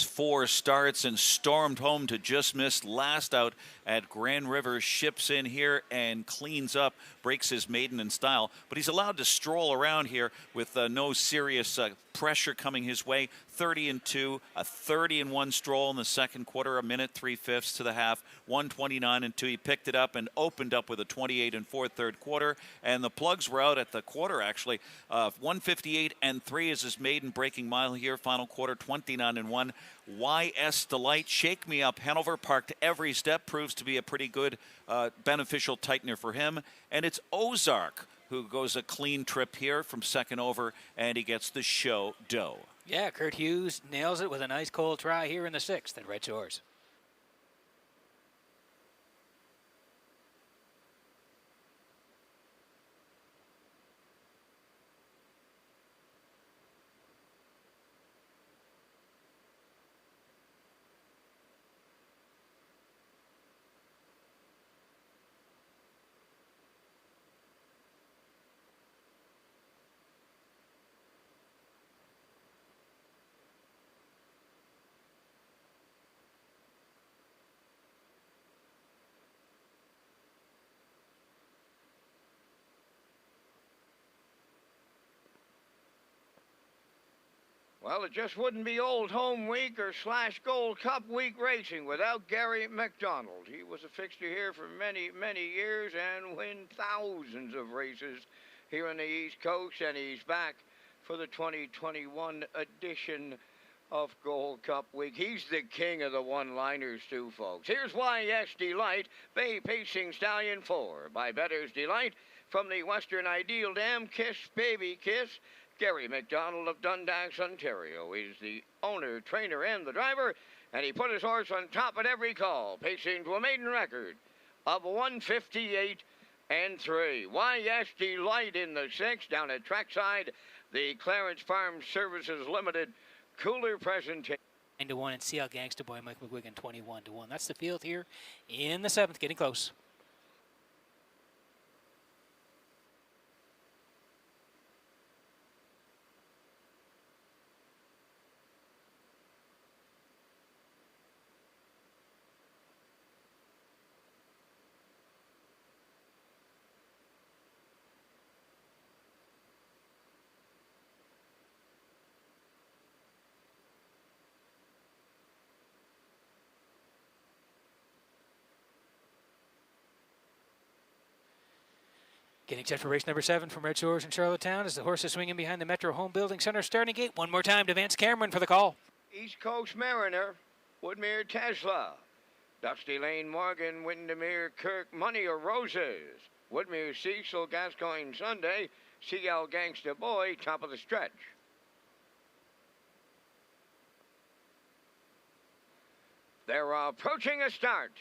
4 starts and stormed home to just miss last out at Grand River. Ships in here and cleans up, breaks his maiden in style, but he's allowed to stroll around here with no serious pressure coming his way. 30-2, a 30-1 stroll in the second quarter, a minute 3/5 to the half, 129-2. He picked it up and opened up with a 28-4 third quarter, and the plugs were out at the quarter actually. 158-3 is his maiden breaking mile here. Final quarter, 29-1. YS Delight, Shake Me Up Hanover, parked every step, proves to be a pretty good beneficial tightener for him. And it's Ozark who goes a clean trip here from second over, and he gets the show dough. Yeah, Kurt Hughes nails it with a nice cold try here in the sixth at Red Shores. Well, it just wouldn't be Old Home Week or / Gold Cup Week racing without Gary McDonald. He was a fixture here for many, many years and win thousands of races here on the East Coast, and he's back for the 2021 edition of Gold Cup Week. He's the king of the one-liners too, folks. Here's YS Delight, Bay Pacing Stallion 4 by Bettor's Delight from the Western Ideal Dam. Kiss, Baby Kiss. Gary McDonald of Dundas, Ontario is the owner, trainer, and the driver, and he put his horse on top at every call, pacing to a maiden record of 158-3. YS Delight in the sixth down at trackside. The Clarence Farm Services Limited cooler presentation. 9-1 and CL Gangsta Boy Mike McGuigan 21-1. That's the field here in the seventh, getting close. Getting set for race number 7 from Red Shores in Charlottetown as the horse is swinging behind the Metro Home Building Center starting gate. One more time to Vance Cameron for the call. East Coast Mariner, Woodmere Tesla, Dusty Lane Morgan, Windermere Kirk, Money or Roses, Woodmere Cecil, Gascoigne Sunday, CL Gangsta Boy, top of the stretch. They're approaching a start.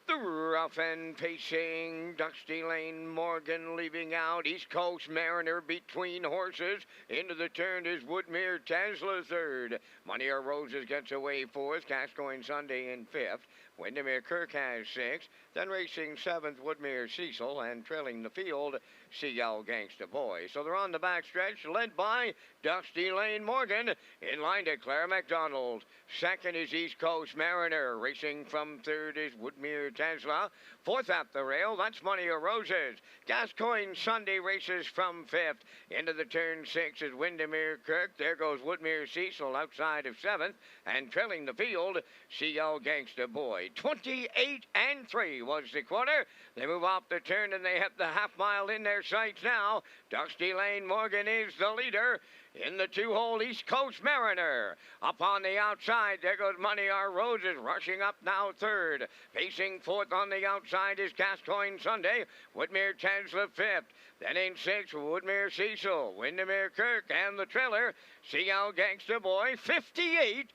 The rough and pacing, Dusty Lane Morgan leaving out. East Coast Mariner between horses. Into the turn is Woodmere Tesla third. Money or Roses gets away fourth. Gascoigne Sunday in fifth. Windermere Kirk has sixth. Then racing seventh, Woodmere Cecil, and trailing the field, CL Gangsta Boy. So they're on the backstretch, led by Dusty Lane Morgan. In line to Claire McDonald. Second is East Coast Mariner. Racing from third is Woodmere Tesla. Fourth at the rail, that's Money or Roses. Gascoigne Sunday races from fifth. Into the turn six is Windermere Kirk. There goes Woodmere Cecil outside of seventh. And trailing the field, CL Gangsta Boy. 28-3 was the quarter. They move off the turn and they have the half mile in their sights now. Dusty Lane Morgan is the leader. In the two-hole East Coast Mariner. Up on the outside, there goes Money or Roses, rushing up now third. Pacing fourth on the outside is Gascoigne Sunday. Woodmere Tesla fifth. Then in sixth, Woodmere Cecil, Windermere Kirk, and the trailer, CL Gangsta Boy. 58-1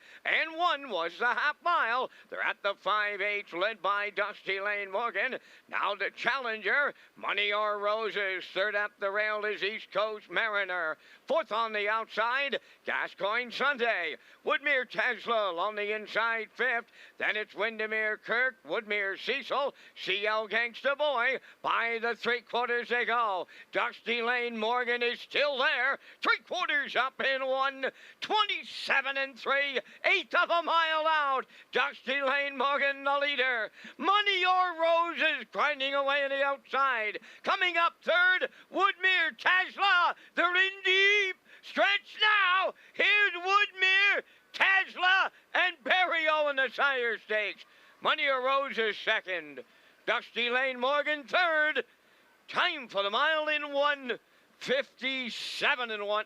was the half mile. They're at the 5/8, led by Dusty Lane Morgan. Now the challenger, Money or Roses. Third at the rail is East Coast Mariner. Fourth on the outside, Gascoigne Sunday. Woodmere Tesla on the inside fifth. Then it's Windermere Kirk, Woodmere Cecil, CL Gangsta Boy. By the 3/4 they go. Dusty Lane Morgan is still there. 3/4 up in 1. 27 and 3. 1/8 of a mile out. Dusty Lane Morgan the leader. Money or Roses grinding away on the outside. Coming up third, Woodmere Tesla. They're in deep. Stretch now. Here's Woodmere, Tesla, and Berrio in the Sire Stakes. Money or Roses second. Dusty Lane Morgan third. Time for the mile in 1:57 and 1.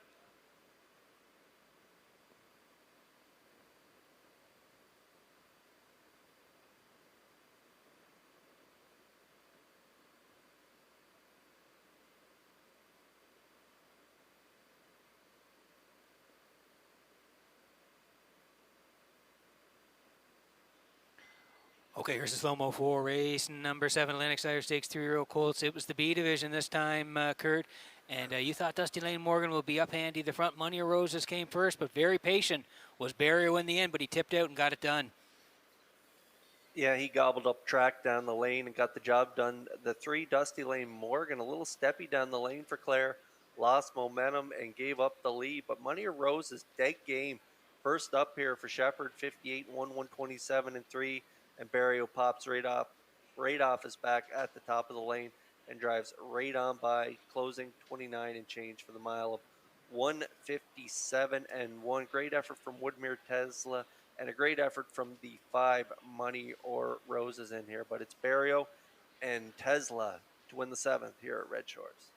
Okay, here's the slow-mo for race number 7, Atlantic Sire Stakes 3-year-old colts. It was the B division this time, Kurt. And you thought Dusty Lane Morgan will be up handy. The front, Money or Roses came first, but very patient was Berrio in the end, but he tipped out and got it done. Yeah, he gobbled up track down the lane and got the job done. The 3, Dusty Lane Morgan, a little steppy down the lane for Claire, lost momentum and gave up the lead. But Money or Roses, dead game. First up here for Shepherd, 58 1, 127 and 3. And Berrio pops right off his back at the top of the lane and drives right on by, closing 29 and change for the mile of 1:57 and 1. Great effort from Woodmere Tesla and a great effort from the 5, Money or Roses in here. But it's Berrio and Tesla to win the 7th here at Red Shores.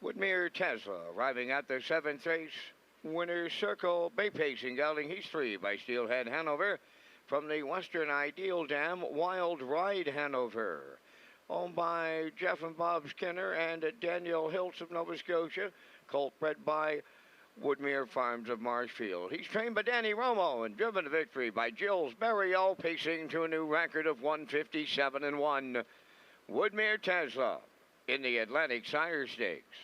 Woodmere Tesla arriving at the 7th race. Winner's Circle, Bay Pacing, gelding he's 3 by Steelhead Hanover. From the Western Ideal Dam, Wild Ride Hanover. Owned by Jeff and Bob Skinner and Daniel Hiltz of Nova Scotia. Colt bred by Woodmere Farms of Marshfield. He's trained by Danny Romo and driven to victory by Gilles Berrio, pacing to a new record of 1:57 and 1. Woodmere Tesla in the Atlantic Sire Stakes.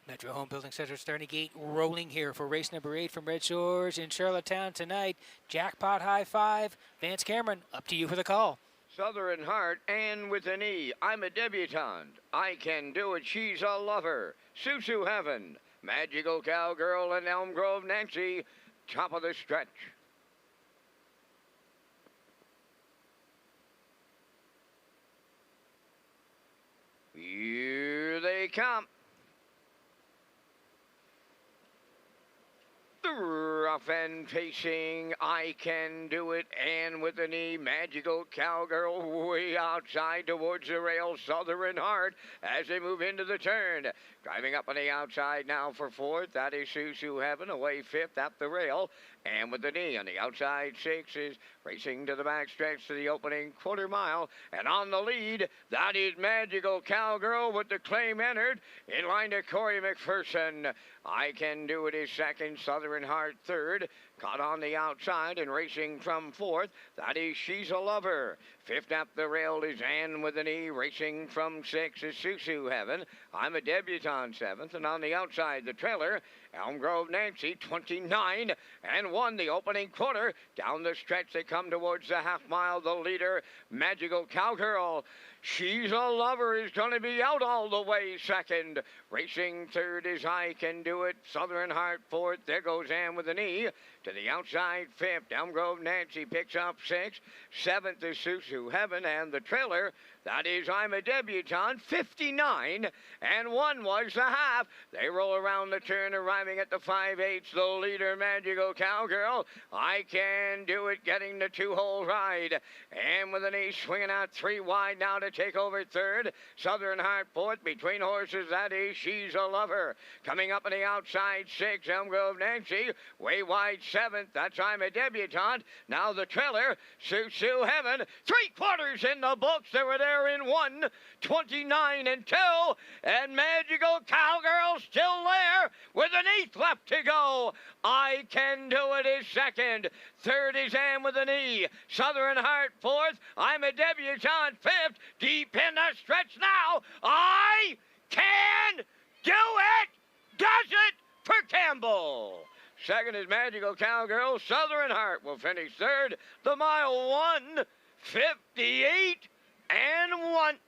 Metro Home Building Center starting gate rolling here for race number 8 from Red Shores in Charlottetown tonight. Jackpot High 5. Vance Cameron, up to you for the call. Southern Heart and with an E. I'm a debutante. I can do it. She's a lover. Susu Heaven. Magical Cowgirl and Elm Grove Nancy. Top of the stretch. Here they come. Rough and pacing, I can do it, and with an E, Magical Cowgirl way outside towards the rail, Southern Heart as they move into the turn. Driving up on the outside now for 4th, that is Susu Heaven, away 5th at the rail, and with an E on the outside 6 is racing to the back stretch to the opening quarter mile, and on the lead, that is Magical Cowgirl with the claim entered, in line to Corey McPherson. I Can Do It is 2nd, Southern Heart 3rd, caught on the outside and racing from 4th, that is She's a Lover. 5th up the rail is Ann with an E, racing from 6th is Susu Heaven. I'm a Debutante 7th, and on the outside the trailer, Elm Grove Nancy 29 and 1 the opening quarter. Down the stretch they come towards the half mile, the leader Magical Cowgirl. She's a Lover is going to be out all the way second. Racing third is I Can Do It. Southern Heart fourth. There goes Ann with an E. To the outside fifth. Elmgrove Nancy picks up sixth. Seventh is Susu Heaven. And the trailer, that is I'm a Debutante, 59. And 1 was the half. They roll around the turn, arriving at the 5/8. The leader, Magical Cowgirl. I Can Do It, getting the 2-hole ride. And with an E swinging out 3 wide now to take over third. Southern Heart fourth. Between horses, that is She's a Lover. Coming up on the outside 6, Elmgrove Nancy. Way wide 7th. That's I'm a Debutante. Now the trailer, Susu Heaven. 3/4 in the books. They were there in 1:29 and 2. And Magical Cowgirl still there with an 8th left to go. I Can Do It is second. Third is Ann with an E. Southern Heart fourth. I'm a Debutante fifth. Deep in the stretch now. I Can Do It. Does it for Campbell. Second is Magical Cowgirl. Southern Heart will finish third. The mile 1:58 and 1.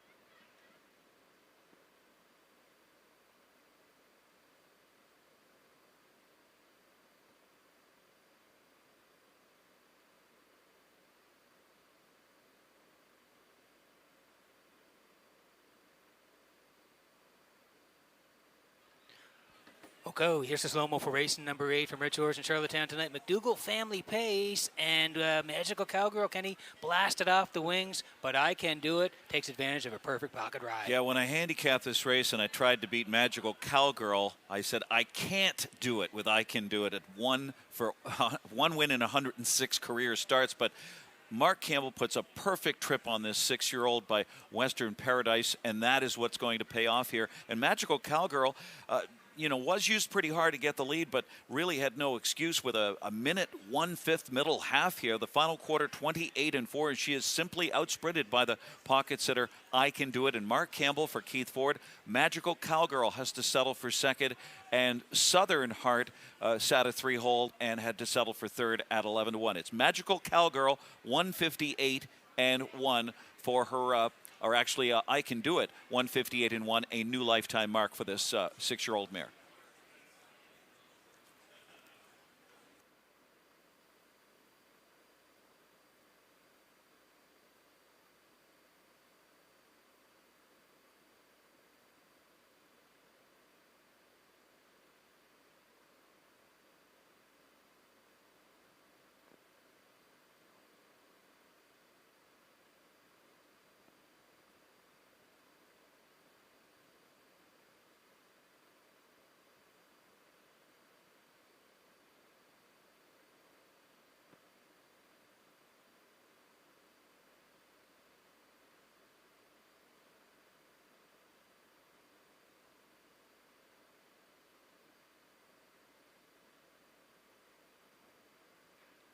Okay, here's the slow-mo for racing number 8 from Redshores in Charlottetown tonight. McDougall Family Pace and Magical Cowgirl. Kenny blasted off the wings, but I Can Do It takes advantage of a perfect pocket ride. Yeah, when I handicapped this race and I tried to beat Magical Cowgirl, I said I can't do it with I Can Do It at one win in 106 career starts, but Mark Campbell puts a perfect trip on this 6-year-old by Western Paradise, and that is what's going to pay off here. And Magical Cowgirl, was used pretty hard to get the lead, but really had no excuse with a minute 1/5 middle half here. The final quarter, 28 and 4, and she is simply outsprinted by the pocket sitter. I Can Do It. And Mark Campbell for Keith Ford. Magical Cowgirl has to settle for second, and Southern Heart sat a 3-hole and had to settle for third at 11-1. It's Magical Cowgirl, 158 and 1 for her. I Can Do It, 158 and 1, a new lifetime mark for this 6-year-old mare.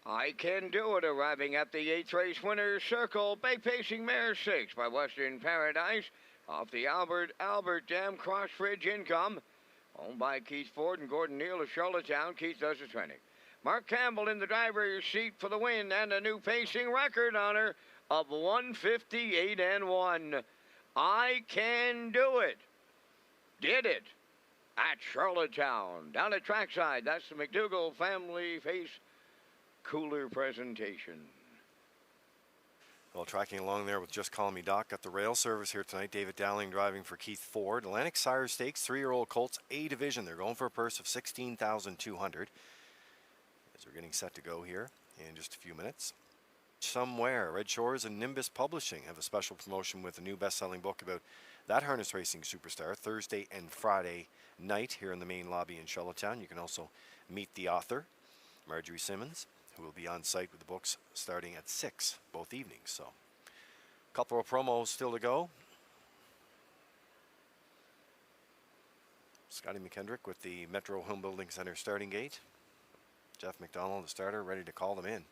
I Can Do It, arriving at the 8th race winner's circle. Bay Pacing Mare 6 by Western Paradise off the Albert Dam Crossbridge Income. Owned by Keith Ford and Gordon Neal of Charlottetown. Keith does the training. Mark Campbell in the driver's seat for the win and a new pacing record on her of 158 and 1. I Can Do It. Did it at Charlottetown. Down at trackside, that's the McDougall Family Pace Cooler presentation. Well, tracking along there with Just Call Me Doc. Got the rail service here tonight. David Dowling driving for Keith Ford. Atlantic Sire Stakes, 3-year-old colts, A division. They're going for a purse of $16,200. As we're getting set to go here in just a few minutes. Somewhere, Red Shores and Nimbus Publishing have a special promotion with a new best-selling book about that harness racing superstar, Thursday and Friday night here in the main lobby in Charlottetown. You can also meet the author, Marjorie Simmons, who will be on site with the books starting at 6 both evenings. So a couple of promos still to go. Scotty McKendrick with the Metro Home Building Center starting gate. Jeff McDonald, the starter, ready to call them in.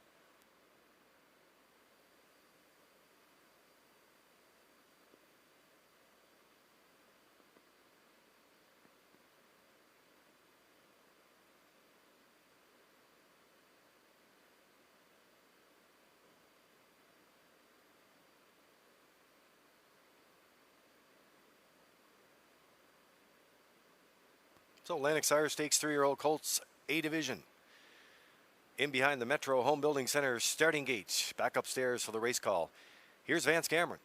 So Atlantic Sire Stakes 3-year-old colts, A division. In behind the Metro Home Building Center starting gate. Back upstairs for the race call. Here's Vance Cameron.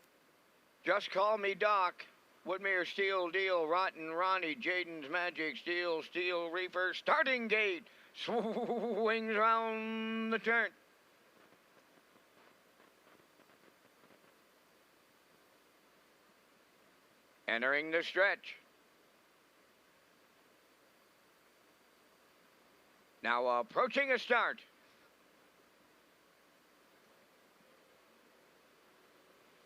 Just Call Me Doc. Woodmere Steel Deal, Rotten Ronnie, Jaden's Magic, Steel Reaper, starting gate, swings round the turn. Entering the stretch. Now approaching a start.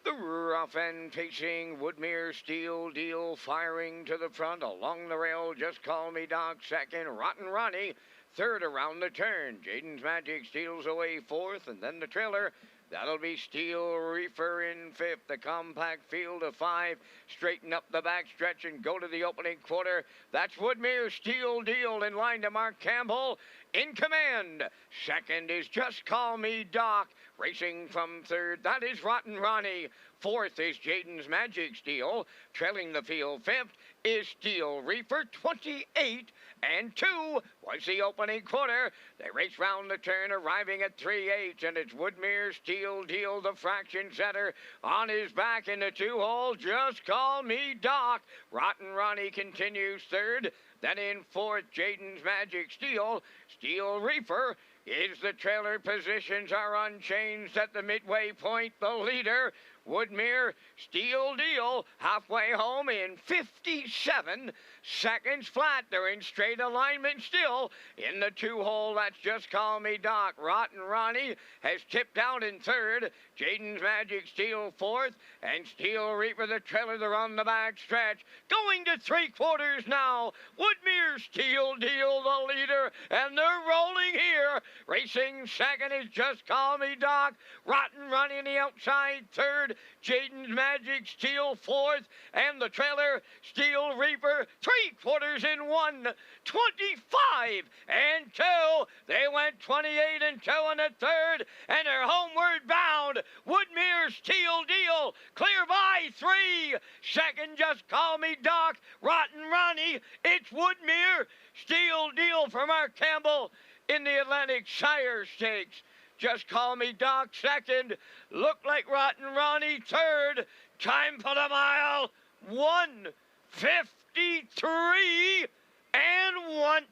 The rough and pacing Woodmere Steel Deal firing to the front along the rail. Just Call Me Doc second. Rotten Ronnie third around the turn. Jaden's Magic steals away fourth, and then the trailer. That'll be Steel Reefer in fifth. The compact field of five. Straighten up the back stretch and go to the opening quarter. That's Woodmere Steel Deal in line to Mark Campbell. In command. Second is Just Call Me Doc. Racing from third, that is Rotten Ronnie. Fourth is Jaden's Magic Steel. Trailing the field fifth is Steel Reaper. 28 and 2 was the opening quarter. They race round the turn, arriving at 3/8, and it's Woodmere Steel Deal, the fraction setter, on his back in the 2-hole. Just Call Me Doc. Rotten Ronnie continues third. Then in fourth, Jaden's Magic Steel. Steel Reaper is the trailer. Positions are unchanged at the midway point. The leader, Woodmere Steel Deal, halfway home in 57 seconds flat. They're in straight alignment still. In the 2-hole, that's Just Call Me Doc. Rotten Ronnie has tipped out in third. Jaden's Magic Steel fourth. And Steel Reaper, the trailer, they're on the back stretch. Going to 3/4 now. Woodmere Steel Deal, the leader. And they're rolling here. Racing second is Just Call Me Doc. Rotten Ronnie on the outside third. Jaden's Magic Steel fourth. And the trailer, Steel Reaper, 3/4 in one. 25 and 2. They went 28 and 2 in the third. And they're homeward bound. Woodmere Steel Deal clear by 3. Second, Just Call Me Doc. Rotten Ronnie. It's Woodmere Steel Deal for Mark Campbell in the Atlantic Sire Stakes. Just Call Me Doc second. Look like Rotten Ronnie third. Time for the mile. 1:53 and 1.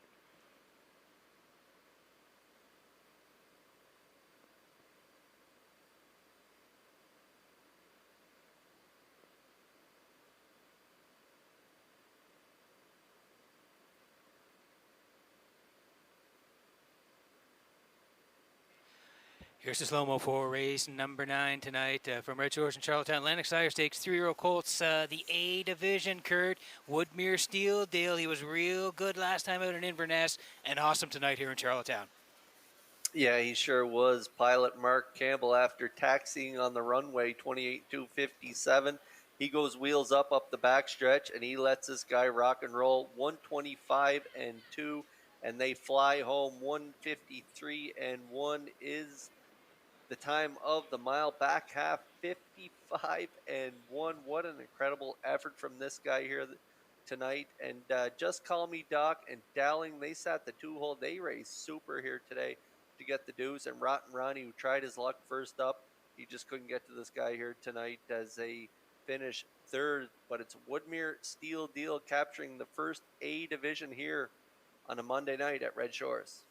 Here's the slow-mo for race number 9 tonight from Redshores and Charlottetown. Atlantic Sire Stakes 3-year-old colts, the A division, Kurt. Woodmere Steel Deal. He was real good last time out in Inverness and awesome tonight here in Charlottetown. Yeah, he sure was. Pilot Mark Campbell, after taxiing on the runway 28-257, he goes wheels up the backstretch, and he lets this guy rock and roll. 125 and 2, and they fly home. 153 and 1 is the time of the mile. Back half, 55 and 1. What an incredible effort from this guy here tonight. And Just Call Me Doc and Dowling, they sat the 2-hole. They raced super here today to get the deuce. And Rotten Ronnie, who tried his luck first up, he just couldn't get to this guy here tonight as they finish third. But it's Woodmere Steel Deal capturing the first A division here on a Monday night at Red Shores.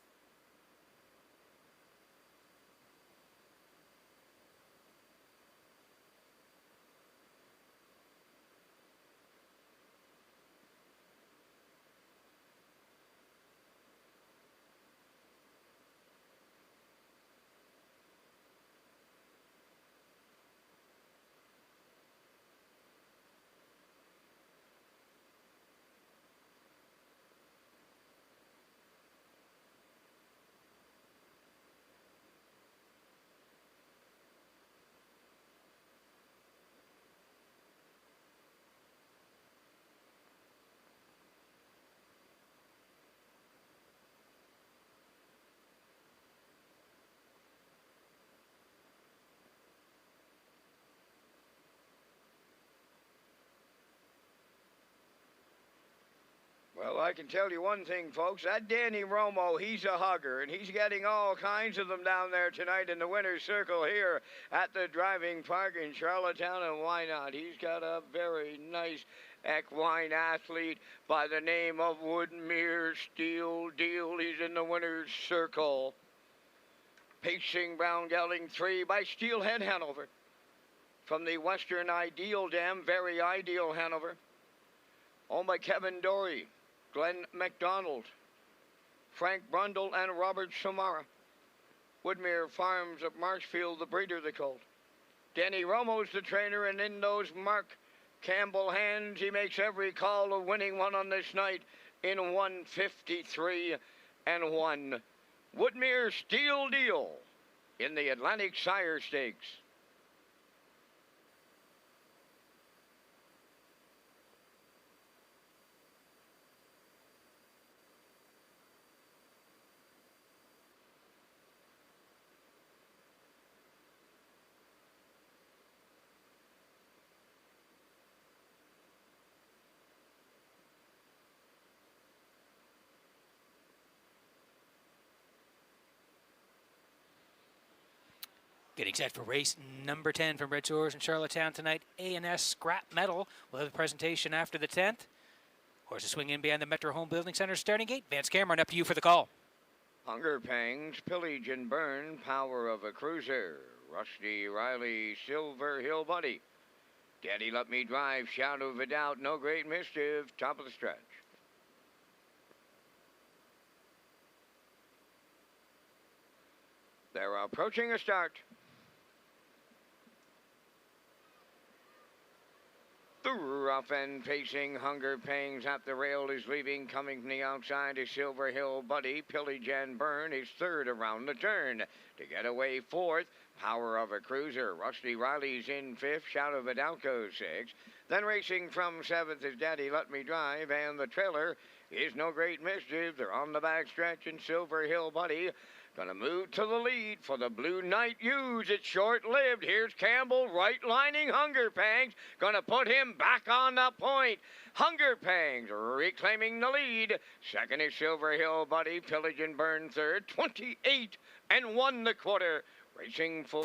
I can tell you one thing, folks. That Danny Romo, he's a hugger, and he's getting all kinds of them down there tonight in the winner's circle here at the driving park in Charlottetown, and why not? He's got a very nice equine athlete by the name of Woodmere Steel Deal. He's in the winner's circle. Pacing Brown Gelding 3 by Steelhead Hanover. From the Western Ideal Dam, Very Ideal Hanover. Owned by Kevin Dory, Glenn McDonald, Frank Brundle, and Robert Samara. Woodmere Farms of Marshfield, the breeder, the colt. Danny Romo's the trainer, and in those Mark Campbell hands, he makes every call of winning one on this night in 153 and 1. Woodmere Steel Deal in the Atlantic Sire Stakes. Getting set for race number 10 from Redshores in Charlottetown tonight. A&S Scrap Metal will have a presentation after the 10th. Horses swing in behind the Metro Home Building Center starting gate. Vance Cameron, up to you for the call. Hunger Pangs, Pillage and Burn, Power of a Cruiser, Rusty Riley, Silver Hill Buddy, Daddy Let Me Drive, Shadow of a Doubt, No Great Mischief, top of the stretch. They're approaching a start. The rough and pacing Hunger Pangs at the rail is leaving. Coming from the outside is Silver Hill Buddy. Pillage and Burn is third around the turn. To get away fourth, Power of a Cruiser. Rusty Riley's in fifth. Shout of a Doubt goes sixth. Then racing from seventh is Daddy Let Me Drive. And the trailer is No Great Mischief. They're on the back stretch, and Silver Hill Buddy gonna move to the lead for the Blue Knight Use. It's short-lived. Here's Campbell right lining Hunger Pangs. Gonna put him back on the point. Hunger Pangs reclaiming the lead. Second is Silver Hill Buddy. Pillage and Burn third. 28 and 1 the quarter. Racing full.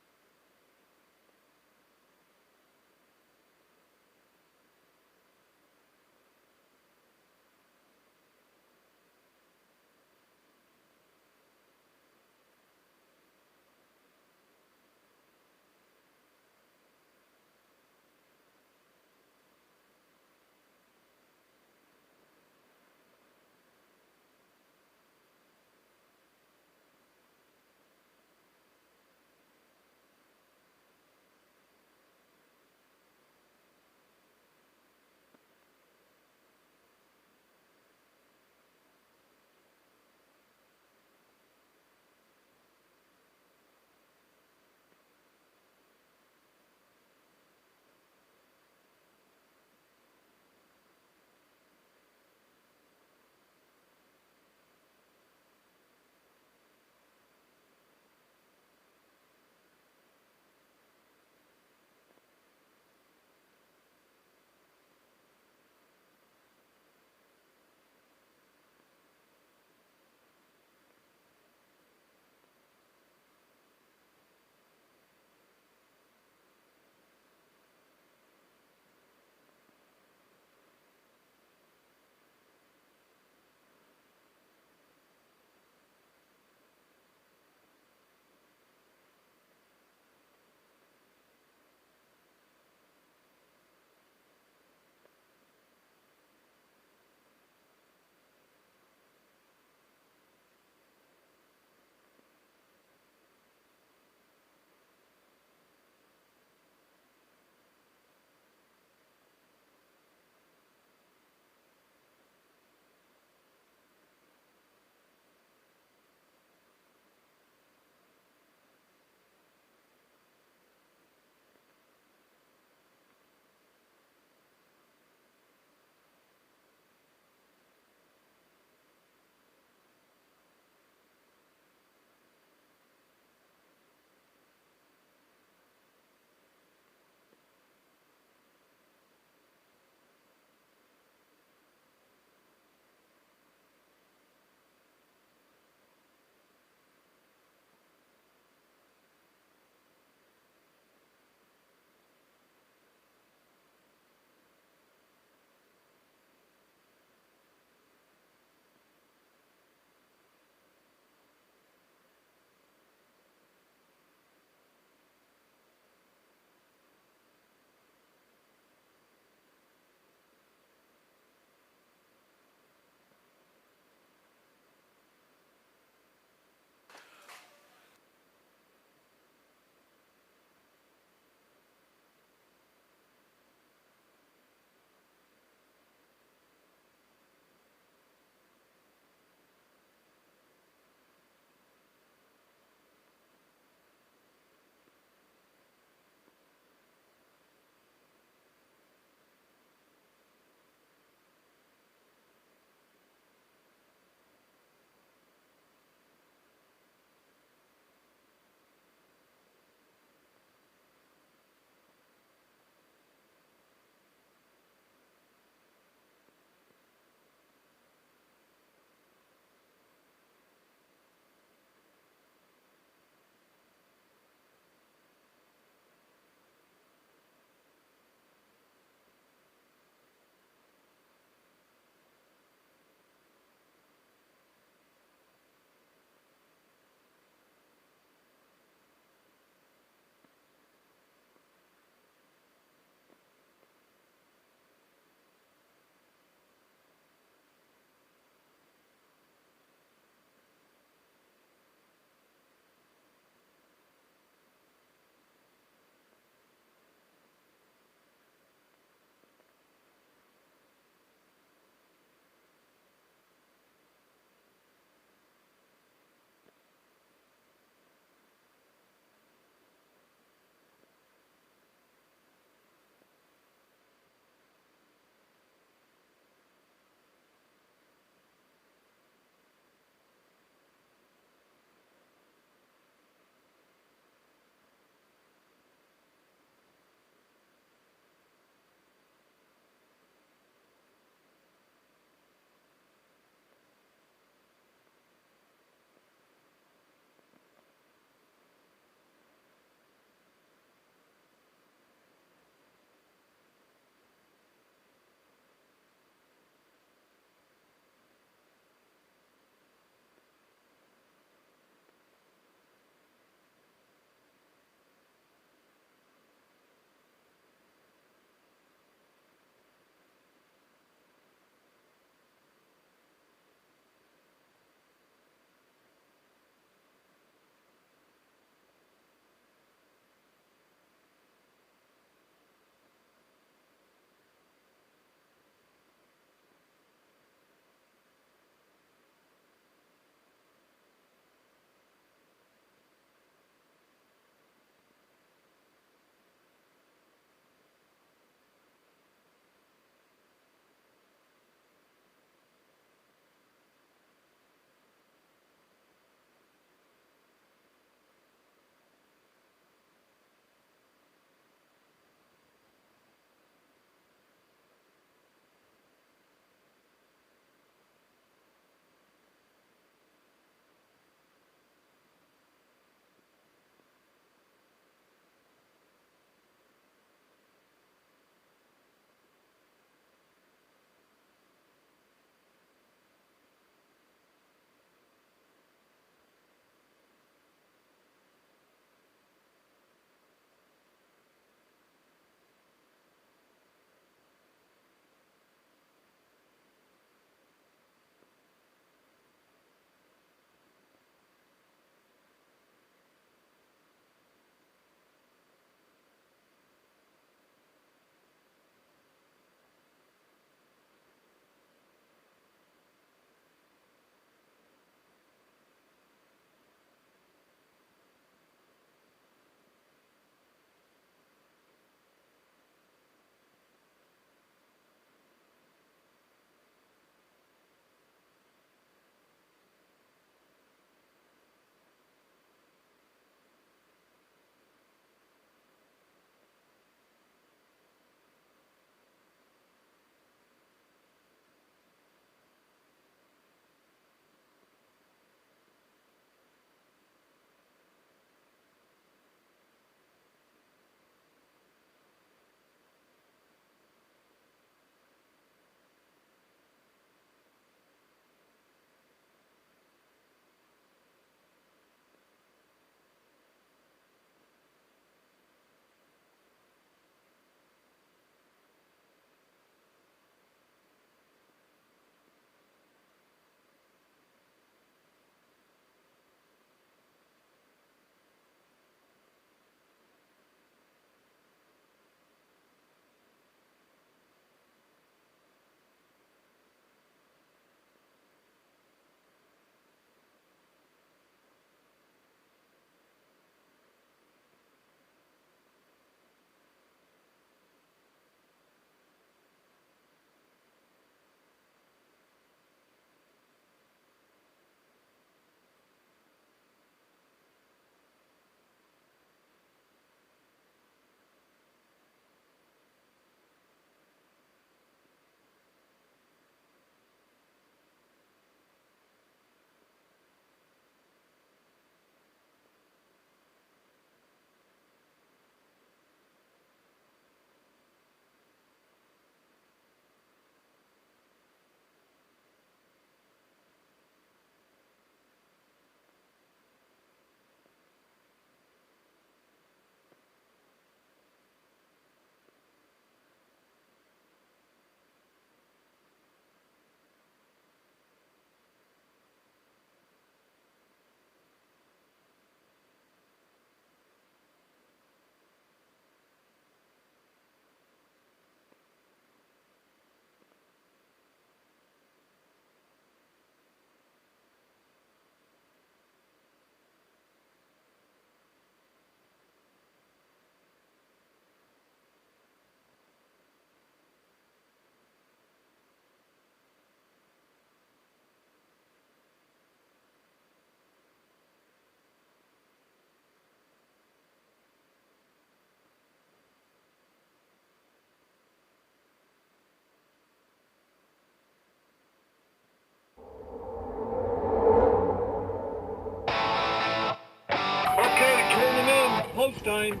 Post time.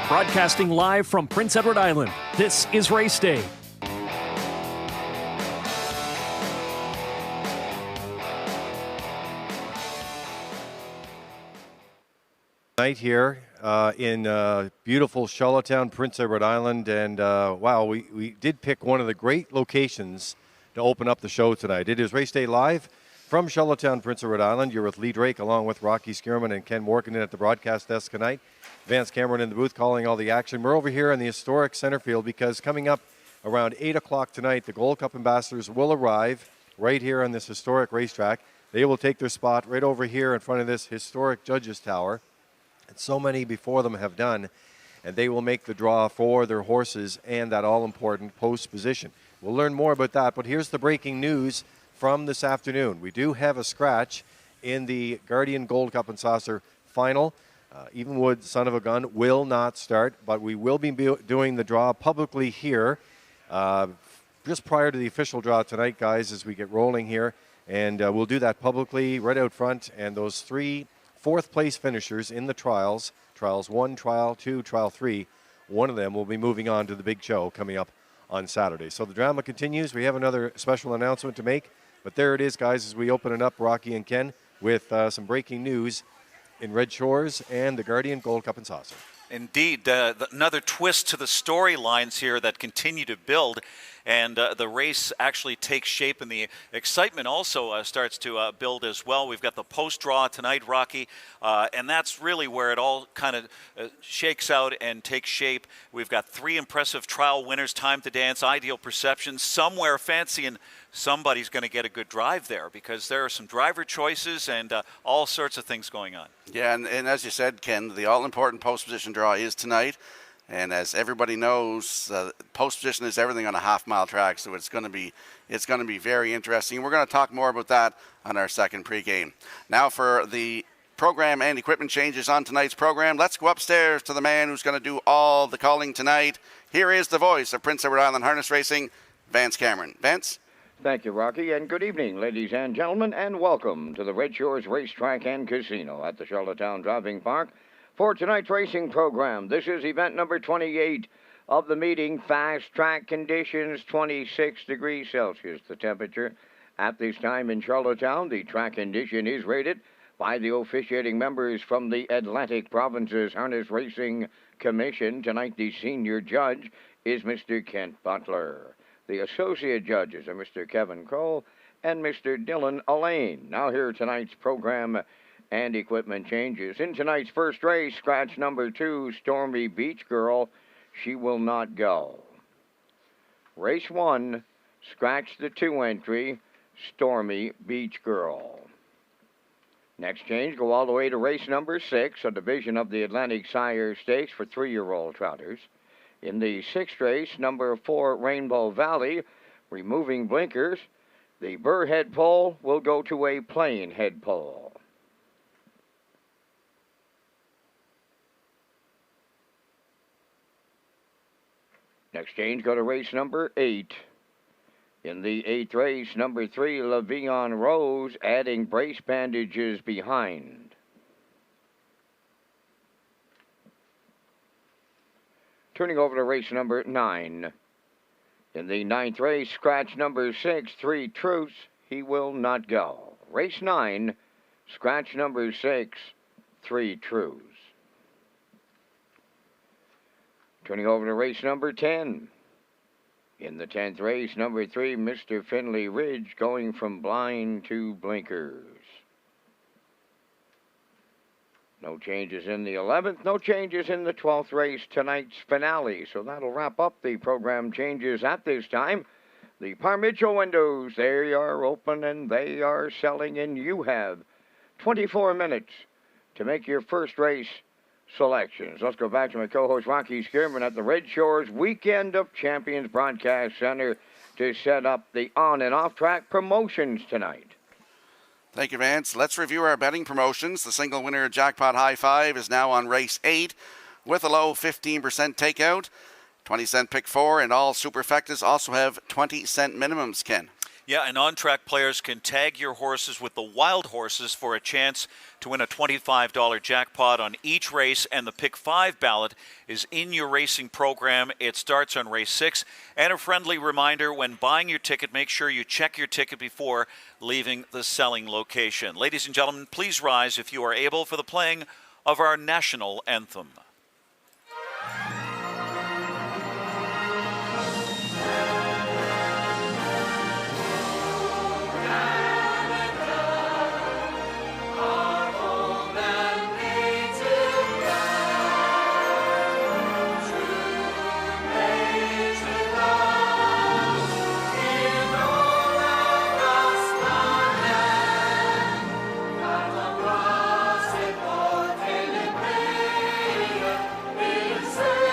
Broadcasting live from Prince Edward Island, this is Race Day. Night here in beautiful Charlottetown, Prince Edward Island, and wow, we did pick one of the great locations to open up the show tonight. It is Race Day Live from Charlottetown, Prince Edward Island. You're with Lee Drake along with Rocky Skierman and Ken Morgan at the broadcast desk tonight. Vance Cameron in the booth calling all the action. We're over here in the historic center field because coming up around 8 o'clock tonight, the Gold Cup ambassadors will arrive right here on this historic racetrack. They will take their spot right over here in front of this historic judges tower. And so many before them have done. And they will make the draw for their horses and that all-important post position. We'll learn more about that, but here's the breaking news from this afternoon. We do have a scratch in the Guardian Gold Cup and Saucer final. Evenwood, Son of a Gun, will not start, but we will be doing the draw publicly here just prior to the official draw tonight, guys, as we get rolling here. And we'll do that publicly right out front. And those 3 fourth-place finishers in the trials 1, Trial 2, Trial 3, one of them will be moving on to the big show coming up on Saturday. So the drama continues. We have another special announcement to make, but there it is, guys, as we open it up, Rocky and Ken, with some breaking news in Red Shores and the Guardian Gold Cup and Saucer. Indeed, another twist to the storylines here that continue to build, and the race actually takes shape, and the excitement also starts to build as well. We've got the post-draw tonight, Rocky, and that's really where it all kind of shakes out and takes shape. We've got 3 impressive trial winners, Time to Dance, Ideal Perception, Somewhere Fancy, and somebody's going to get a good drive there because there are some driver choices and all sorts of things going on. Yeah, and as you said, Ken, the all-important post-position draw is tonight. And as everybody knows, post position is everything on a half-mile track, so it's going to be very interesting. We're going to talk more about that on our second pregame. Now for the program and equipment changes on tonight's program, let's go upstairs to the man who's going to do all the calling tonight. Here is the voice of Prince Edward Island Harness Racing, Vance Cameron. Vance? Thank you, Rocky, and good evening, ladies and gentlemen, and welcome to the Redshores Racetrack and Casino at the Charlottetown Driving Park. For tonight's racing program, this is event number 28 of the meeting. Fast track conditions, 26 degrees Celsius, the temperature at this time in Charlottetown. The track condition is rated by the officiating members from the Atlantic Provinces Harness Racing Commission. Tonight, the senior judge is Mr. Kent Butler. The associate judges are Mr. Kevin Kroll and Mr. Dylan Allain. Now here tonight's program and equipment changes. In tonight's first race, scratch number 2, Stormy Beach Girl, she will not go. Race 1, scratch the 2 entry, Stormy Beach Girl. Next change, go all the way to race number 6, a division of the Atlantic Sire Stakes for 3-year-old trotters. In the 6th race, number 4, Rainbow Valley, removing blinkers. The burr head pole will go to a plain head pole. Next change, go to race number 8. In the 8th race, number 3, LaVion Rose, adding brace bandages behind. Turning over to race number 9. In the 9th race, scratch number 6, 3 Truths, he will not go. Race 9, scratch number 6, 3 Truths. Turning over to race number 10. In the 10th race, number 3, Mr. Finley Ridge, going from blind to blinkers. No changes in the 11th, no changes in the 12th race, tonight's finale. So that'll wrap up the program changes at this time. The Parmigiano windows, they are open and they are selling, and you have 24 minutes to make your first race selections. Let's go back to my co-host Rocky Skierman at the Red Shores Weekend of Champions Broadcast Center to set up the on and off track promotions tonight. Thank you, Vance. Let's review our betting promotions. The single winner jackpot high five is now on race 8 with a low 15% takeout. 20-cent pick 4, and all superfectas also have 20-cent minimums, Ken. Yeah, and on-track players can tag your horses with the wild horses for a chance to win a $25 jackpot on each race, and the Pick 5 ballot is in your racing program. It starts on race 6. And a friendly reminder, when buying your ticket, make sure you check your ticket before leaving the selling location. Ladies and gentlemen, please rise if you are able for the playing of our national anthem. Say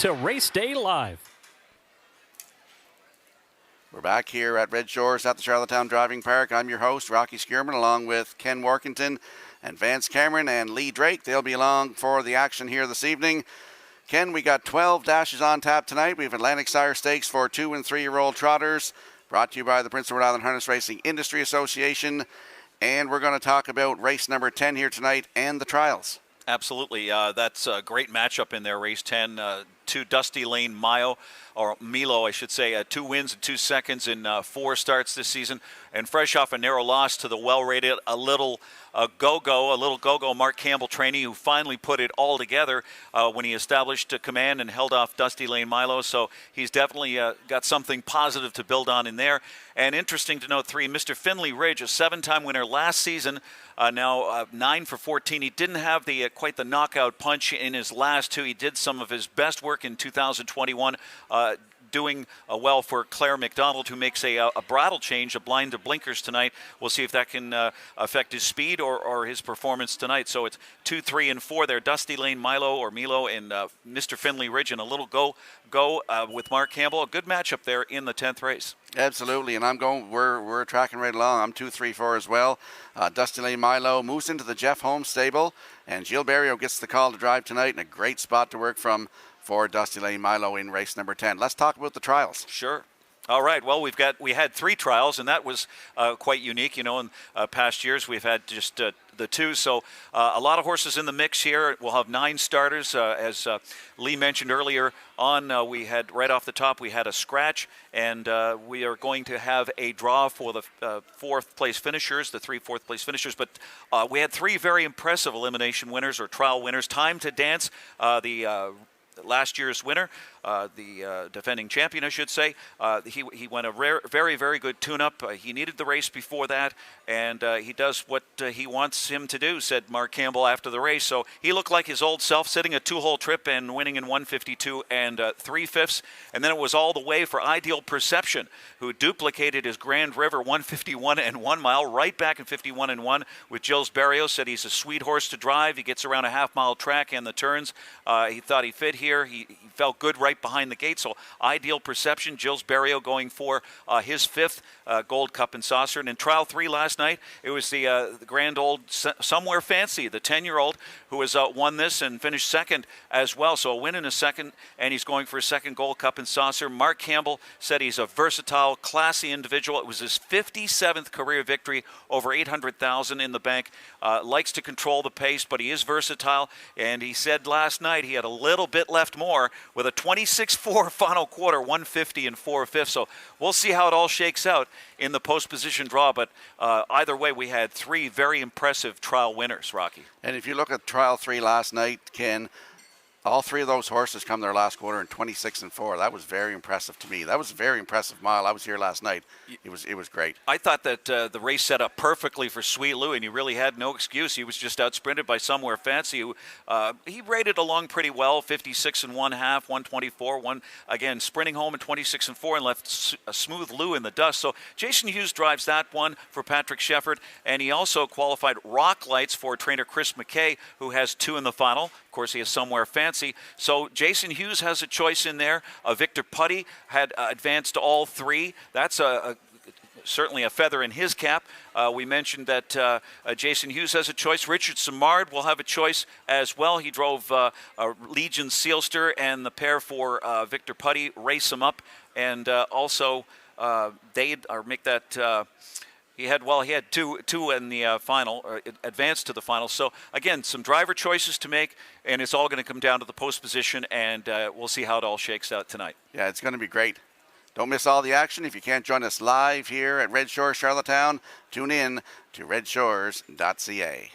to Race Day Live. We're back here at Red Shores at the Charlottetown Driving Park. I'm your host, Rocky Skierman, along with Ken Workington and Vance Cameron and Lee Drake. They'll be along for the action here this evening. Ken, we got 12 dashes on tap tonight. We have Atlantic Sire Stakes for 2- and 3-year-old trotters, brought to you by the Prince Edward Island Harness Racing Industry Association. And we're going to talk about race number 10 here tonight and the trials. Absolutely. That's a great matchup in there, race 10. 2 Dusty Lane Milo, I should say, 2 wins and 2 seconds in 4 starts this season. And fresh off a narrow loss to the well-rated, a little go-go Mark Campbell trainee who finally put it all together when he established a command and held off Dusty Lane Milo. So he's definitely got something positive to build on in there. And interesting to note 3, Mr. Finley Ridge, a 7-time winner last season, now 9 for 14. He didn't have the quite the knockout punch in his last 2. He did some of his best work in 2021. Doing well for Claire McDonald, who makes a bridle change, a blind to blinkers tonight. We'll see if that can affect his speed or his performance tonight. So it's 2, 3, and 4 there. Dusty Lane Milo and Mr. Finley Ridge, and a little go with Mark Campbell. A good matchup there in the 10th race. Absolutely, and we're tracking right along. I'm 2, 3, 4 as well. Dusty Lane Milo moves into the Jeff Holmes stable, and Gilles Barrio gets the call to drive tonight, and a great spot to work from for Dusty Lane Milo in race number 10. Let's talk about the trials. Sure. All right. Well, we had 3 trials, and that was quite unique. You know, in past years we've had just the 2. So a lot of horses in the mix here. We'll have 9 starters, as Lee mentioned earlier on. We had right off the top we had a scratch, and we are going to have a draw for the 4th place finishers, the 3 4th place finishers. But we had 3 very impressive elimination winners or trial winners. Time to Dance, last year's winner, the defending champion, I should say. He went a very, very good tune-up. He needed the race before that, and he does what he wants him to do, said Mark Campbell after the race. So he looked like his old self, sitting a 2-hole trip and winning in 152 and 3/5. And then it was all the way for Ideal Perception, who duplicated his Grand River 151 and 1 mile, right back in 51 and 1 with Gilles Barrio. Said he's a sweet horse to drive. He gets around a half-mile track and the turns. He thought he fit here. He felt good right behind the gate. So Ideal Perception, Gilles Barrio going for his 5th Gold Cup and Saucer. And in trial 3 last night, it was the grand old Somewhere Fancy, the 10-year-old who has won this and finished 2nd as well. So a win in a 2nd, and he's going for a 2nd Gold Cup and Saucer. Mark Campbell said he's a versatile, classy individual. It was his 57th career victory, over 800,000 in the bank. Likes to control the pace, but he is versatile. And he said last night he had a little bit left more with a 26-4 final quarter, 150 and 4/5. So we'll see how it all shakes out in the post-position draw. But either way, we had 3 very impressive trial winners, Rocky. And if you look at trial 3 last night, Ken, all 3 of those horses come their last quarter in 26 and 4. That was very impressive to me. That was a very impressive mile. I was here last night. It was great. I thought that the race set up perfectly for Sweet Lou, and he really had no excuse. He was just outsprinted by Somewhere Fancy, who he rated along pretty well, 56 and 1/2, 124, again sprinting home in 26 and 4, and left a Smooth Lou in the dust. So Jason Hughes drives that one for Patrick Shefford, and he also qualified Rock Lights for trainer Chris McKay, who has 2 in the final. Of course, he has Somewhere Fancy. So Jason Hughes has a choice in there. Victor Putty had advanced to all 3. That's certainly a feather in his cap. We mentioned that Jason Hughes has a choice. Richard Simard will have a choice as well. He drove Legion Sealster and the pair for Victor Putty, race him up, and also make that. He had two in the final, advanced to the final. So again, some driver choices to make, and it's all going to come down to the post position, and we'll see how it all shakes out tonight. Yeah, it's going to be great. Don't miss all the action. If you can't join us live here at Red Shores Charlottetown, tune in to Redshores.ca.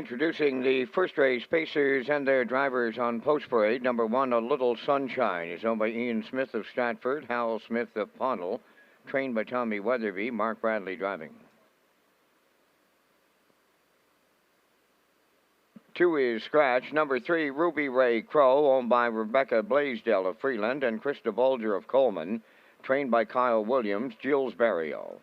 Introducing the first race, Pacers and their drivers on Post Parade. Number 1, A Little Sunshine, is owned by Ian Smith of Stratford, Hal Smith of Pownell, trained by Tommy Weatherby, Mark Bradley driving. 2 is Scratch. Number 3, Ruby Ray Crow, owned by Rebecca Blaisdell of Freeland and Krista Bolger of Coleman, trained by Kyle Williams, Jules Barrio.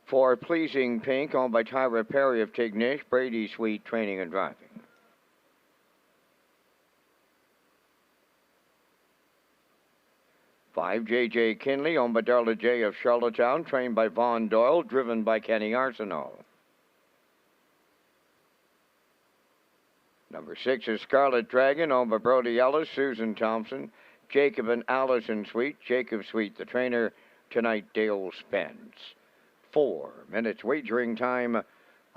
4, Pleasing Pink, owned by Tyra Perry of Tignish, Brady Sweet training and driving. 5, J.J. Kinley, owned by Darla J. of Charlottetown, trained by Vaughn Doyle, driven by Kenny Arsenault. Number 6 is Scarlet Dragon, owned by Brody Ellis, Susan Thompson, Jacob and Allison Sweet, Jacob Sweet the trainer, tonight Dale Spence. 4 minutes wagering time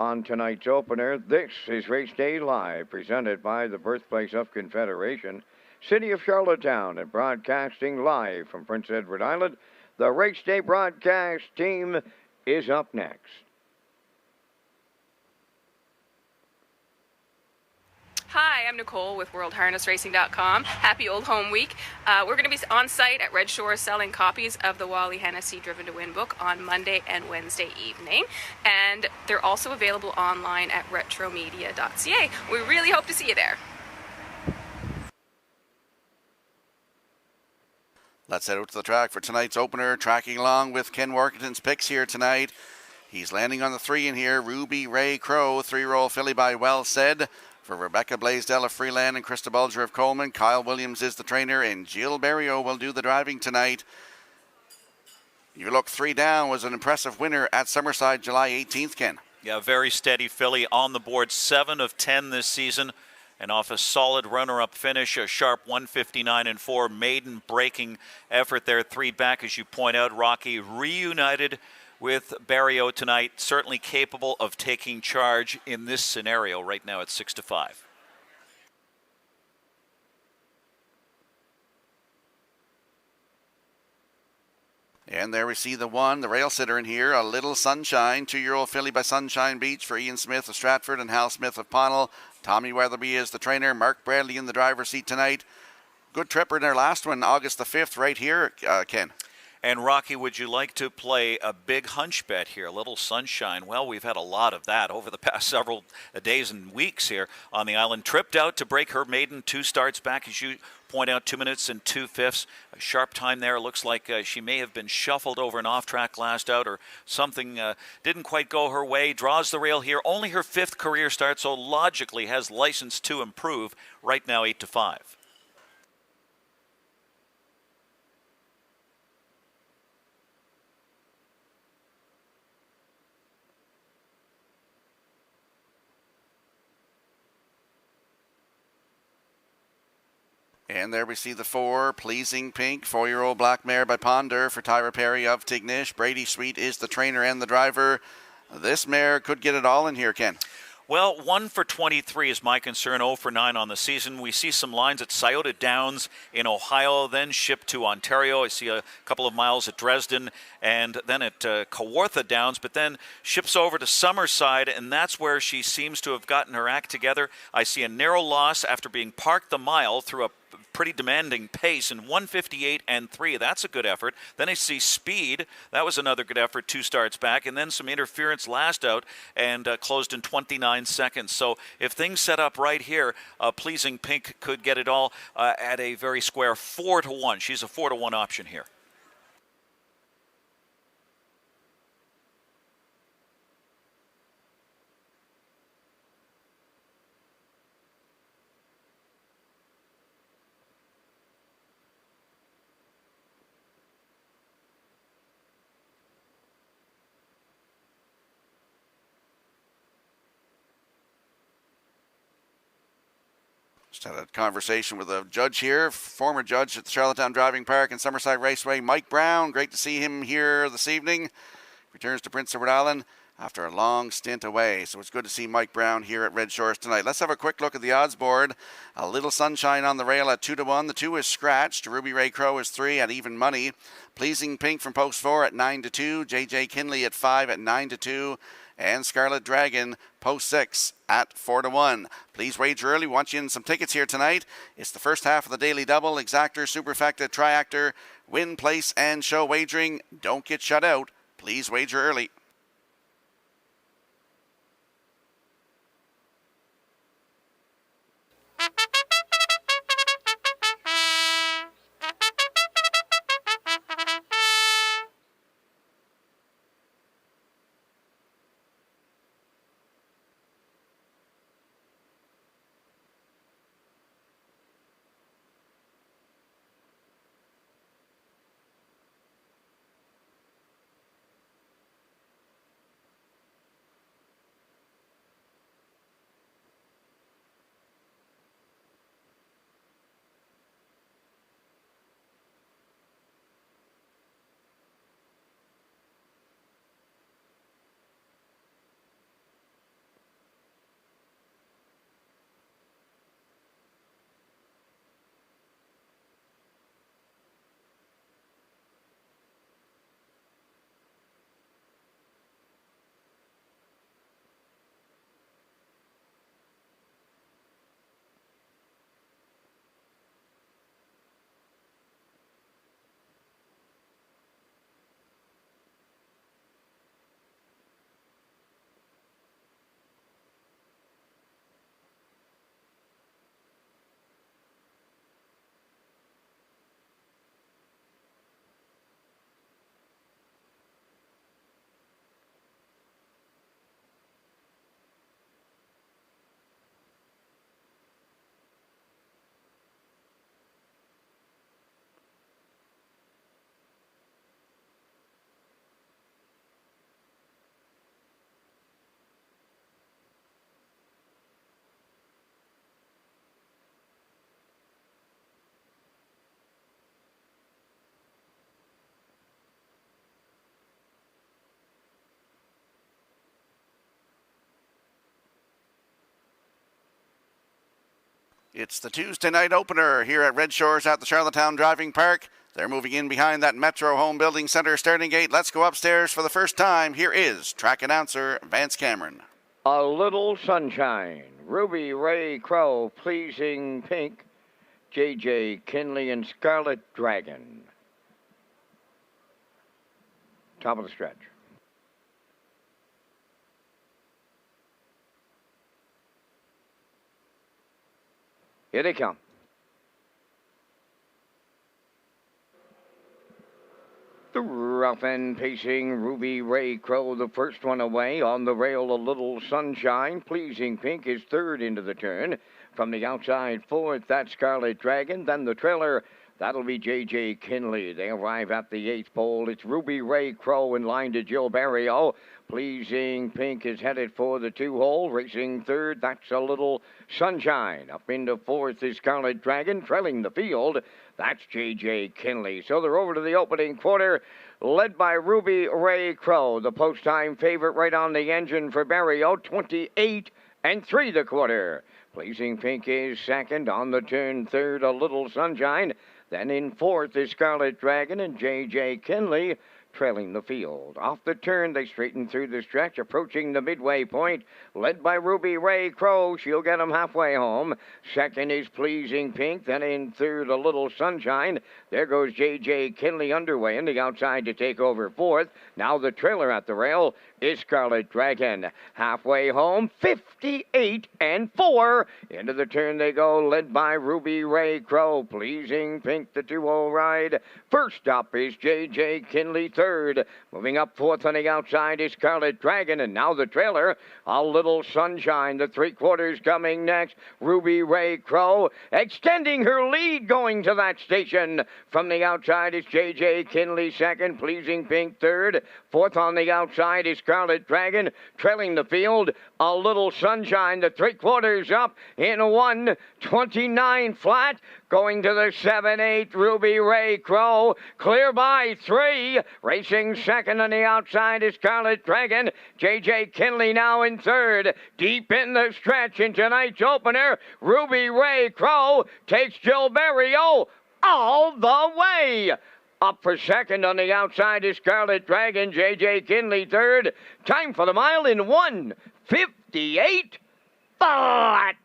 on tonight's opener. This is Race Day Live, presented by the birthplace of Confederation, City of Charlottetown, and broadcasting live from Prince Edward Island. The Race Day broadcast team is up next. Hi, I'm Nicole with WorldHarnessRacing.com. Happy Old Home Week. We're going to be on site at Red Shores selling copies of the Wally Hennessy Driven to Win book on Monday and Wednesday evening. And they're also available online at retromedia.ca. We really hope to see you there. Let's head out to the track for tonight's opener, tracking along with Ken Workington's picks here tonight. He's landing on the 3 in here. Ruby Ray Crow, 3-year-old filly by Well Said. For Rebecca Blaisdell of Freeland and Krista Bulger of Coleman, Kyle Williams is the trainer, and Jill Barrio will do the driving tonight. You look 3 down, was an impressive winner at Summerside July 18th, Ken. Yeah, very steady filly on the board, 7 of 10 this season, and off a solid runner-up finish, a sharp 159-4 maiden breaking effort there. 3 back, as you point out. Rocky reunited with Barrio tonight, certainly capable of taking charge in this scenario right now at 6-5. And there we see the 1, the rail sitter in here, A Little Sunshine, 2-year-old filly by Sunshine Beach for Ian Smith of Stratford and Hal Smith of Pownell. Tommy Weatherby is the trainer, Mark Bradley in the driver's seat tonight. Good tripper in their last one, August the 5th, right here, Ken. And Rocky, would you like to play a big hunch bet here? A Little Sunshine. Well, we've had a lot of that over the past several days and weeks here on the island. Tripped out to break her maiden 2 starts back, as you point out, 2 minutes and 2/5. A sharp time there. Looks like she may have been shuffled over an off-track last out, or something didn't quite go her way. Draws the rail here. Only her 5th career start, so logically has license to improve. Right now, 8-5. And there we see the 4, Pleasing Pink, 4-year-old black mare by Ponder for Tyra Perry of Tignish. Brady Sweet is the trainer and the driver. This mare could get it all in here, Ken. Well, 1 for 23 is my concern, 0 for 9 on the season. We see some lines at Scioto Downs in Ohio, then shipped to Ontario. I see a couple of miles at Dresden, and then at Kawartha Downs, but then ships over to Summerside, and that's where she seems to have gotten her act together. I see a narrow loss after being parked the mile through a pretty demanding pace in 158-3. That's a good effort. Then I see speed. That was another good effort 2 starts back. And then some interference last out and closed in 29 seconds. So if things set up right here, Pleasing Pink could get it all at a very square 4-1. She's a 4-1 option here. Just had a conversation with a judge here, former judge at the Charlottetown Driving Park and Summerside Raceway, Mike Brown. Great to see him here this evening. Returns to Prince Edward Island. after a long stint away. So it's good to see Mike Brown here at Red Shores tonight. Let's have a quick look at the odds board. A Little Sunshine on the rail at 2-1. The 2 is scratched. Ruby Ray Crow is 3 at even money. Pleasing Pink from post 4 at 9-2. JJ Kinley at 5 at 9-2. And Scarlet Dragon post 6 at 4-1. Please wager early. We want you in some tickets here tonight. It's the first half of the Daily Double. Exactor, Superfecta, Triactor, win, place, and show wagering. Don't get shut out. Please wager early. It's the Tuesday night opener here at Red Shores at the Charlottetown Driving Park. They're moving in behind that Metro Home Building Center starting gate. Let's go upstairs for the first time. Here is track announcer Vance Cameron. A Little Sunshine, Ruby Ray Crow, Pleasing Pink, JJ Kinley, and Scarlet Dragon. Top of the stretch. Here they come. The rough end pacing Ruby Ray Crow, the first one away. On the rail, A Little Sunshine. Pleasing Pink is third into the turn. From the outside, fourth, that's Scarlet Dragon. Then the trailer, that'll be J.J. Kinley. They arrive at the eighth pole. It's Ruby Ray Crow in line to Jill Barrio. Pleasing Pink is headed for the two-hole. Racing third, that's A Little Sunshine. Up into fourth is Scarlet Dragon. Trailing the field, that's J.J. Kinley. So they're over to the opening quarter, led by Ruby Ray Crow. The post-time favorite right on the engine for Barrio, 28 and 3 the quarter. Pleasing Pink is second. On the turn, third, A Little Sunshine. Then in fourth is Scarlet Dragon and J.J. Kinley trailing the field. Off the turn, they straighten through the stretch, approaching the midway point, led by Ruby Ray Crow. She'll get them halfway home. Second is Pleasing Pink. Then in third, A Little Sunshine. There goes J.J. Kinley underway in the outside to take over fourth. Now the trailer at the rail is Scarlet Dragon. Halfway home, 58 and 4. Into the turn they go, led by Ruby Ray Crow. Pleasing Pink, the 2-hole ride. First up is J.J. Kinley, third. Moving up fourth on the outside is Scarlet Dragon. And now the trailer, A Little Sunshine. The three-quarters coming next. Ruby Ray Crow extending her lead going to that station. From the outside is J.J. Kinley, second. Pleasing Pink, third. Fourth on the outside is Scarlet Scarlet Dragon, trailing the field. A Little Sunshine, the 3/4 up in 1:29 flat. Going to the 7/8, Ruby Ray Crow, clear by 3. Racing second on the outside is Scarlet Dragon. J.J. Kinley now in third. Deep in the stretch in tonight's opener, Ruby Ray Crow takes Gilberto all the way. Up for second on the outside is Scarlet Dragon. J.J. Kinley third. Time for the mile in 1:58 flat.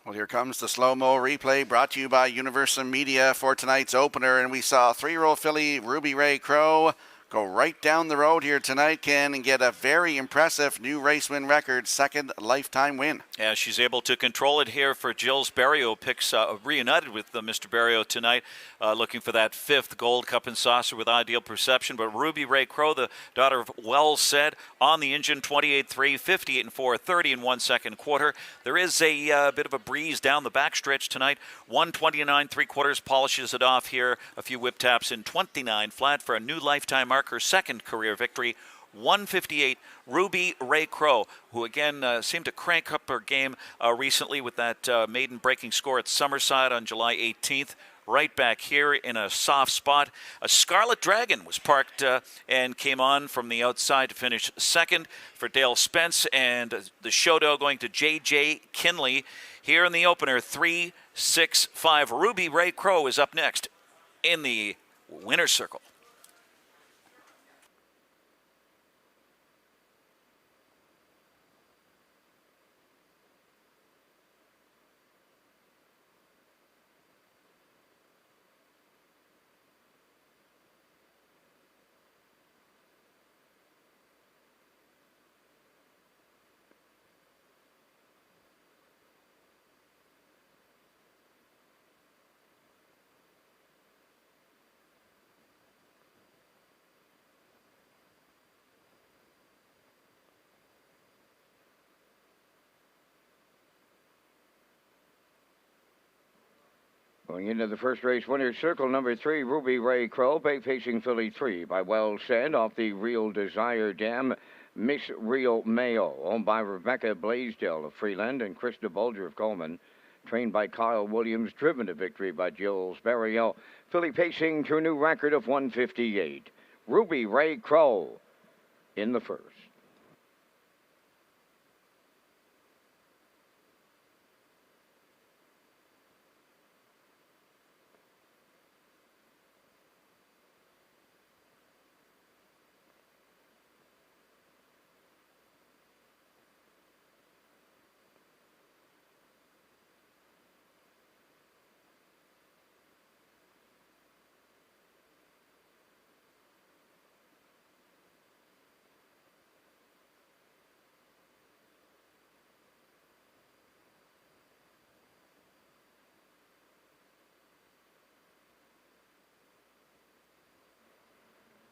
Well, here comes the slow-mo replay brought to you by Universal Media for tonight's opener. And we saw 3-year-old filly Ruby Ray Crow go right down the road here tonight, Ken, and get a very impressive new race win record, second lifetime win. Yeah, she's able to control it here for Gilles Barrio. Picks reunited with Mr. Barrio tonight, looking for that 5th Gold Cup and Saucer with Ideal Perception. But Ruby Ray Crow, the daughter of Well Said, on the engine, 28-3, 58-4, 30 in 1 second quarter. There is a bit of a breeze down the backstretch tonight. 129 3/4 polishes it off here. A few whip taps in 29 flat for a new lifetime mark, her second career victory. 158, Ruby Ray Crow, who again seemed to crank up her game recently with that maiden breaking score at Summerside on July 18th. Right back here in a soft spot. A Scarlet Dragon was parked and came on from the outside to finish second for Dale Spence, and the showdown going to J.J. Kinley. Here in the opener, 3-6-5. Ruby Ray Crow is up next in the winner's circle. Going into the first race winner's circle, number 3, Ruby Ray Crow, facing filly 3 by Well Said off the Real Desire Dam. Miss Real Mayo, owned by Rebecca Blaisdell of Freeland and Krista Bulger of Coleman. Trained by Kyle Williams, driven to victory by Gilles Barrio. Filly pacing to a new record of 158. Ruby Ray Crow in the first.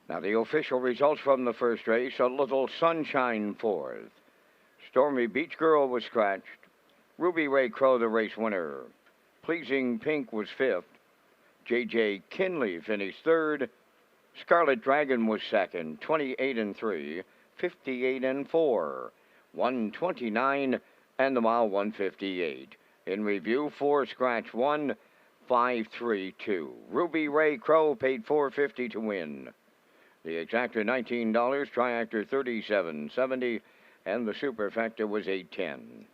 Now the official results from the first race: A Little Sunshine 4th. Stormy Beach Girl was scratched. Ruby Ray Crow, the race winner. Pleasing Pink was 5th. J.J. Kinley finished 3rd. Scarlet Dragon was 2nd, 28-3, 58-4, 129, and the mile 158. In review, 4 scratch 1, 5-3-2. Ruby Ray Crow paid $4.50 to win. The exactor $19, triactor $37.70, and the superfecta was $8.10.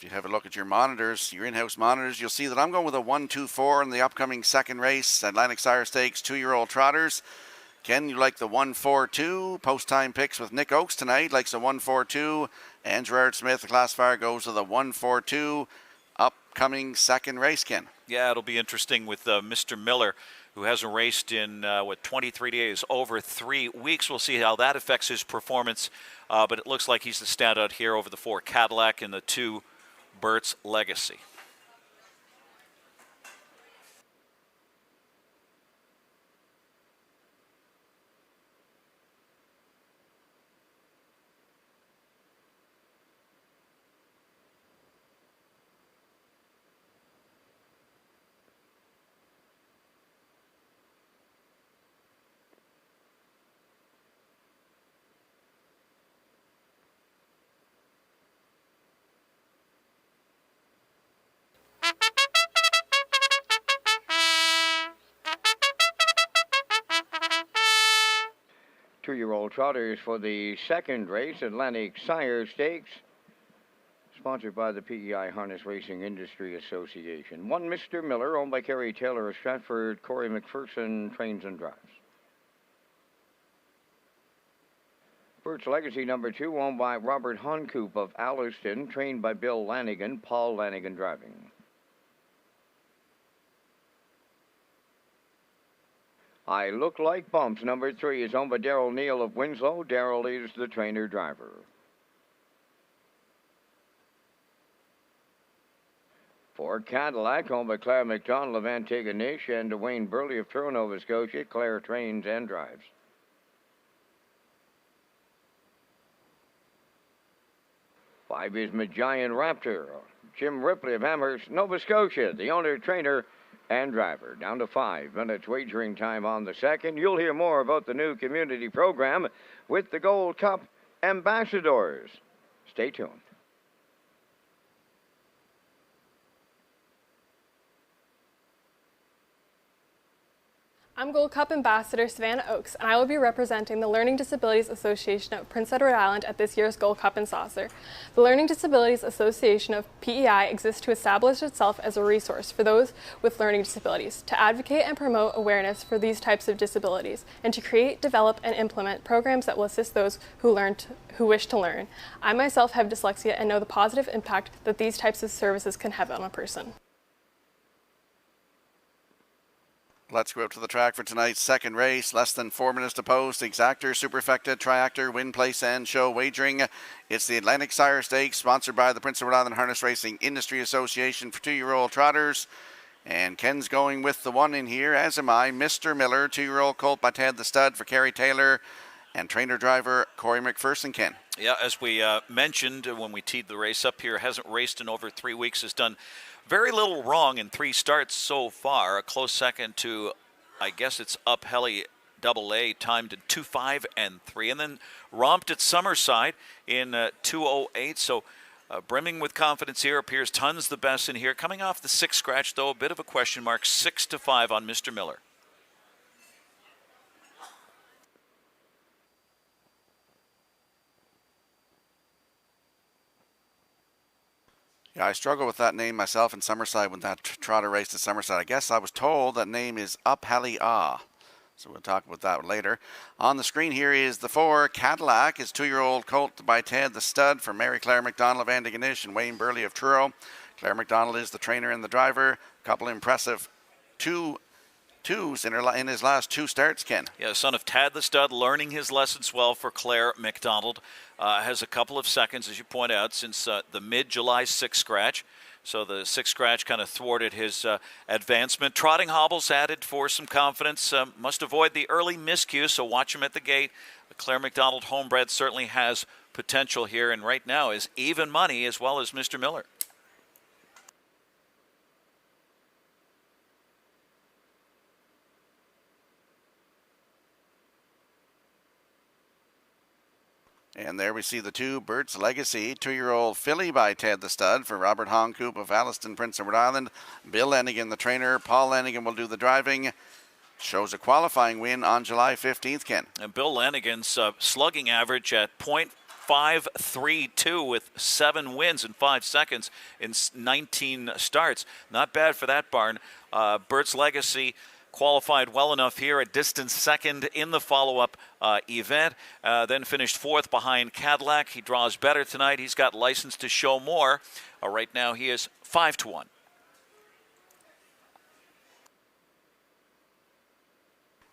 if you have a look at your monitors, your in-house monitors, you'll see that I'm going with a 1-2-4 in the upcoming second race, Atlantic Sire Stakes 2-year-old trotters. Ken, you like the 1-4-2. Post-time picks with Nick Oakes tonight, likes a 1-4-2. And Gerard Smith, the classifier, goes with a 1-4-2. Upcoming second race, Ken. Yeah, it'll be interesting with Mr. Miller, who hasn't raced in, 23 days, over 3 weeks. We'll see how that affects his performance. But it looks like he's the standout here over the 4 Cadillac and the 2 Burt's Legacy. Two-year-old trotters for the second race, Atlantic Sire Stakes, sponsored by the PEI Harness Racing Industry Association. 1 Mr. Miller, owned by Kerry Taylor of Stratford. Corey McPherson trains and drives. Burt's Legacy number 2, owned by Robert Honcoop of Alliston, trained by Bill Lanigan. Paul Lanigan driving. I Look Like Bumps number 3 is owned by Daryl Neal of Winslow. Daryl is the trainer-driver. For Cadillac, owned by Claire McDonald of Antigonish and Wayne Burley of Truro, Nova Scotia. Claire trains and drives. Five is Magian Raptor. Jim Ripley of Amherst, Nova Scotia, the owner, trainer, and driver. Down to 5 minutes wagering time on the second. You'll hear more about the new community program with the Gold Cup ambassadors. Stay tuned. I'm Gold Cup Ambassador Savannah Oakes, and I will be representing the Learning Disabilities Association of Prince Edward Island at this year's Gold Cup and Saucer. The Learning Disabilities Association of PEI exists to establish itself as a resource for those with learning disabilities, to advocate and promote awareness for these types of disabilities, and to create, develop, and implement programs that will assist those who wish to learn. I myself have dyslexia and know the positive impact that these types of services can have on a person. Let's go up to the track for tonight's second race. Less than 4 minutes to post. Exactor, Superfecta, Triactor, Win, Place, and Show wagering. It's the Atlantic Sire Stakes, sponsored by the Prince of Rhode Island Harness Racing Industry Association for 2-year-old trotters. And Ken's going with the 1 in here, as am I. Mr. Miller, 2-year-old colt by Ted the Stud for Kerry Taylor. And trainer-driver Corey McPherson, Ken. Yeah, as we mentioned when we teed the race up here, hasn't raced in over 3 weeks, has done very little wrong in 3 starts so far. A close second to, I guess it's Up Helly AA, timed in 2:5 and 3, and then romped at Summerside in 2:08. So brimming with confidence here. Appears tons the best in here. Coming off the 6th scratch, though, a bit of a question mark. 6-5 on Mr. Miller. Yeah, I struggle with that name myself in Summerside when that trotter raced at Summerside. I guess I was told that name is Up Helly Ah. So we'll talk about that later. On the screen here is the 4 Cadillac. His 2-year-old colt by Ted the Stud for Mary Claire McDonald of Antigonish and Wayne Burley of Truro. Claire McDonald is the trainer and the driver. A couple impressive 2-2s in his last 2 starts, Ken. Yeah, son of Tad the Stud, learning his lessons well for Claire McDonald. Has a couple of seconds, as you point out, since the mid-July 6th scratch. So the 6th scratch kind of thwarted his advancement. Trotting hobbles added for some confidence. Must avoid the early miscues, so watch him at the gate. The Claire McDonald homebred certainly has potential here, and right now is even money as well as Mr. Miller. And there we see the 2 Burt's Legacy, 2-year-old filly by Ted the Stud for Robert Honcoop of Alliston, Prince Edward Island. Bill Lanigan, the trainer. Paul Lanigan will do the driving. Shows a qualifying win on July 15th, Ken. And Bill Lanigan's slugging average at 5-3-2 with 7 wins in 5 seconds in 19 starts. Not bad for that barn. Bert's Legacy qualified well enough here, a distant second in the follow-up event, then finished 4th behind Cadillac. He draws better tonight. He's got license to show more. Right now he is 5-1.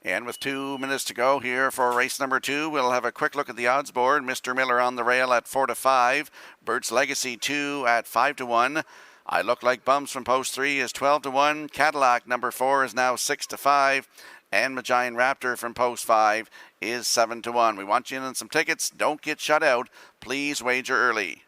And with 2 minutes to go here for race number 2, we'll have a quick look at the odds board. Mr. Miller on the rail at 4-5. Bert's Legacy 2 at 5-1. I Look Like Bumps from post 3 is 12-1. Cadillac number 4 is now 6-5. And Magian Raptor from post 5 is 7-1. We want you in on some tickets. Don't get shut out. Please wager early.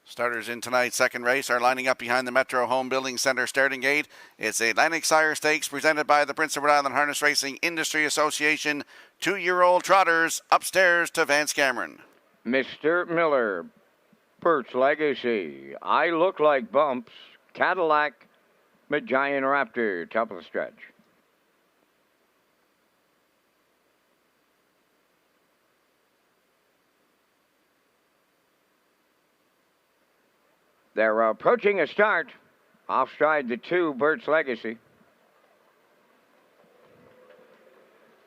Starters in tonight's second race are lining up behind the Metro Home Building Center starting gate. It's the Atlantic Sire Stakes presented by the Prince Edward Island Harness Racing Industry Association. 2-year-old trotters upstairs to Vance Cameron. Mr. Miller, Birch Legacy, I Look Like Bumps, Cadillac, Giant Raptor, top of the stretch. They're approaching a start. Offstride the 2, Birch Legacy.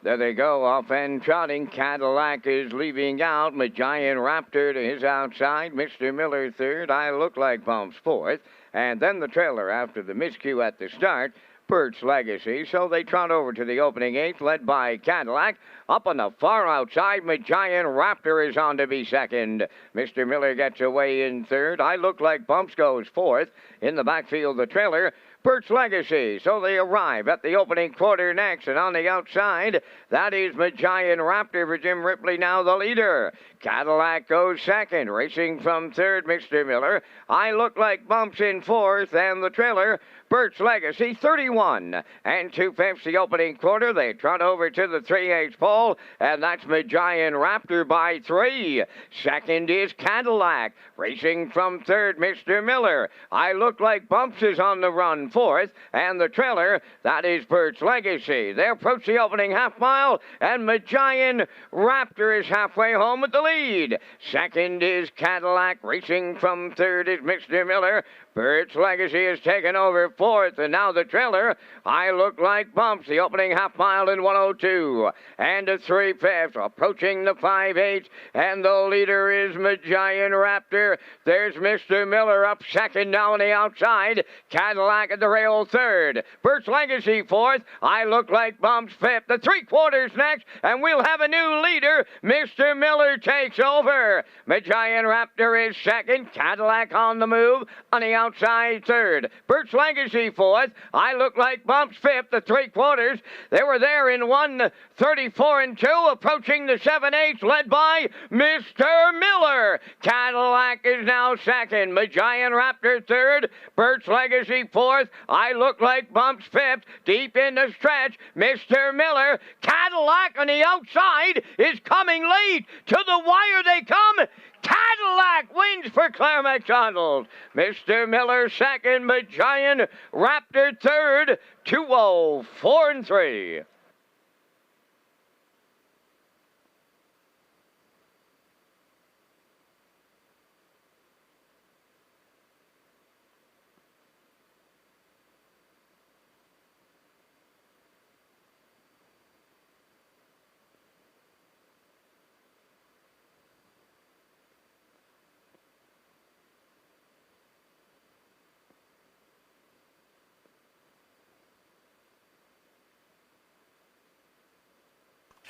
There they go, off and trotting. Cadillac is leaving out. Giant Raptor to his outside. Mr. Miller third. I Look Like Bumps fourth. And then the trailer after the miscue at the start. Birch Legacy. So they trot over to the opening eighth, led by Cadillac. Up on the far outside, Giant Raptor is on to be second. Mr. Miller gets away in third. I Look Like Bumps goes fourth. In the backfield, the trailer, Birch Legacy. So they arrive at the opening quarter next, and on the outside, that is Giant Raptor for Jim Ripley, now the leader. Cadillac goes second, racing from third, Mr. Miller. I Look Like Bumps in fourth, and the trailer, Birch Legacy, 31 and 2/5 the opening quarter. They trot over to the 3/8 pole, and that's Giant Raptor by 3. Second is Cadillac, racing from third, Mr. Miller. I Look Like Bumps is on the run fourth, and the trailer, that is Birch Legacy. They approach the opening half mile, and Giant Raptor is halfway home with the lead. Second is Cadillac, racing from third is Mr. Miller. Birch Legacy has taken over fourth, and now the trailer, I Look Like Bumps, the opening half mile in 1:02 and a 3/5, approaching the 5/8, and the leader is Giant Raptor. There's Mr. Miller up second now on the outside. Cadillac at the rail third. Birch Legacy fourth. I Look Like Bumps fifth. The 3/4 next, and we'll have a new leader. Mr. Miller takes over. Giant Raptor is second. Cadillac on the move on the outside third. Birch Legacy fourth. I Look Like Bumps fifth. The 3/4. They were there in 1:34 and 2, approaching the 7/8, led by Mr. Miller. Cadillac is now second. Giant Raptor third. Birch Legacy fourth. I Look Like Bumps fifth. Deep in the stretch, Mr. Miller. Cadillac on the outside is coming late. To the wire they come. Cadillac wins for Claire McDonald. Mr. Miller second, Giant Raptor third, 2:04 and 3.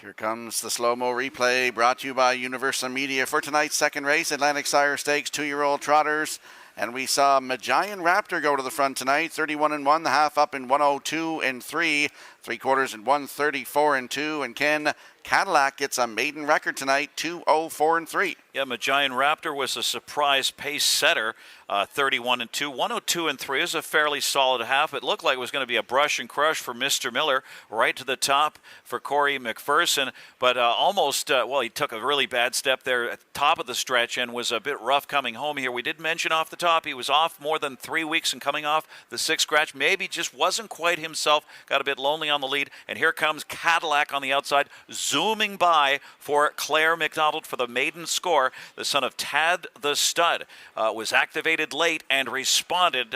Here comes the slow-mo replay brought to you by Universal Media for tonight's second race, Atlantic Sire Stakes 2-year-old trotters. And we saw Giant Raptor go to the front tonight, 31 and 1, the half up in 1:02 and 3, 3/4 in 1:34 and 2. And Ken, Cadillac gets a maiden record tonight, 2:04 and 3. Yeah, Giant Raptor was a surprise pace setter, 31 and 2. 1:02 and 3 is a fairly solid half. It looked like it was going to be a brush and crush for Mr. Miller, right to the top for Corey McPherson, but he took a really bad step there at the top of the stretch and was a bit rough coming home here. We did mention off the top he was off more than 3 weeks and coming off the 6th scratch. Maybe just wasn't quite himself, got a bit lonely on the lead, and here comes Cadillac on the outside, zooming by for Claire McDonald for the maiden score. The son of Tad the Stud was activated late and responded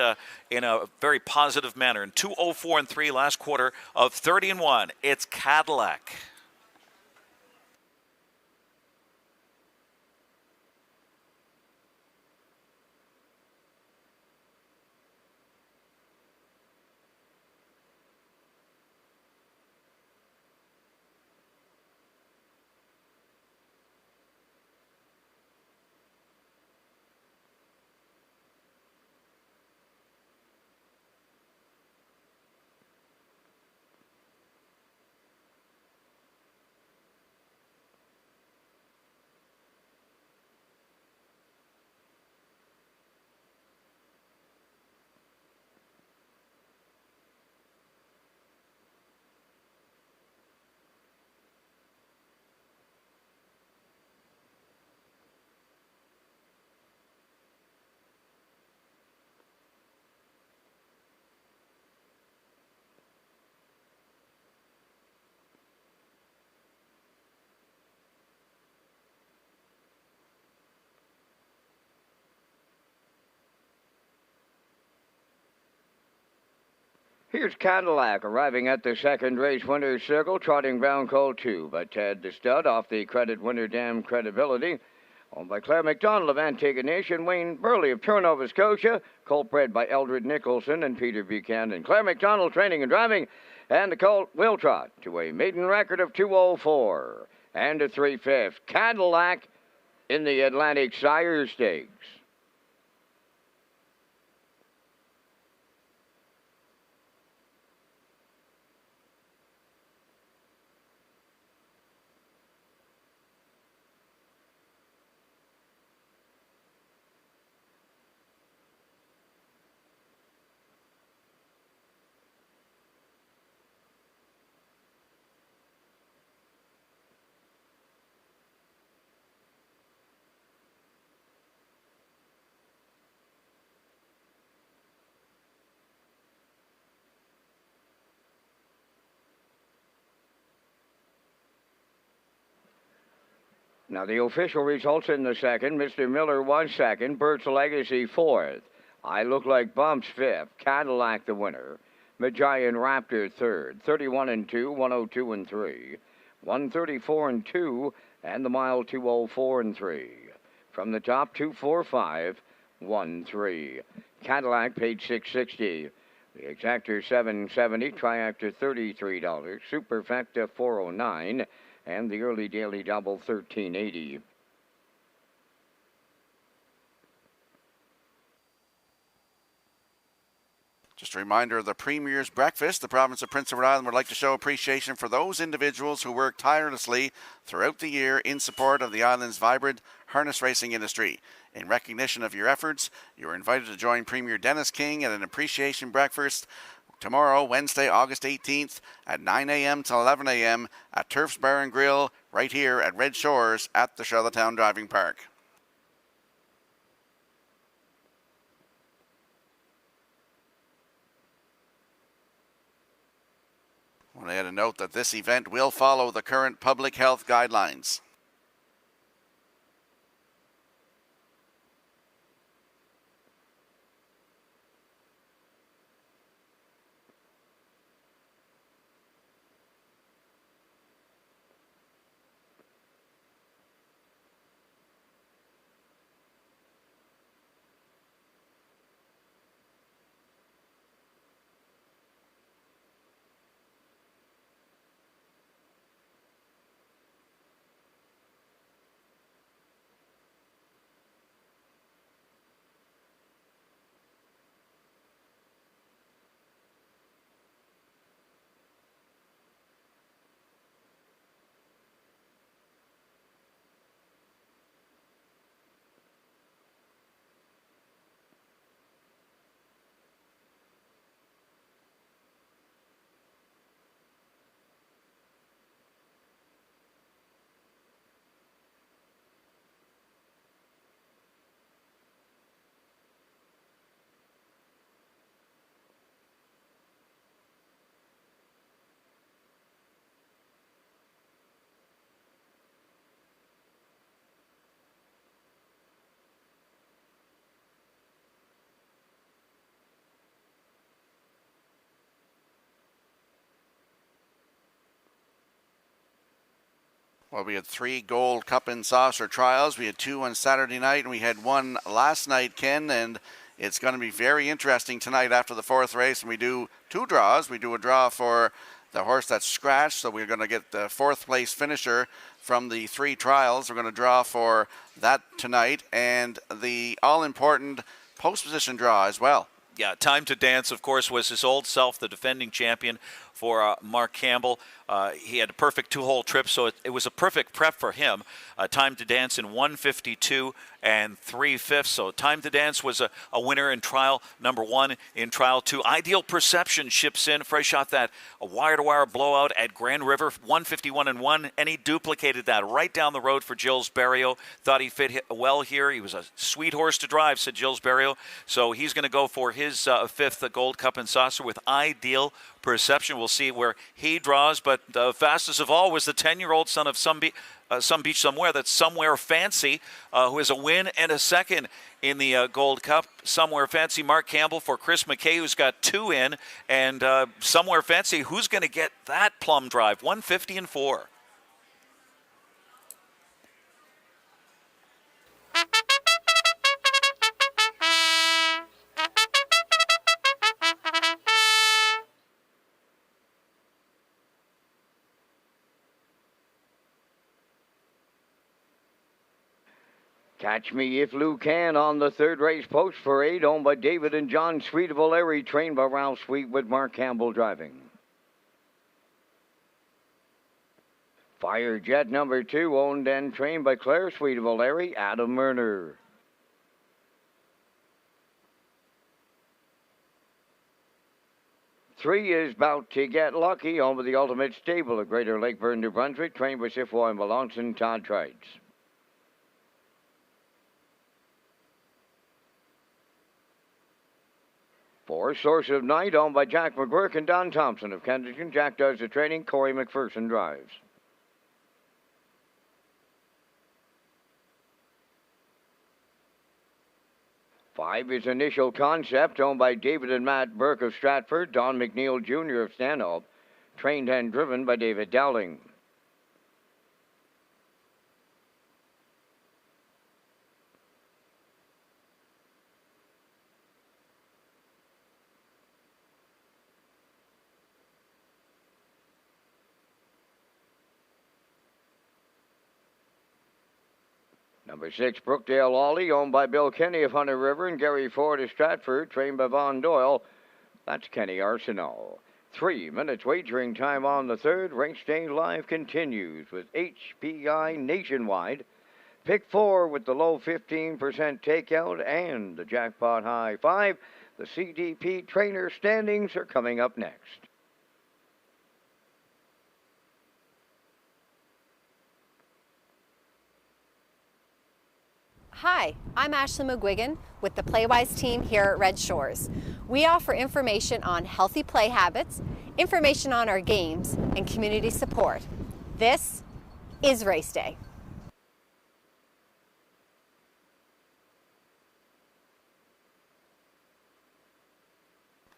in a very positive manner. In 2:04 and 3 last quarter of 30 and 1, it's Cadillac. Here's Cadillac arriving at the second race winner's circle, trotting ground colt 2 by Ted the Stud off the Credit Winner Dam Credibility. Owned by Claire McDonald of Antigonish and Wayne Burley of Turn, Nova Scotia. Colt bred by Eldred Nicholson and Peter Buchanan. Claire McDonald training and driving. And the colt will trot to a maiden record of 2:04 and a 3/5. Cadillac in the Atlantic Sire Stakes. Now the official results in the second. Mr. Miller was second. Bert's Legacy fourth. I Look Like Bumps fifth. Cadillac the winner. Magian Raptor third. 31-2, 102-3. 134-2, and the mile 2:04-3. From the top, 2:45-1-3. Cadillac paid $660. The exactor $770. Triactor $33. Superfecta $409. And the early daily double $13.80. Just a reminder of the Premier's Breakfast. The province of Prince Edward Island would like to show appreciation for those individuals who work tirelessly throughout the year in support of the island's vibrant harness racing industry. In recognition of your efforts, you are invited to join Premier Dennis King at an appreciation breakfast tomorrow, Wednesday, August 18th at 9 a.m. to 11 a.m. at Turf's Bar and Grill right here at Red Shores at the Charlottetown Driving Park. I want to add a note that this event will follow the current public health guidelines. Well, we had 3 Gold Cup and Saucer trials. We had 2 on Saturday night, and we had 1 last night, Ken, and it's going to be very interesting tonight after the 4th race. And we do 2 draws. We do a draw for the horse that's scratched, so we're going to get the 4th place finisher from the 3 trials. We're going to draw for that tonight, and the all-important post position draw as well. Yeah, Time to Dance, of course, was his old self, the defending champion for Mark Campbell. He had a perfect 2-hole trip, so it was a perfect prep for him. Time to Dance in 152 and 3/5. So Time to Dance was a winner in trial number 1. In trial 2, Ideal Perception ships in fresh off that wire-to-wire blowout at Grand River, 151 and 1, and he duplicated that right down the road for Gilles Barrio. Thought he fit well here. He was a sweet horse to drive, said Gilles Barrio. So he's going to go for his 5th Gold Cup and Saucer with Ideal Perception. We'll see where he draws, but the fastest of all was the 10-year-old son of Some Beach Somewhere. That's Somewhere Fancy, who has a win and a second in the Gold Cup. Somewhere Fancy, Mark Campbell for Chris McKay, who's got 2 in. And Somewhere Fancy, who's going to get that plum drive? 150 and 4. Catch Me If Lou Can on the third race post for 8, owned by David and John Sweet of O'Leary, trained by Ralph Sweet with Mark Campbell driving. Fire Jet number 2, owned and trained by Claire Sweet of O'Leary, Adam Murner. Three is Bout to Get Lucky, owned by the Ultimate Stable of Greater Lakeburn, New Brunswick, trained by Sifwa and Melanson, Todd Trites. 4, Source of Night, owned by Jack McGuirk and Don Thompson of Kensington. Jack does the training, Corey McPherson drives. 5 is Initial Concept, owned by David and Matt Burke of Stratford, Don McNeil Jr. of Stanhope, trained and driven by David Dowling. Number 6, Brookdale Ollie, owned by Bill Kenny of Hunter River and Gary Ford of Stratford, trained by Von Doyle. That's Kenny Arsenault. 3 minutes wagering time on the third. Race day live continues with HPI Nationwide. Pick 4 with the low 15% takeout and the jackpot high 5. The CDP trainer standings are coming up next. Hi, I'm Ashley McGuigan with the Playwise team here at Red Shores. We offer information on healthy play habits, information on our games, and community support. This is Race Day.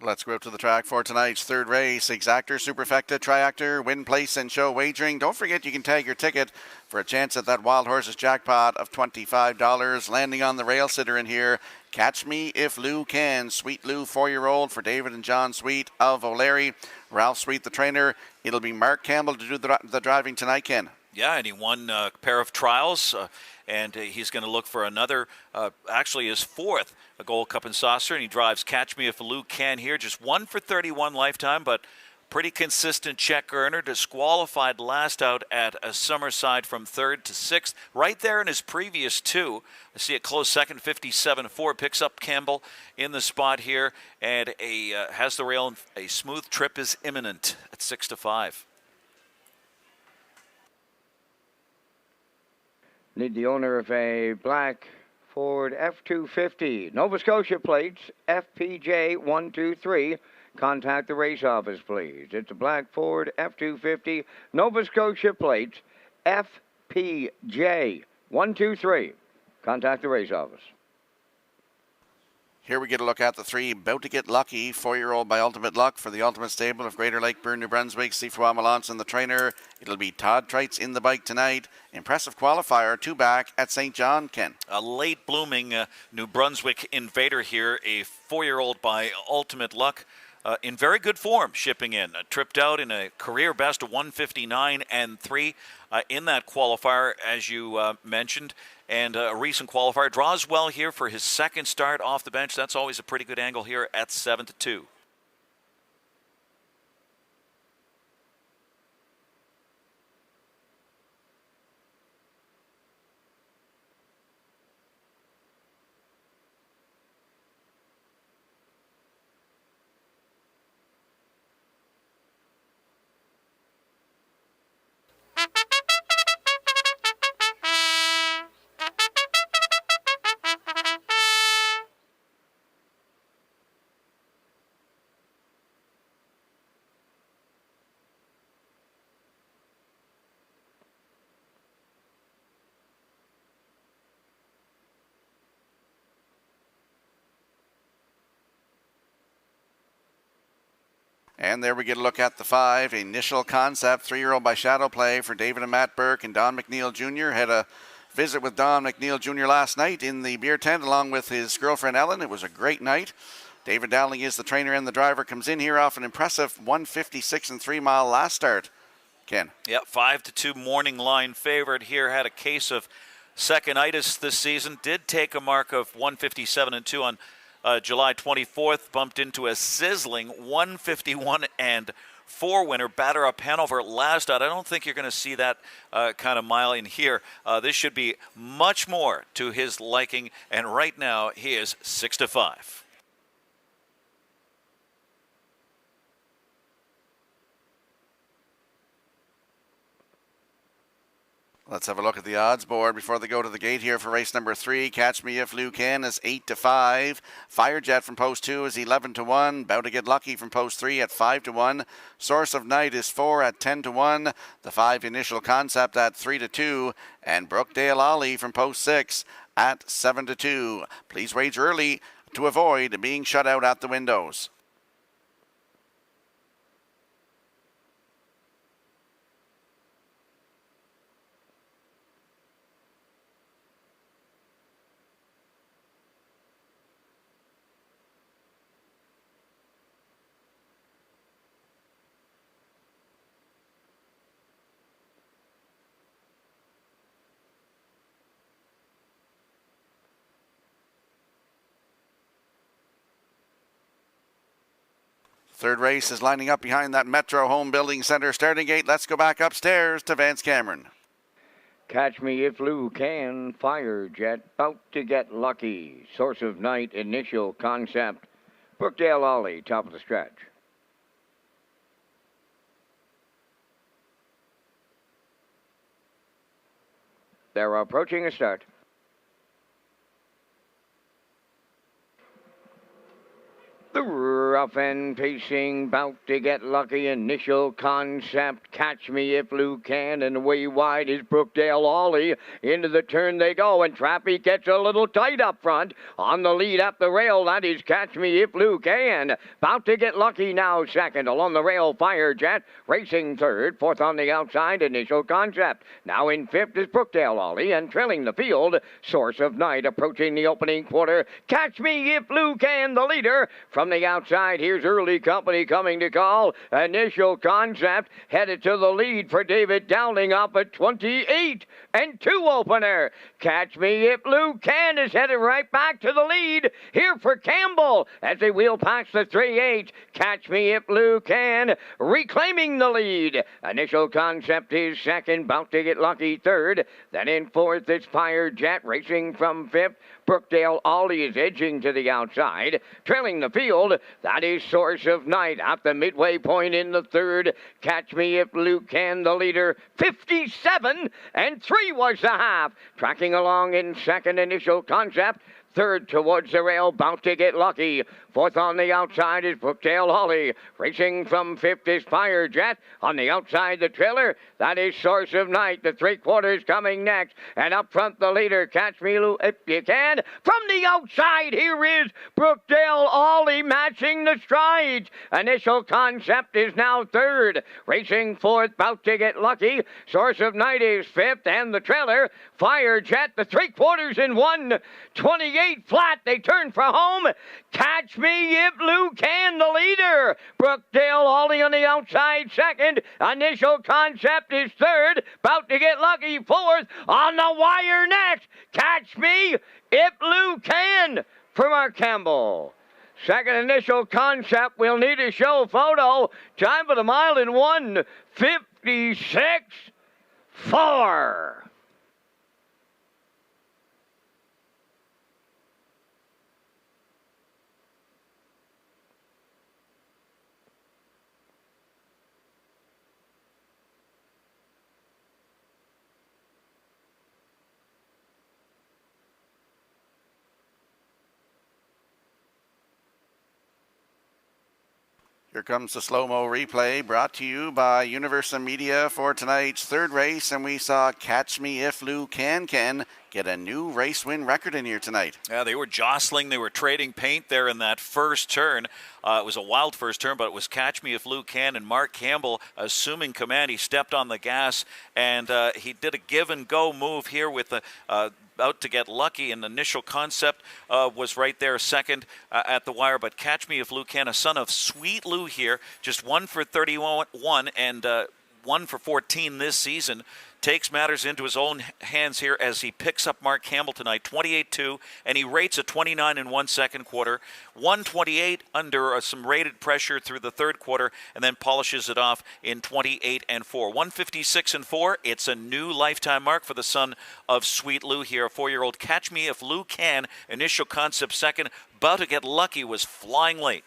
Let's go up to the track for tonight's third race. Exactor, Superfecta, Triactor, Win Place, and Show Wagering. Don't forget you can tag your ticket for a chance at that Wild Horses jackpot of $25. Landing on the rail sitter in here. Catch Me If Lou Can. Sweet Lou, 4-year-old for David and John Sweet of O'Leary. Ralph Sweet, the trainer. It'll be Mark Campbell to do the driving tonight, Ken. Yeah, and he won a pair of trials, and he's going to look for another, actually his 4th Gold Cup and Saucer, and he drives Catch Me If Lou Can here. Just 1 for 31 lifetime, but pretty consistent check earner. Disqualified last out at a Summerside from 3rd to 6th. Right there in his previous 2. I see a close second, 57-4. Picks up Campbell in the spot here, and has the rail. A smooth trip is imminent at 6-5. Need the owner of a black Ford F-250. Nova Scotia plates, FPJ 123. Contact the race office, please. It's a black Ford F-250. Nova Scotia plates, FPJ 123. Contact the race office. Here we get a look at the 3, Bout to Get Lucky, 4-year-old by Ultimate Luck for the Ultimate Stable of Greater Lakeburn, New Brunswick. Sifwa Melanson, the trainer. It'll be Todd Trites in the bike tonight. Impressive qualifier, 2 back at St. John, Ken. A late blooming New Brunswick invader here, a 4-year-old by Ultimate Luck. In very good form, shipping in. Tripped out in a career best of 159 and 3 in that qualifier, as you mentioned. And a recent qualifier. Draws well here for his 2nd start off the bench. That's always a pretty good angle here at 7-2. And there we get a look at the 5. Initial Concept, 3-year-old by Shadow Play for David and Matt Burke and Don McNeil Jr. Had a visit with Don McNeil Jr. last night in the beer tent along with his girlfriend Ellen. It was a great night. David Dowling is the trainer and the driver. Comes in here off an impressive 156 and 3 mile last start. Ken. Yep, 5-2 morning line favorite here. Had a case of second-itis this season. Did take a mark of 157 and 2 on July 24th. Bumped into a sizzling 151 and 4 winner. Batter up Hanover last out. I don't think you're going to see that kind of mile in here. This should be much more to his liking. And right now he is 6-5. Let's have a look at the odds board before they go to the gate here for race number 3. Catch Me If Lou Can is 8-5. Firejet from post 2 is 11-1. Bout to Get Lucky from post 3 at 5-1. Source of Night is 4 at 10-1. The 5 Initial Concept at 3-2. And Brookdale Ollie from post 6 at 7-2. Please wager early to avoid being shut out at the windows. Third race is lining up behind that Metro Home Building Center starting gate. Let's go back upstairs to Vance Cameron. Catch Me If Lou Can, Firejet, Bout to Get Lucky, Source of Night, Initial Concept, Brookdale Ollie, top of the stretch. They're approaching a start. The rough and pacing, Bout to Get Lucky, Initial Concept, Catch Me If Lou Can, and way wide is Brookdale Ollie. Into the turn they go, and Trappy gets a little tight up front. On the lead up the rail, that is Catch Me If Lou Can. Bout to Get Lucky now second. Along the rail, Firejet, racing third. Fourth on the outside, Initial Concept. Now in fifth is Brookdale Ollie, and trailing the field, Source of Night approaching the opening quarter. Catch Me If Lou Can, the leader. From the outside, here's Early Company coming to call. Initial Concept headed to the lead for David Dowling up at 28 and 2 opener. Catch Me If Lou Can is headed right back to the lead here for Campbell as they wheel past the 3-8. Catch Me If Lou Can reclaiming the lead. Initial Concept is second. Bout to Get Lucky third. Then in fourth it's Firejet racing from fifth. Brookdale Ollie is edging to the outside. Trailing the field, that is Source of Night at the midway point in the third. Catch Me If Lou Can, the leader, 57 and 3 was the half. Tracking along in second, Initial Concept. Third towards the rail, Bout to Get Lucky. Fourth on the outside is Brookdale Ollie. Racing from fifth is Firejet. On the outside, the trailer, that is Source of Night. The 3/4 coming next. And up front, the leader, Catch Me If You Can. From the outside, here is Brookdale Ollie matching the strides. Initial Concept is now third. Racing fourth, Bout to Get Lucky. Source of Night is fifth. And the trailer, Firejet, the 3/4 in 1:28 flat. They turn for home. Catch Me If Lou Can, the leader. Brookdale Ollie on the outside second. Initial Concept is third. Bout to Get Lucky fourth. On the wire next. Catch Me If Lou Can for Mark Campbell. Second Initial Concept will need a show photo. Time for the mile in 1:56.4. Here comes the slow-mo replay brought to you by Universal Media for tonight's third race, and we saw Catch Me If Lou Can get a new race win record in here tonight. Yeah, they were jostling. They were trading paint there in that first turn. It was a wild first turn, but it was Catch Me If Lou Can, and Mark Campbell assuming command. He stepped on the gas, and he did a give-and-go move here with the out to get lucky, and the initial concept was right there second at the wire. But Catch Me If Lou Can, a son of Sweet Lou here, just 1 for 31 and 1 for 14 this season, takes matters into his own hands here as he picks up Mark Campbell tonight, 28-2, and he rates a 29 in 1 second quarter, 128 under some rated pressure through the third quarter, and then polishes it off in 28 and 4. 156 and 4. It's a new lifetime mark for the son of Sweet Lou here, a 4-year-old. Catch Me If Lou Can, initial concept second, about to get lucky, was flying late.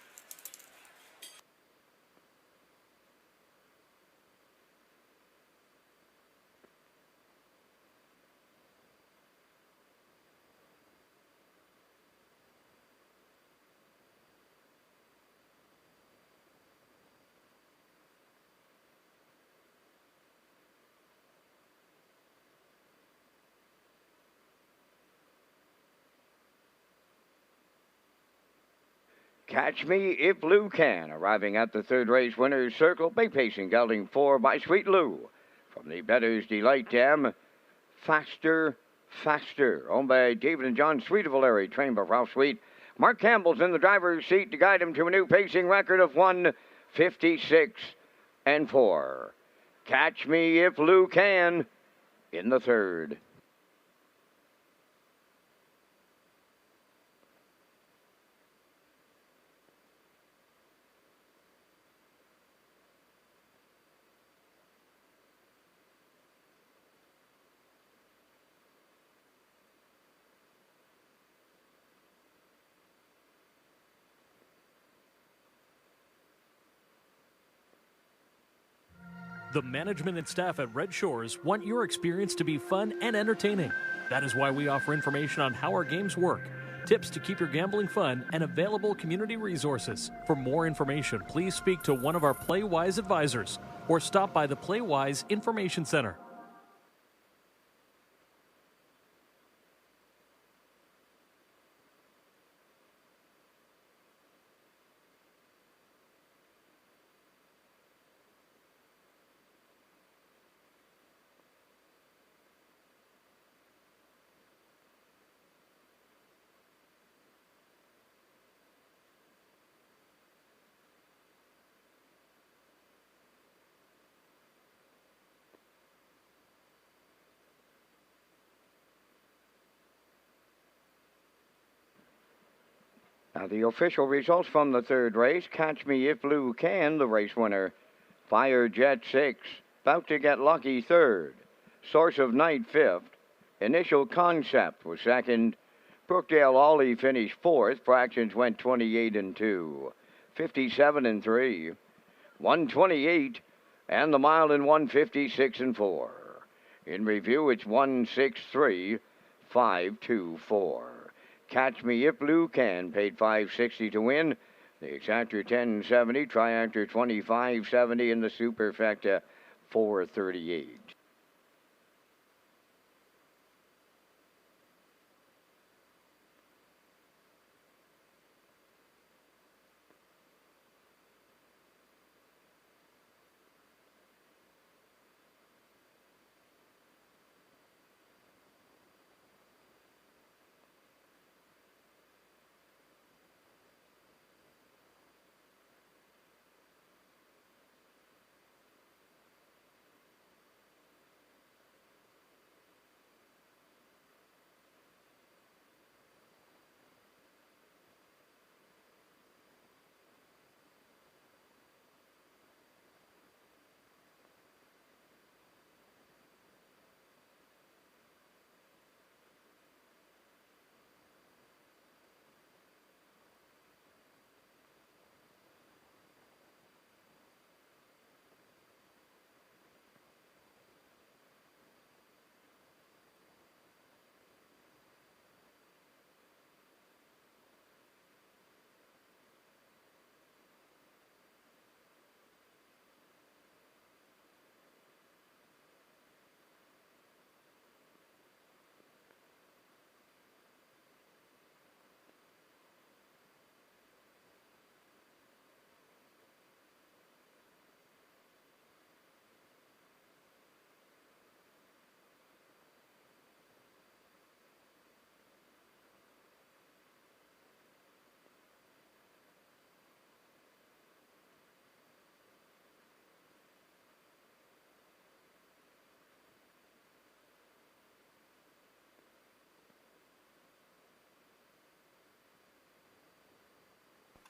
Catch Me If Lou Can, arriving at the third race winner's circle. Big pacing, gelding 4 by Sweet Lou. From the Bettor's Delight Dam, Faster, owned by David and John Sweet of Valeri, trained by Ralph Sweet. Mark Campbell's in the driver's seat to guide him to a new pacing record of 156 and 4. Catch Me If Lou Can in the third. The management and staff at Red Shores want your experience to be fun and entertaining. That is why we offer information on how our games work, tips to keep your gambling fun, and available community resources. For more information, please speak to one of our PlayWise advisors or stop by the PlayWise Information Center. Now the official results from the third race. Catch Me If Lou Can, the race winner. Fire Jet 6, about to get lucky third. Source of Night fifth. Initial Concept was second. Brookdale Ollie finished fourth. Fractions went 28 and 2. 57 and 3. 128 and the mile in 156 and 4. In review, it's 163, 524. Catch Me If Lou Can, paid $5.60 to win. The exactor $10.70, triactor $25.70, and the superfecta $4.38.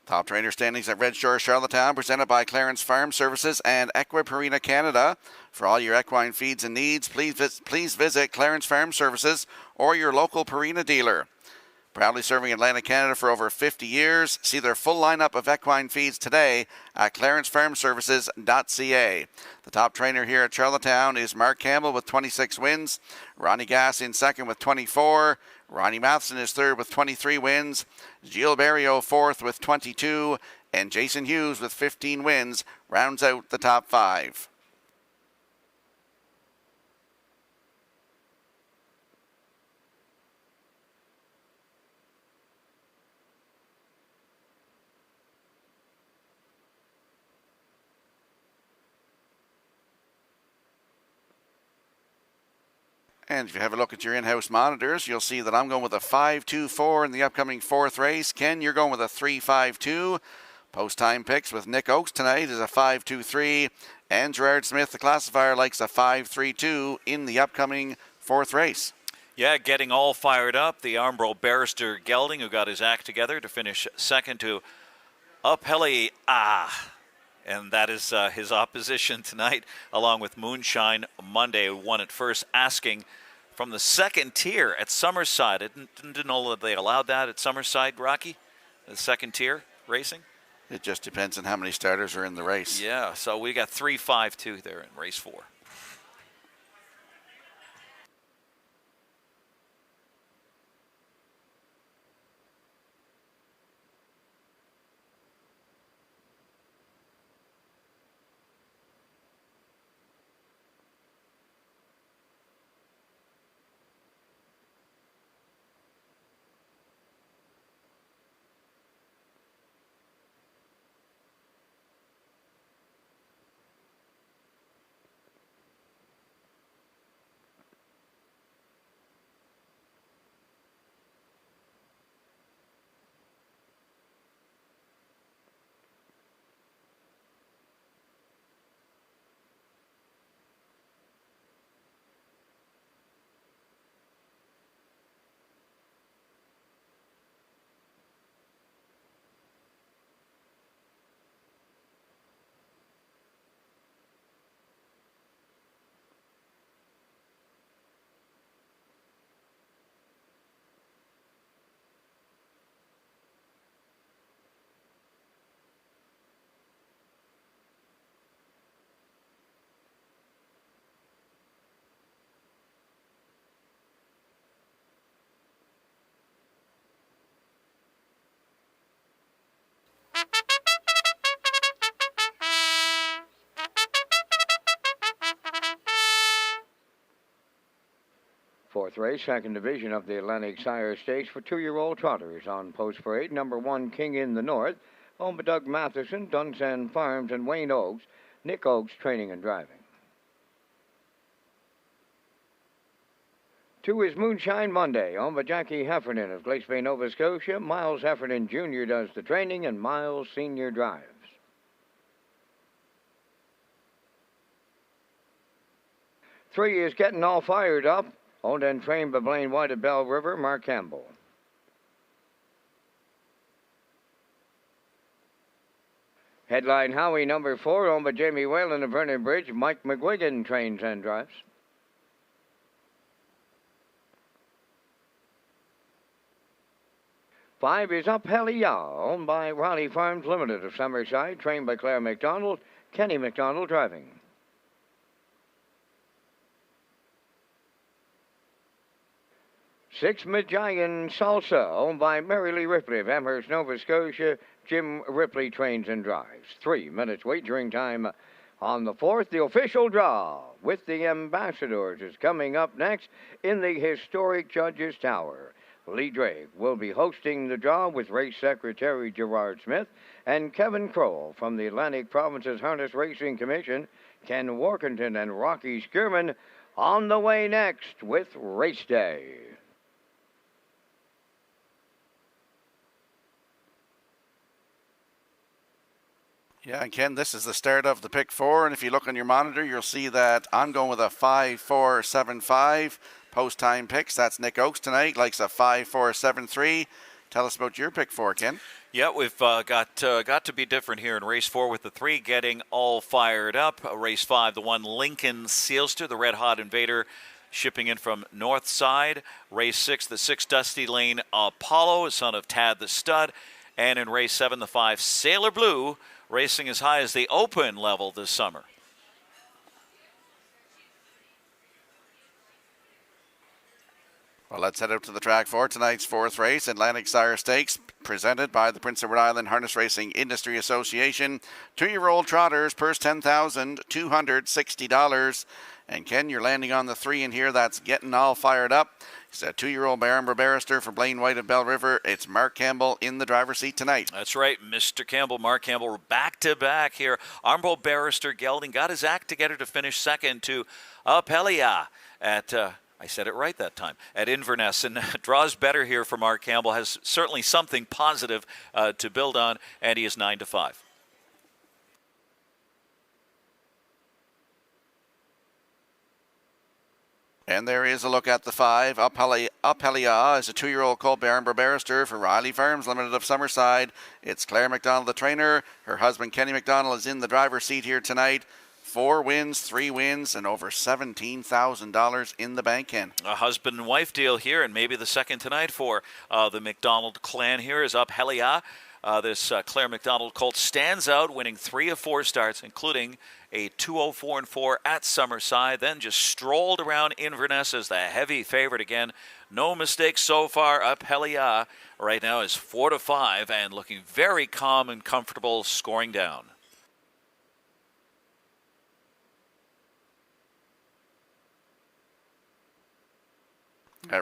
Top trainer standings at Red Shores Charlottetown, presented by Clarence Farm Services and Equipurina Canada. For all your equine feeds and needs, please visit Clarence Farm Services or your local Purina dealer. Proudly serving Atlantic Canada for over 50 years. See their full lineup of equine feeds today at clarencefarmservices.ca. The top trainer here at Charlottetown is Mark Campbell with 26 wins. Ronnie Gass in second with 24. Ronnie Matheson is third with 23 wins. Gilles Barrio fourth with 22. And Jason Hughes with 15 wins rounds out the top five. And if you have a look at your in-house monitors, you'll see that I'm going with a 5.24 in the upcoming fourth race. Ken, you're going with a 3.52. Post-time picks with Nick Oakes tonight is a 5.23. And Gerard Smith, the classifier, likes a 5.32 in the upcoming fourth race. Yeah, getting all fired up. The Armbro barrister Gelding, who got his act together to finish second to Uphelly and that is his opposition tonight, along with Moonshine Monday, who won at first, asking from the second tier at Summerside. I didn't know that they allowed that at Summerside, Rocky, the second tier racing. It just depends on how many starters are in the race. Yeah, so we got 3.52 there in race 4. Fourth race, second division of the Atlantic Sire Stakes for 2-year-old trotters on post parade. Number 1, King in the North, owned by Doug Matheson, Dunsand Farms, and Wayne Oakes. Nick Oakes training and driving. 2 is Moonshine Monday, owned by Jackie Heffernan of Glace Bay, Nova Scotia. Miles Heffernan Jr. does the training, and Miles Sr. drives. 3 is Getting All Fired Up, owned and trained by Blaine White at Bell River, Mark Campbell. Headline Howie number 4, owned by Jamie Whalen of Vernon Bridge. Mike McGuigan trains and drives. 5 is Up Heliyah, owned by Raleigh Farms Limited of Summerside, trained by Claire McDonald, Kenny McDonald driving. 6, Majayan Salsa, owned by Mary Lee Ripley of Amherst, Nova Scotia. Jim Ripley trains and drives. 3 minutes wagering time on the 4th. The official draw with the Ambassadors is coming up next in the historic Judges Tower. Lee Drake will be hosting the draw with Race Secretary Gerard Smith and Kevin Kroll from the Atlantic Provinces Harness Racing Commission. Ken Workington and Rocky Skierman on the way next with Race Day. Yeah, and Ken, this is the start of the pick 4, and if you look on your monitor, you'll see that I'm going with a 5-4-7-5 post-time picks. That's Nick Oakes tonight, likes a 5-4-7-3. Tell us about your pick 4, Ken. Yeah, we've got to be different here in race 4 with the 3 getting all fired up. Race 5, the 1 Lincoln Sealster, the red hot invader, shipping in from north side. Race 6, the 6 Dusty Lane Apollo, son of Tad the Stud. And in race 7, the 5 Sailor Blue, racing as high as the open level this summer. Well, let's head out to the track for tonight's 4th race, Atlantic Sire Stakes, presented by the Prince Edward Island Harness Racing Industry Association. 2-year-old trotters, purse $10,260. And Ken, you're landing on the 3 in here. That's getting all fired up. It's a 2-year-old Baron Barrister for Blaine White of Bell River. It's Mark Campbell in the driver's seat tonight. That's right, Mr. Campbell, Mark Campbell, back-to-back here. Armbo Barrister gelding got his act together to finish second to Apelia at... I said it right that time, at Inverness, and draws better here for Mark Campbell, has certainly something positive to build on, and he is 9-5. And there is a look at the 5. Apelia is a 2-year-old Colt Baron Barrister for Riley Farms Limited of Summerside. It's Claire McDonald, the trainer. Her husband, Kenny McDonald, is in the driver's seat here tonight. 4 wins, 3 wins, and over $17,000 in the bank, Ken. A husband and wife deal here, and maybe the second tonight for the McDonald clan here is Apelia. This Claire McDonald colt stands out, winning 3 of 4 starts, including a 204-4 at Summerside, then just strolled around Inverness as the heavy favorite again. No mistakes so far. Apelia right now is 4-5 and looking very calm and comfortable, scoring down.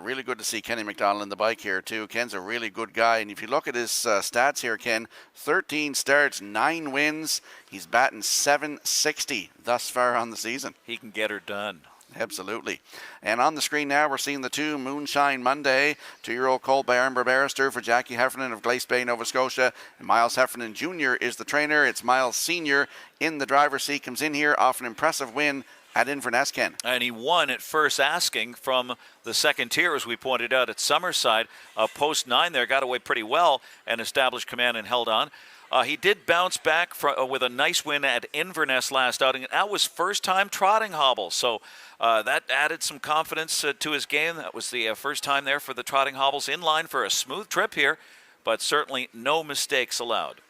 Really good to see Kenny McDonald in the bike here, too. Ken's a really good guy. And if you look at his stats here, Ken, 13 starts, 9 wins. He's batting .760 thus far on the season. He can get her done. Absolutely. And on the screen now, we're seeing the 2 Moonshine Monday. 2-year-old Colt by Amber Barrister for Jackie Heffernan of Glace Bay, Nova Scotia. And Miles Heffernan Jr. is the trainer. It's Miles Sr. in the driver's seat. Comes in here off an impressive win at Inverness, Ken. And he won at first asking from the second tier, as we pointed out at Summerside. Post 9 there, got away pretty well and established command and held on. He did bounce back with a nice win at Inverness last outing. And that was first time trotting hobble. So that added some confidence to his game. That was the first time there for the trotting hobbles, in line for a smooth trip here, but certainly no mistakes allowed.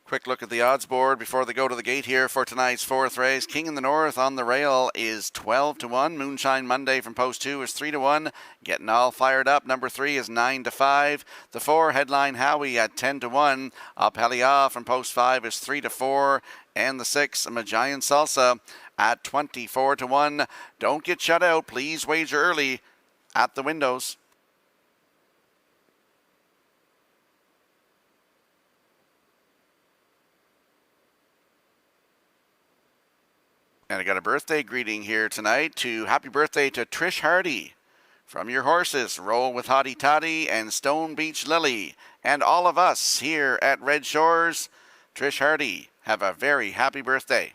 Quick look at the odds board before they go to the gate here for tonight's 4th race. King in the North on the rail is 12-1. Moonshine Monday from post 2 is 3-1. Getting all fired up. Number 3 is 9-5. The 4 Headline Howie at 10-1. Apelia from post 5 is 3-4. And the 6 Magian Salsa at 24-1. Don't get shut out. Please wager early at the windows. And I got a birthday greeting here tonight. Happy birthday to Trish Hardy. From your horses, Roll with Hottie Toddy and Stone Beach Lily. And all of us here at Red Shores, Trish Hardy, have a very happy birthday.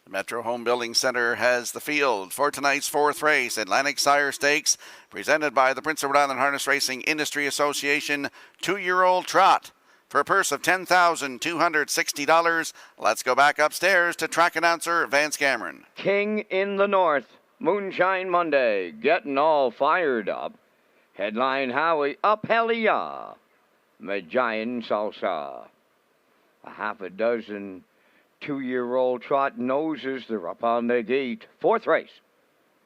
The Metro Home Building Center has the field for tonight's fourth race, Atlantic Sire Stakes, presented by the Prince of Rhode Island Harness Racing Industry Association 2-year-old trot for a purse of $10,260. Let's go back upstairs to track announcer Vance Cameron. King in the North, Moonshine Monday, getting all fired up. Headline Howie, Up Helia, Magian Salsa. A half a dozen 2-year-old trot noses, they're up on the gate. Fourth race,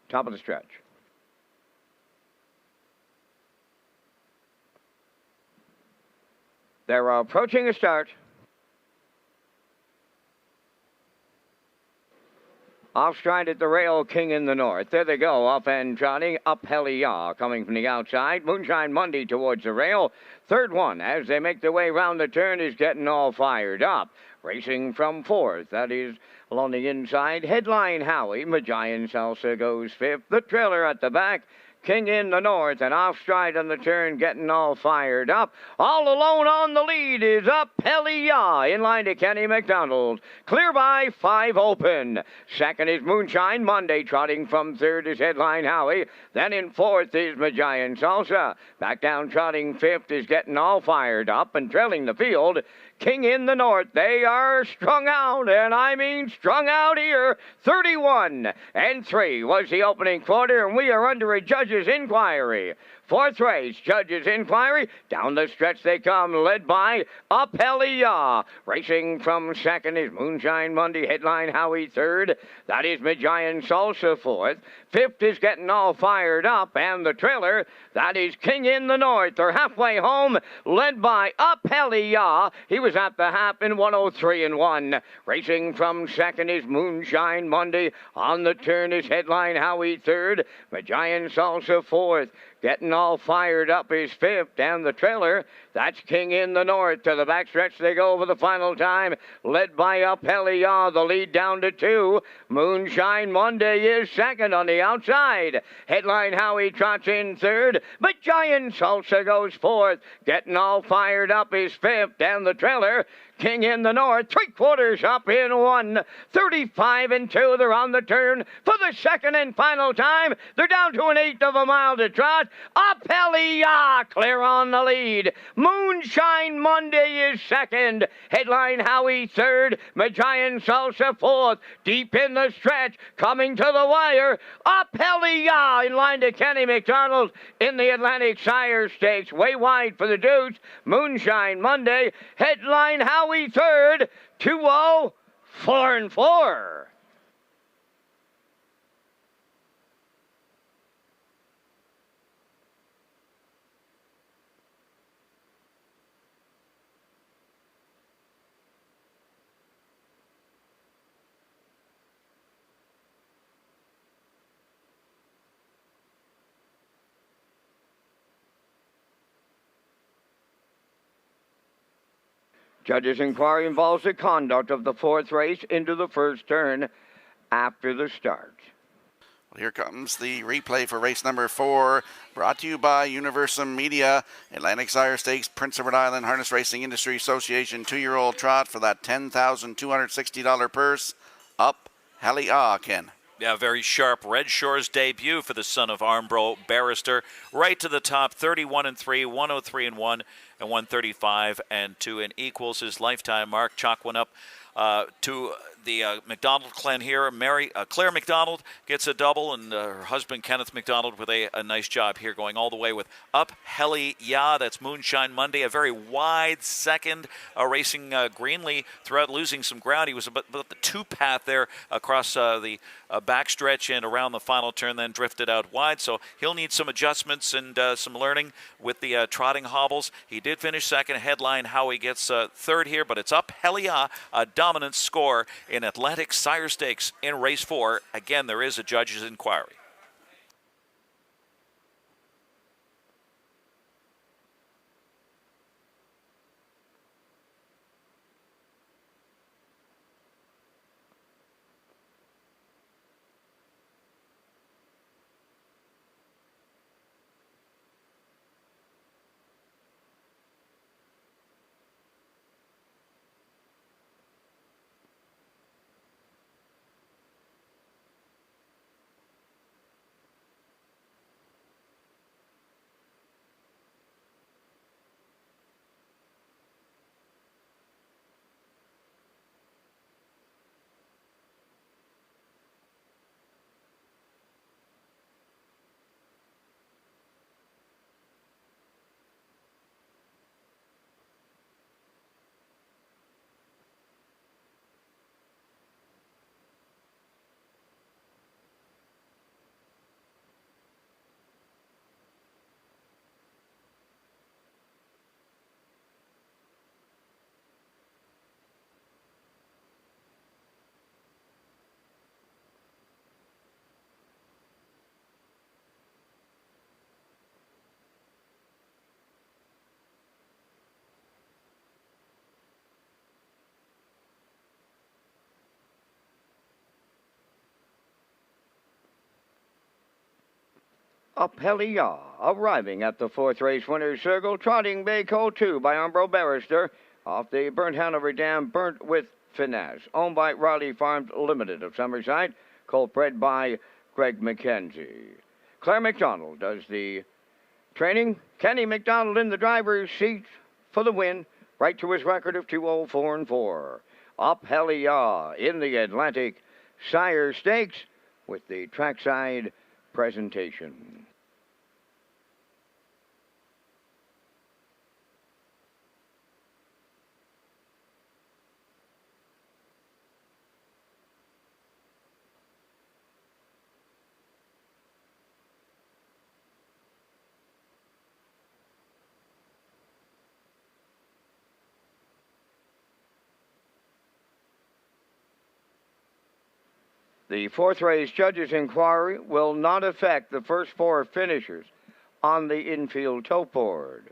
top of the stretch. They're approaching a start. Off stride at the rail, King in the North. There they go, off and trotting. Up Helia, coming from the outside. Moonshine Monday towards the rail. Third one, as they make their way round the turn, is getting all fired up. Racing from fourth, that is along the inside. Headline Howie, Magian Salsa goes fifth. The trailer at the back. King in the North, and off stride on the turn, getting all fired up. All alone on the lead is Up Helia, in line to Kenny McDonald. Clear by 5 open. Second is Moonshine Monday, trotting from third is Headline Howie. Then in fourth is Magian Salsa. Back down trotting fifth is getting all fired up, and trailing the field, King in the North. They are strung out, and I mean strung out here. 31-3 was the opening quarter, and we are under a judge's inquiry. Fourth race, judge's inquiry. Down the stretch they come, led by Up Helia. Racing from second is Moonshine Monday, Headline Howie third. That is Magian Salsa fourth. Fifth is getting all fired up, and the trailer, that is King in the North. They're halfway home, led by Up Helia. He was at the half in 103-1. Racing from second is Moonshine Monday. On the turn is Headline Howie third. Magian Salsa fourth. Getting all fired up is fifth, and the trailer, that's King in the North. To the backstretch they go for the final time, led by Up Helia, the lead down to 2. Moonshine Monday is second on the outside. Headline Howie trots in third, but Giant Salsa goes fourth. Getting all fired up is fifth, and the trailer, King in the North, 3/4 up in 1. 35-2, they're on the turn for the second and final time. They're down to 1/8 of a mile to trot. Up Helia, clear on the lead. Moonshine Monday is second. Headline Howie third. Magian Salsa fourth. Deep in the stretch, coming to the wire. Up Helia in line to Kenny McDonald in the Atlantic Sire Stakes. Way wide for the Deuce. Moonshine Monday. Headline Howie third. 2-0, 4-4. Judge's inquiry involves the conduct of the fourth race into the first turn after the start. Well, here comes the replay for race number 4, brought to you by Universum Media. Atlantic Sire Stakes, Prince of Rhode Island Harness Racing Industry Association 2-year-old trot for that $10,260 purse. Up Helia, Ken. Yeah, very sharp Redshores debut for the son of Armbro Barrister. Right to the top, 31-3, 103-1, and 135-2, and equals his lifetime mark. Chalk went up to the McDonald clan here. Claire McDonald gets a double, and her husband Kenneth McDonald with a nice job here, going all the way with Up Helia. That's Moonshine Monday, a very wide second, racing greenly throughout, losing some ground. He was about the 2-path there across the backstretch and around the final turn, then drifted out wide. So he'll need some adjustments and some learning with the trotting hobbles. He did finish second. Headline Howie gets third here, but it's Up Helia, a dominant score in Atlantic Sire Stakes in race 4. Again, there is a judge's inquiry. Apelia, arriving at the fourth race winner's circle, trotting Bay Coal 2 by Umbro Barrister, off the Burnt Hanover Dam, Burnt with Finesse, owned by Riley Farms Limited of Summerside, colt bred by Greg McKenzie. Claire McDonald does the training. Kenny McDonald in the driver's seat for the win, right to his record of 2:04-4. Apelia in the Atlantic Sire Stakes with the trackside presentation. The fourth race judges' inquiry will not affect the first four finishers on the infield tote board.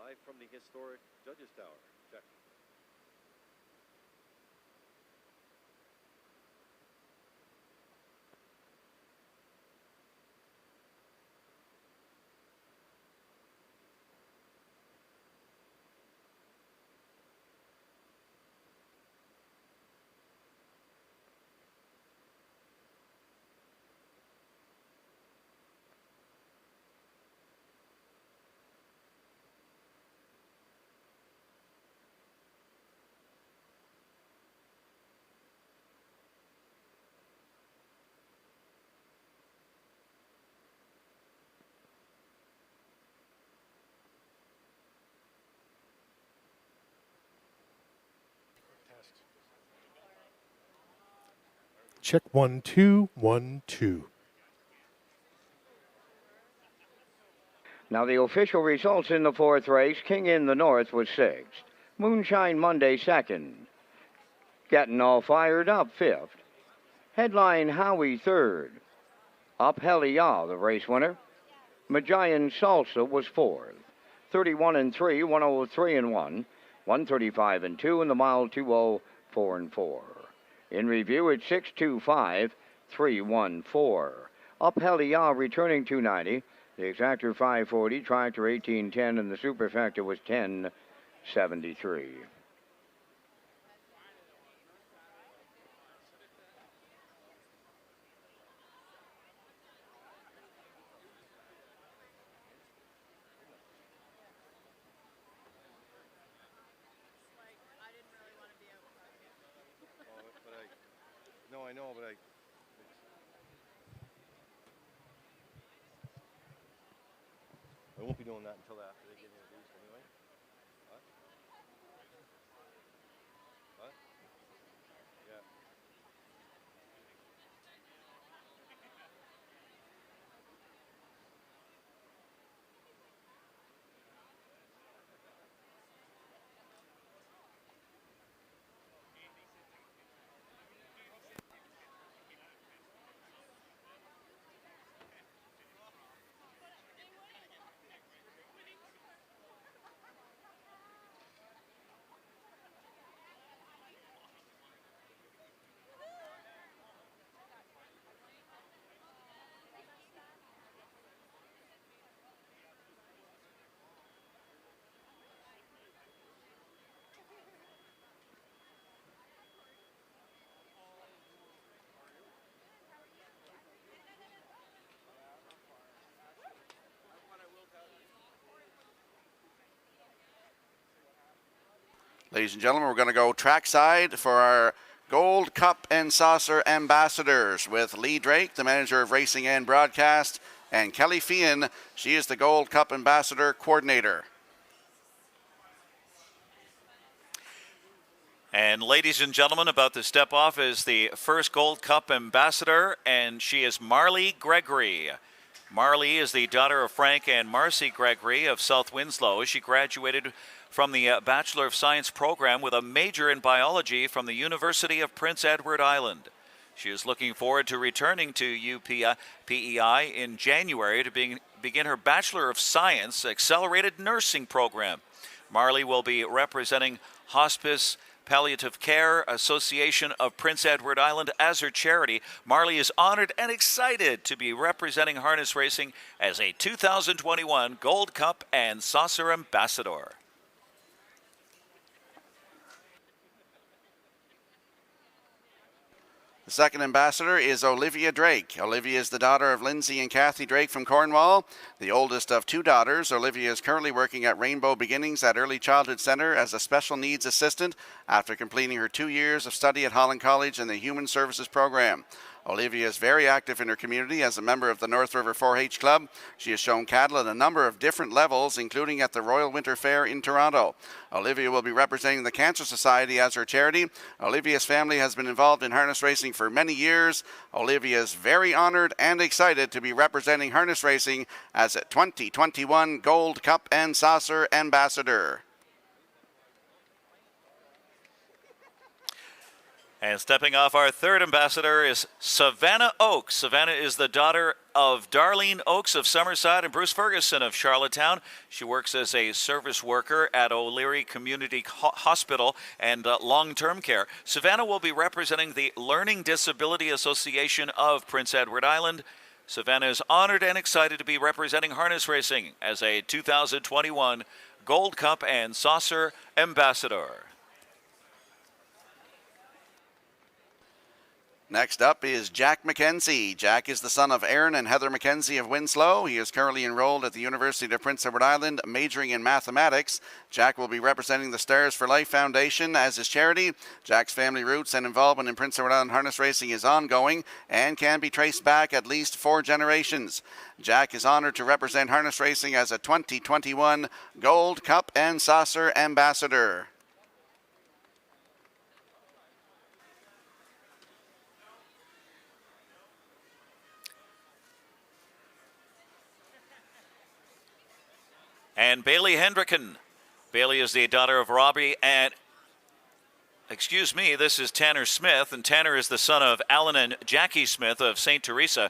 Live from the historic Judges Tower. Check. Check 1 2 1 2. Now the official results in the fourth race. King in the North was sixth. Moonshine Monday second. Getting all fired up fifth. Headline Howie third. Apelia, the race winner. Magian Salsa was fourth. 31-3, 103-1, 135-2 in the mile 2:04-4. In review, it's 6:25-314. Apelia returning 290. The exactor 540, tractor 1810, and the superfecta was 1073. No, I know, but I won't be doing that until after they get introduced anyway. What? What? Yeah. Ladies and gentlemen, we're going to go trackside for our Gold Cup and Saucer ambassadors with Lee Drake, the manager of racing and broadcast, and Kelly Feehan. She is the Gold Cup ambassador coordinator. And ladies and gentlemen, about to step off is the first Gold Cup ambassador, and she is Marley Gregory. Marley is the daughter of Frank and Marcy Gregory of South Winslow. She graduated from the Bachelor of Science program with a major in biology from the University of Prince Edward Island. She is looking forward to returning to PEI in January to begin her Bachelor of Science accelerated nursing program. Marley will be representing Hospice Palliative Care Association of Prince Edward Island as her charity. Marley is honored and excited to be representing harness racing as a 2021 Gold Cup and Saucer Ambassador. The second ambassador is Olivia Drake. Olivia is the daughter of Lindsay and Kathy Drake from Cornwall. The oldest of two daughters, Olivia is currently working at Rainbow Beginnings at Early Childhood Center as a special needs assistant after completing her 2 years of study at Holland College in the Human Services program. Olivia is very active in her community as a member of the North River 4-H Club. She has shown cattle at a number of different levels, including at the Royal Winter Fair in Toronto. Olivia will be representing the Cancer Society as her charity. Olivia's family has been involved in harness racing for many years. Olivia is very honored and excited to be representing harness racing as a 2021 Gold Cup and Saucer Ambassador. And stepping off, our third ambassador is Savannah Oakes. Savannah is the daughter of Darlene Oakes of Summerside and Bruce Ferguson of Charlottetown. She works as a service worker at O'Leary Community Hospital and long-term care. Savannah will be representing the Learning Disability Association of Prince Edward Island. Savannah is honored and excited to be representing harness racing as a 2021 Gold Cup and Saucer Ambassador. Next up is Jack McKenzie. Jack is the son of Aaron and Heather McKenzie of Winslow. He is currently enrolled at the University of Prince Edward Island, majoring in mathematics. Jack will be representing the Stars for Life Foundation as his charity. Jack's family roots and involvement in Prince Edward Island harness racing is ongoing and can be traced back at least 4 generations. Jack is honored to represent harness racing as a 2021 Gold Cup and Saucer Ambassador. And Bailey Hendricken. Bailey is the daughter of Robbie and, this is Tanner Smith, and Tanner is the son of Alan and Jackie Smith of St. Teresa,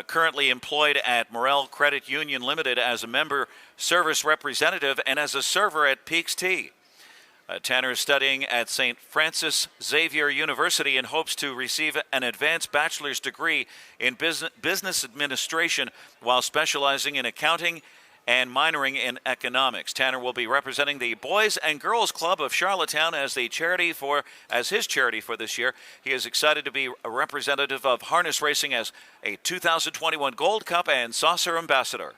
currently employed at Morel Credit Union Limited as a member service representative and as a server at Peaks Tea. Tanner is studying at St. Francis Xavier University and hopes to receive an advanced bachelor's degree in business administration while specializing in accounting and minoring in economics. Tanner will be representing the Boys and Girls Club of Charlottetown as his charity for this year. He is excited to be a representative of harness racing as a 2021 Gold Cup and Saucer Ambassador.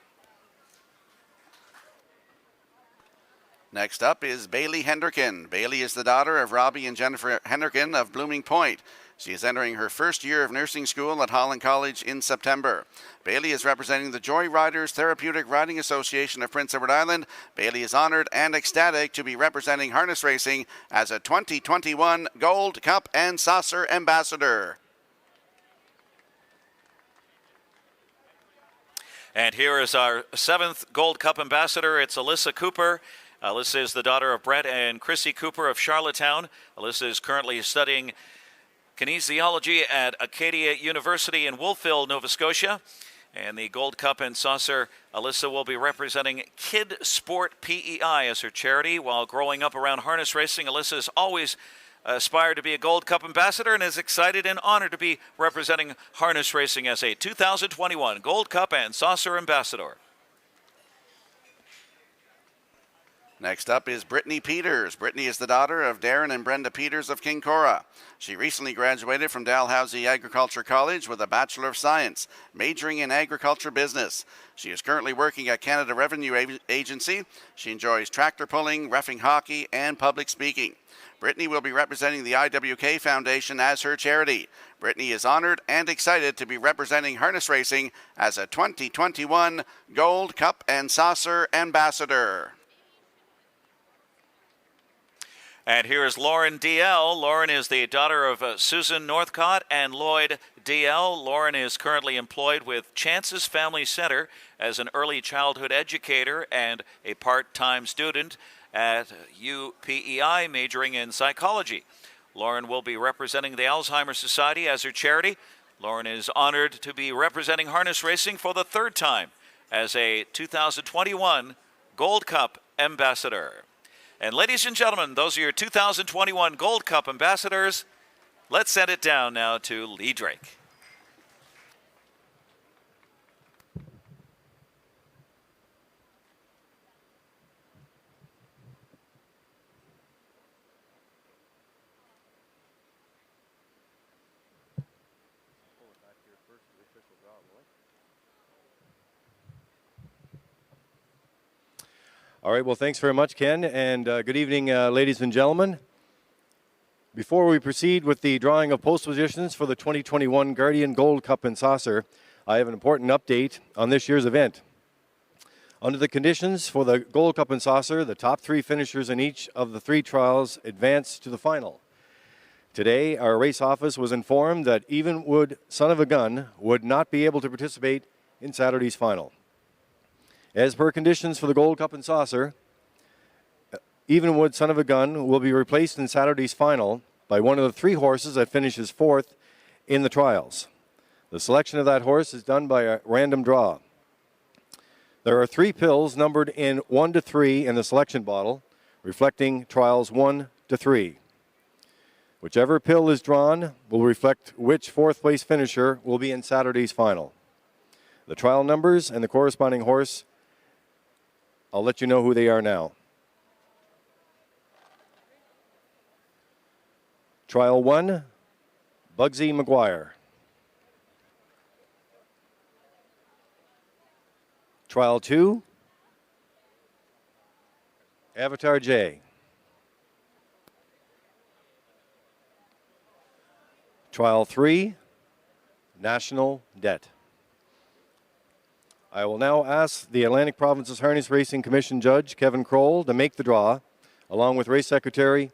Next up is Bailey Hendricken. Bailey is the daughter of Robbie and Jennifer Hendricken of Blooming Point. She is entering her first year of nursing school at Holland College in September. Bailey is representing the Joy Riders Therapeutic Riding Association of Prince Edward Island. Bailey is honored and ecstatic to be representing harness racing as a 2021 Gold Cup and Saucer Ambassador. And here is our 7th Gold Cup ambassador. It's Alyssa Cooper. Alyssa is the daughter of Brett and Chrissy Cooper of Charlottetown. Alyssa is currently studying kinesiology at Acadia University in Wolfville, Nova Scotia. And the Gold Cup and Saucer, Alyssa will be representing Kid Sport PEI as her charity. While growing up around harness racing, Alyssa has always aspired to be a Gold Cup ambassador and is excited and honored to be representing harness racing as a 2021 Gold Cup and Saucer ambassador. Next up is Brittany Peters. Brittany is the daughter of Darren and Brenda Peters of Kincora. She recently graduated from Dalhousie Agriculture College with a Bachelor of Science, majoring in agriculture business. She is currently working at Canada Revenue Agency. She enjoys tractor pulling, reffing hockey, and public speaking. Brittany will be representing the IWK Foundation as her charity. Brittany is honored and excited to be representing harness racing as a 2021 Gold Cup and Saucer Ambassador. And here is Lauren D.L. Lauren is the daughter of Susan Northcott and Lloyd D.L. Lauren is currently employed with Chances Family Center as an early childhood educator and a part-time student at UPEI, majoring in psychology. Lauren will be representing the Alzheimer's Society as her charity. Lauren is honored to be representing harness racing for the third time as a 2021 Gold Cup ambassador. And ladies and gentlemen, those are your 2021 Gold Cup ambassadors. Let's send it down now to Lee Drake. All right, well, thanks very much, Ken, and good evening, ladies and gentlemen. Before we proceed with the drawing of post positions for the 2021 Guardian Gold Cup and Saucer, I have an important update on this year's event. Under the conditions for the Gold Cup and Saucer, the top 3 finishers in each of the 3 trials advanced to the final. Today, our race office was informed that Evenwood Son of a Gun would not be able to participate in Saturday's final. As per conditions for the Gold Cup and Saucer, Evenwood Son of a Gun will be replaced in Saturday's final by one of the 3 horses that finishes 4th in the trials. The selection of that horse is done by a random draw. There are 3 pills numbered in 1 to 3 in the selection bottle, reflecting trials 1 to 3. Whichever pill is drawn will reflect which 4th place finisher will be in Saturday's final. The trial numbers and the corresponding horse, I'll let you know who they are now. Trial 1, Bugsy McGuire. Trial 2, Avatar J. Trial 3, National Debt. I will now ask the Atlantic Provinces Harness Racing Commission Judge, Kevin Kroll, to make the draw, along with Race Secretary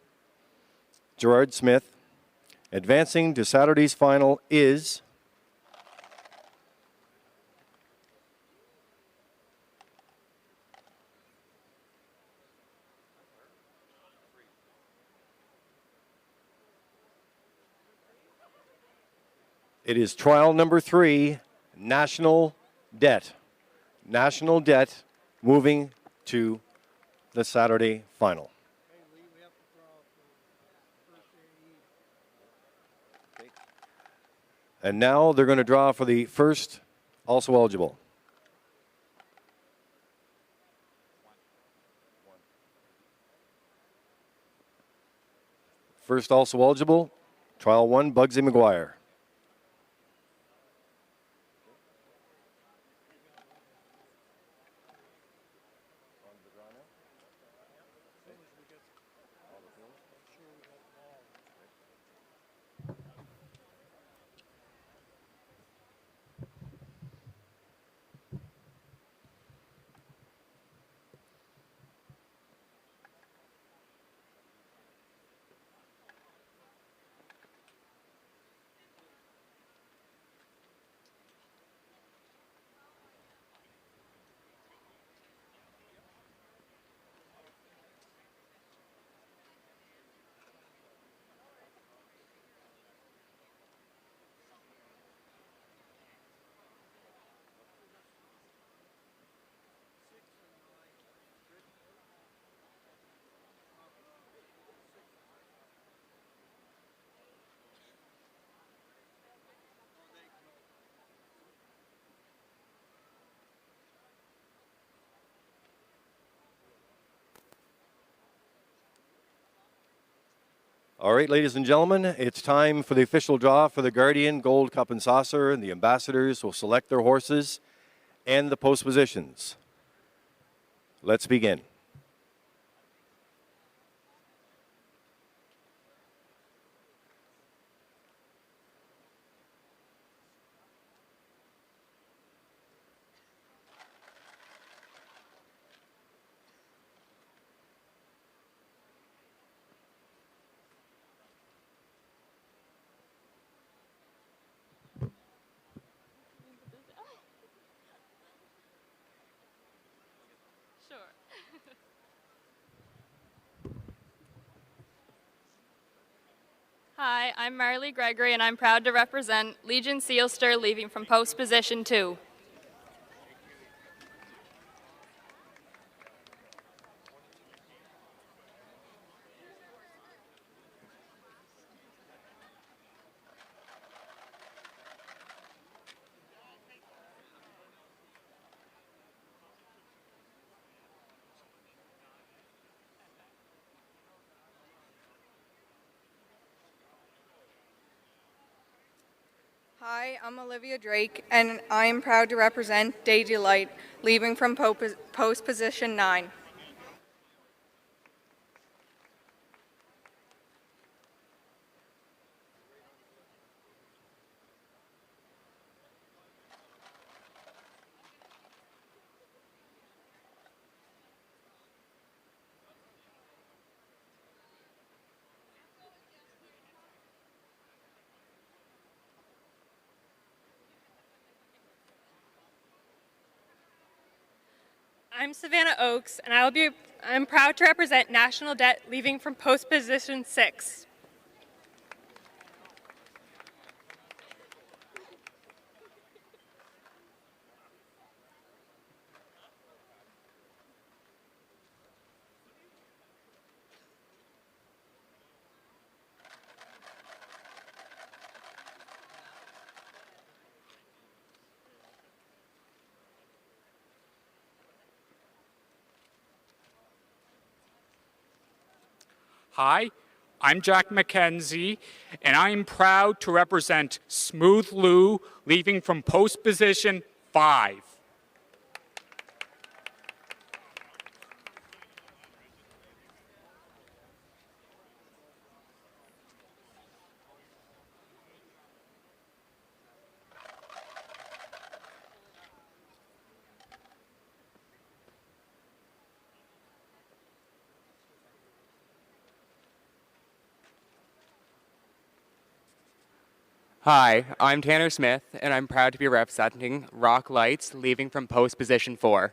Gerard Smith. Advancing to Saturday's final is trial number 3, National Debt. National Debt moving to the Saturday final. And now they're going to draw for the first also eligible. First also eligible, trial 1, Bugsy McGuire. All right, ladies and gentlemen, it's time for the official draw for the Guardian Gold Cup and Saucer, and the ambassadors will select their horses and the post positions. Let's begin. Hi, I'm Marley Gregory, and I'm proud to represent Legion Sealster leaving from post position 2. Hi, I'm Olivia Drake, and I am proud to represent Day Delight, leaving from post position 9. I'm Savannah Oakes, and I'm proud to represent National Debt, leaving from post position 6. Hi, I'm Jack McKenzie, and I am proud to represent Smooth Lou, leaving from post position 5. Hi, I'm Tanner Smith, and I'm proud to be representing Rock Lights, leaving from post position 4.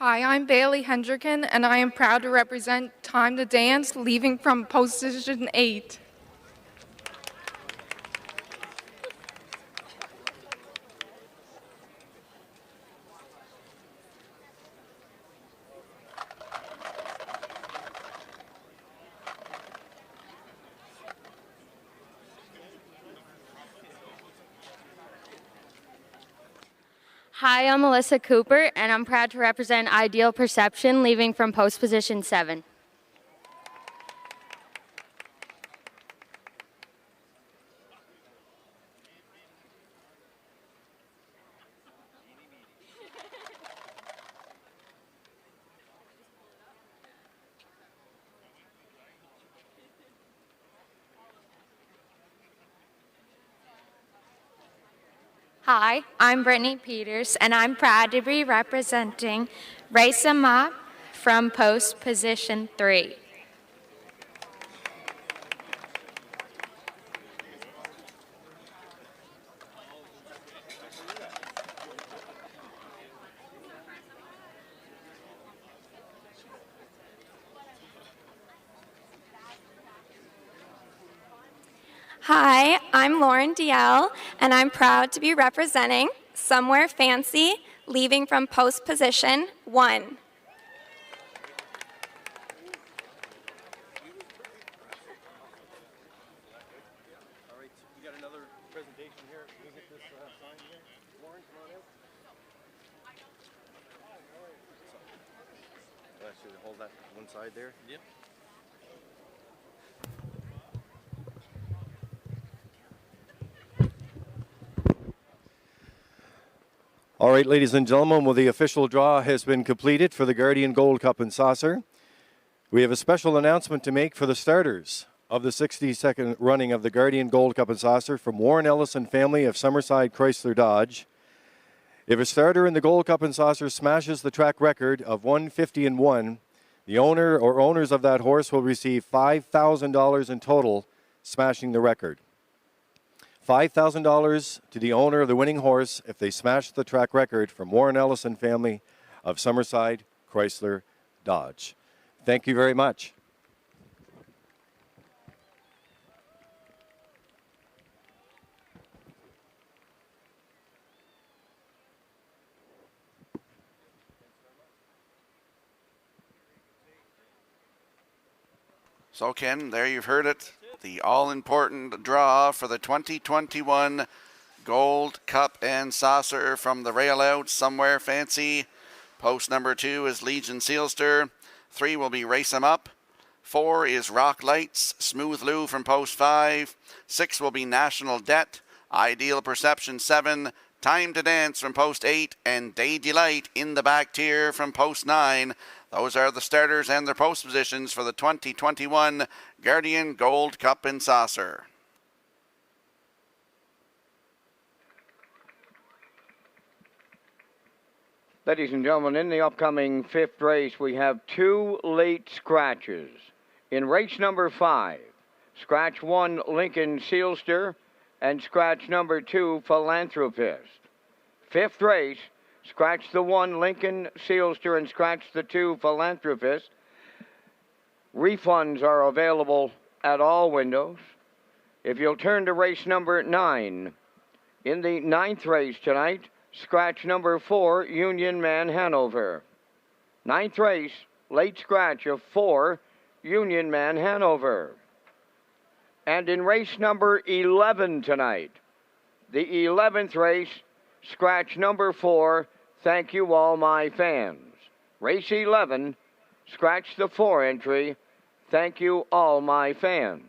Hi, I'm Bailey Hendricken, and I am proud to represent Time to Dance, leaving from position 8. Hi, I'm Melissa Cooper, and I'm proud to represent Ideal Perception, leaving from post position 7. Hi, I'm Brittany Peters, and I'm proud to be representing Race 'em Up from post position 3. Hi, I'm Lauren DL, and I'm proud to be representing Somewhere Fancy, leaving from post position 1. All right, we got another presentation here. Can we get this sign here? Lauren, come on out. Should we hold that one side there? Yep. All right, ladies and gentlemen, well, the official draw has been completed for the Guardian Gold Cup and Saucer. We have a special announcement to make for the starters of the 62nd running of the Guardian Gold Cup and Saucer from Warren Ellison family of Summerside Chrysler Dodge. If a starter in the Gold Cup and Saucer smashes the track record of 150-1, the owner or owners of that horse will receive $5,000 in total, smashing the record. $5,000 to the owner of the winning horse if they smash the track record from Warren Ellison family of Summerside Chrysler Dodge. Thank you very much. So, Ken, there you've heard it. The all-important draw for the 2021 Gold Cup and Saucer from the rail out, Somewhere Fancy. Post number 2 is Legion Sealster. 3 will be Race 'em Up. 4 is Rock Lights, Smooth Lou from post 5. 6 will be National Debt, Ideal Perception 7, Time to Dance from post 8, and Day Delight in the back tier from post 9. Those are the starters and their post positions for the 2021 Guardian Gold Cup and Saucer. Ladies and gentlemen, in the upcoming 5th race, we have 2 late scratches. In race number 5, scratch 1, Lincoln Sealster, and scratch number 2, Philanthropist. 5th race, scratch the 1, Lincoln Sealster, and scratch the 2, Philanthropist. Refunds are available at all windows. If you'll turn to race number 9, in the 9th race tonight, scratch number 4, Union Man Hanover. 9th race, late scratch of 4, Union Man Hanover. And in race number 11 tonight, the 11th race, scratch number 4, Thank You All My Fans. Race 11, scratch the 4 entry, Thank You All My Fans.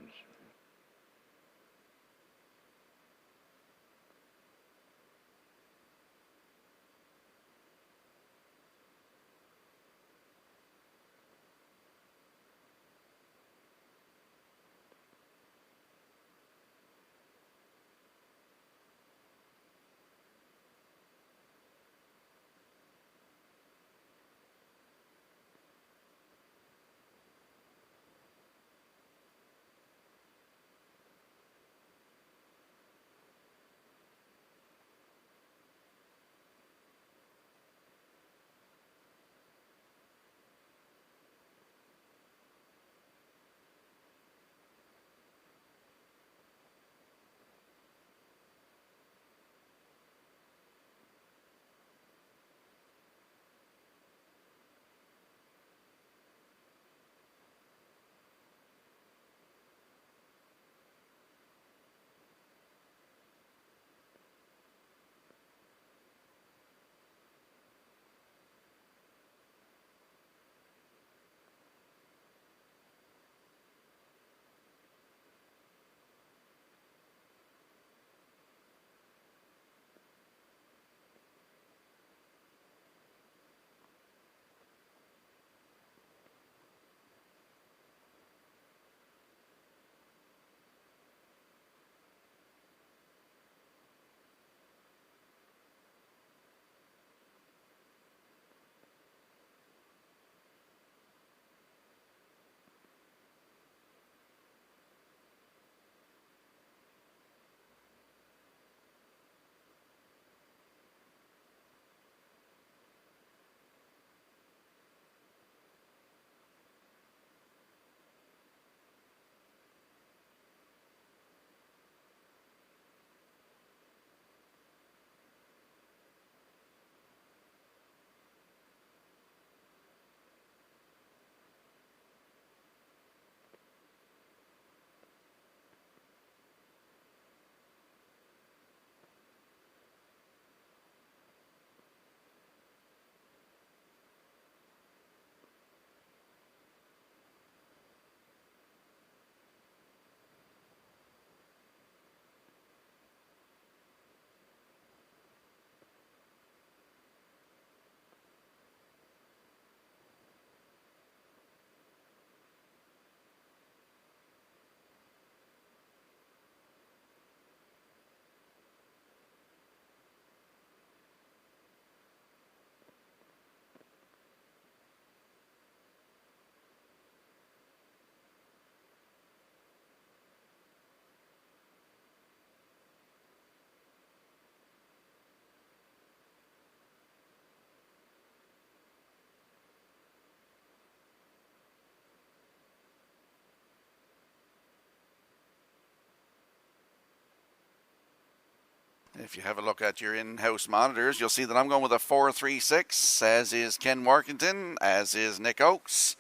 If you have a look at your in-house monitors, you'll see that I'm going with a 4.36, as is Ken Workington, as is Nick Oakes.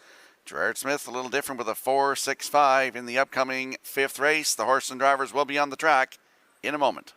Gerard Smith a little different with a 4.65 in the upcoming 5th race. The horse and drivers will be on the track in a moment.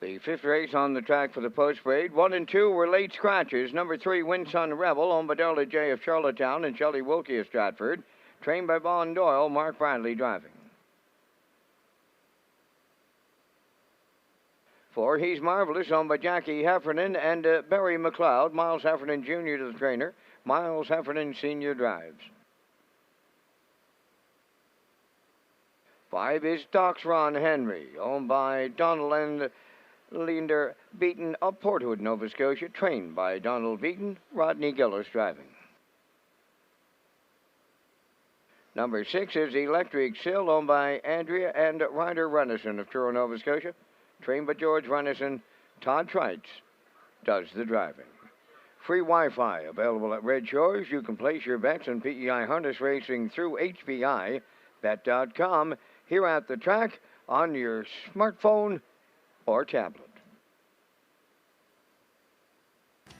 The 5th race on the track for the post parade. 1 and 2 were late scratches. Number 3, Winsun Rebel, owned by Darla J. of Charlottetown and Shelley Wilkie of Stratford. Trained by Vaughn Doyle, Mark Bradley driving. 4, He's Marvelous, owned by Jackie Heffernan and Barry McLeod. Miles Heffernan Jr. to the trainer. Miles Heffernan Sr. drives. 5 is Doc's Ron Henry, owned by Donald and Leander Beaton of Portwood, Nova Scotia, trained by Donald Beaton, Rodney Gillis driving. Number 6 is Electric Sill, owned by Andrea and Ryder Runnison of Truro, Nova Scotia, trained by George Runnison. Todd Trites does the driving. Free Wi-Fi available at Red Shores. You can place your bets on PEI harness racing through HPI, bet.com, here at the track on your smartphone or tablet.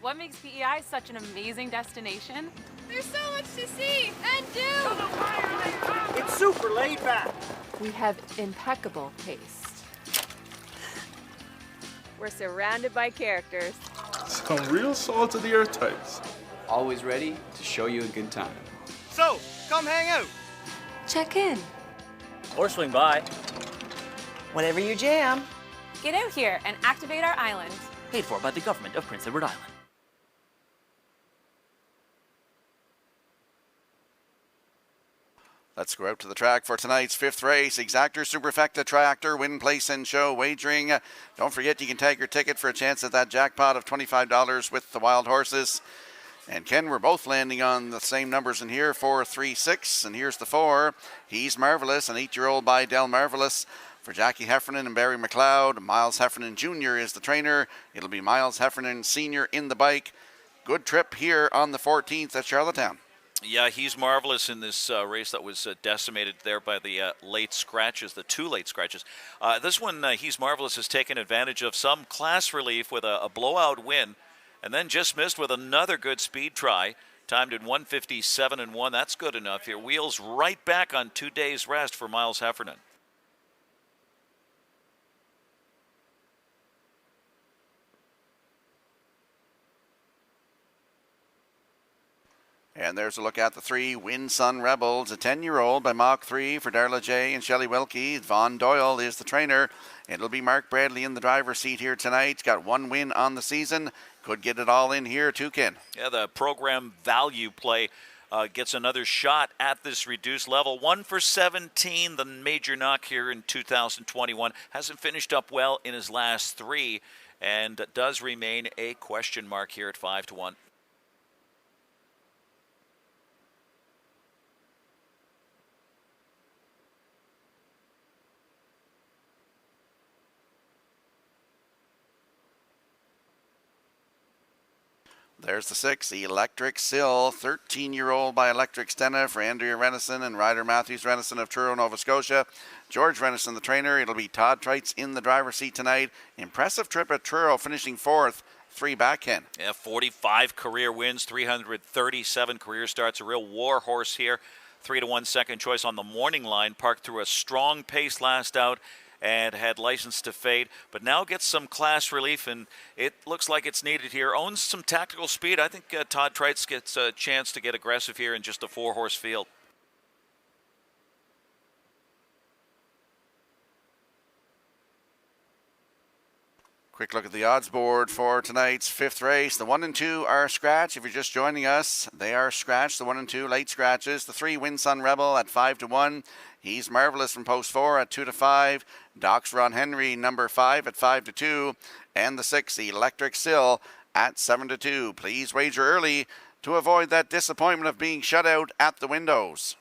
What makes PEI such an amazing destination? There's so much to see and do. It's super laid back. We have impeccable taste. We're surrounded by characters. Some real salt of the earth types. Always ready to show you a good time. So, come hang out. Check in. Or swing by. Whatever you jam. Get out here and activate our island. Paid for by the government of Prince Edward Island. Let's go out to the track for tonight's 5th race. Exactor, Superfecta, Triactor, Win, Place, and Show wagering. Don't forget you can tag your ticket for a chance at that jackpot of $25 with the wild horses. And Ken, we're both landing on the same numbers in here, 4, 3, 6. And here's the 4. He's Marvelous, an 8-year-old by Del Marvelous. For Jackie Heffernan and Barry McLeod, Miles Heffernan Jr. is the trainer. It'll be Miles Heffernan Sr. in the bike. Good trip here on the 14th at Charlottetown. Yeah, He's Marvelous in this race that was decimated there by the late scratches, the 2 late scratches. This one, He's Marvelous has taken advantage of some class relief with a blowout win, and then just missed with another good speed try. Timed in 1:57.1. That's good enough here. Wheels right back on 2 days rest for Miles Heffernan. And there's a look at the 3, Winsun Rebels, a 10-year-old by Mach 3 for Darla J. and Shelley Wilkie. Vaughn Doyle is the trainer. It'll be Mark Bradley in the driver's seat here tonight. Got 1 win on the season. Could get it all in here too, Ken. Yeah, the program value play gets another shot at this reduced level. 1 for 17, the major knock here in 2021. Hasn't finished up well in his last 3 and does remain a question mark here at 5-1. There's the 6, Electric Sill, 13-year-old by Electric Stena for Andrea Renison and Ryder Matthews Renison of Truro, Nova Scotia. George Renison, the trainer. It'll be Todd Treitz in the driver's seat tonight. Impressive trip at Truro, finishing 4th. 3 back, Ken. Yeah, 45 career wins, 337 career starts. A real war horse here. 3-1 second choice on the morning line. Parked through a strong pace last out and had license to fade, but now gets some class relief, and it looks like it's needed here. Owns some tactical speed. I think Todd Treitz gets a chance to get aggressive here in just a 4-horse field. Quick look at the odds board for tonight's 5th race. The 1 and 2 are scratch. If you're just joining us, they are scratch. The 1 and 2 late scratches. The 3 Win Sun Rebel at 5-1. He's Marvelous from post 4 at 2-5. Doc's Ron Henry, number 5 at 5-2. And the 6 Electric Sill at 7-2. Please wager early to avoid that disappointment of being shut out at the windows.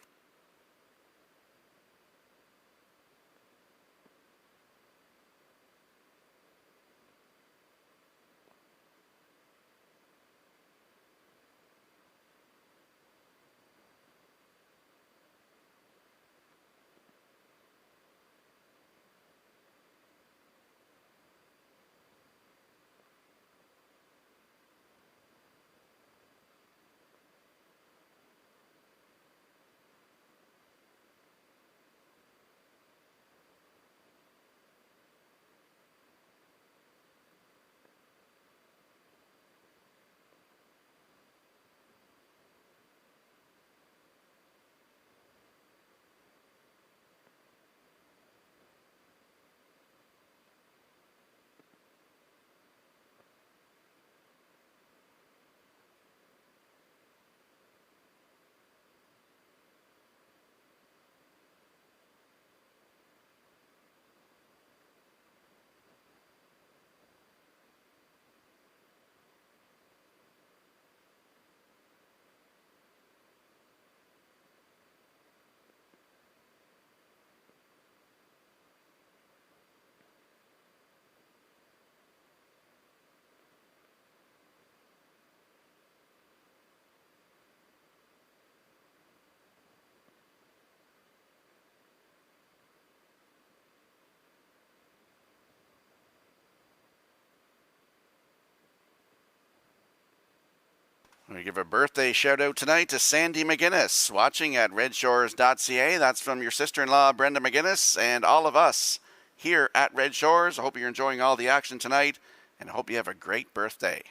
We give a birthday shout out tonight to Sandy McGuinness, watching at Redshores.ca. That's from your sister-in-law, Brenda McGuinness, and all of us here at Red Shores. I hope you're enjoying all the action tonight, and I hope you have a great birthday.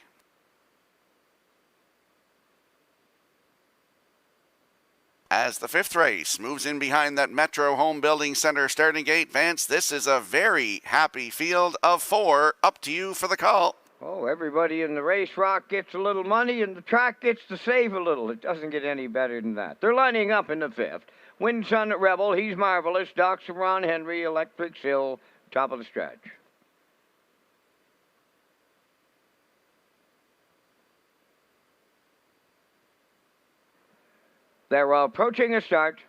As the 5th race moves in behind that Metro Home Building Center starting gate, Vance, this is a very happy field of 4. Up to you for the call. Oh, everybody in the race rock gets a little money and the track gets to save a little. It doesn't get any better than that. They're lining up in the 5th. Win Sun Rebel, he's Marvelous. Doc's Ron Henry, Electric Sill, top of the stretch. They're approaching a start.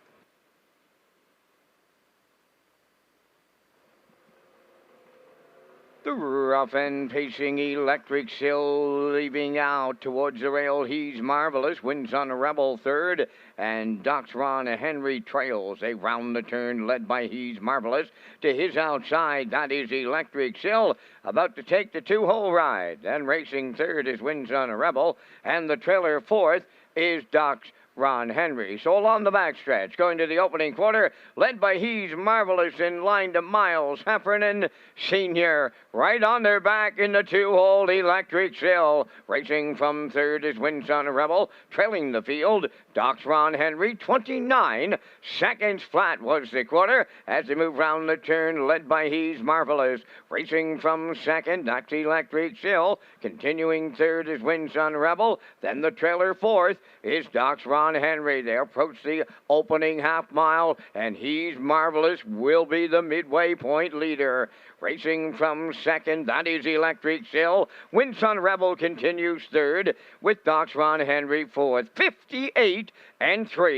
The rough and pacing Electric Sill leaving out towards the rail. He's Marvelous. Wins on a Rebel 3rd. And Doc's Ron Henry trails. They round the turn led by He's Marvelous. To his outside, that is Electric Sill. About to take the 2-hole ride. Then racing 3rd is Wins on a Rebel. And the trailer 4th is Doc's Ron Henry. So along the backstretch, going to the opening quarter, led by He's Marvelous in line to Miles Heffernan Sr. Right on their back in the 2-hole Electric Sill. Racing from 3rd is Wins on a Rebel. Trailing the field, Doc's Ron Henry, 29 seconds flat was the quarter as they move round the turn, led by He's Marvelous. Racing from 2nd, that's Electric Sill. Continuing 3rd is Wins on a Rebel. Then the trailer 4th is Doc's Ron Ron Henry. They approach the opening half mile, and He's Marvelous will be the midway point leader. Racing from second, that is Electric Sill. Winson Rebel continues third, with Doc's Ron Henry fourth. 58-3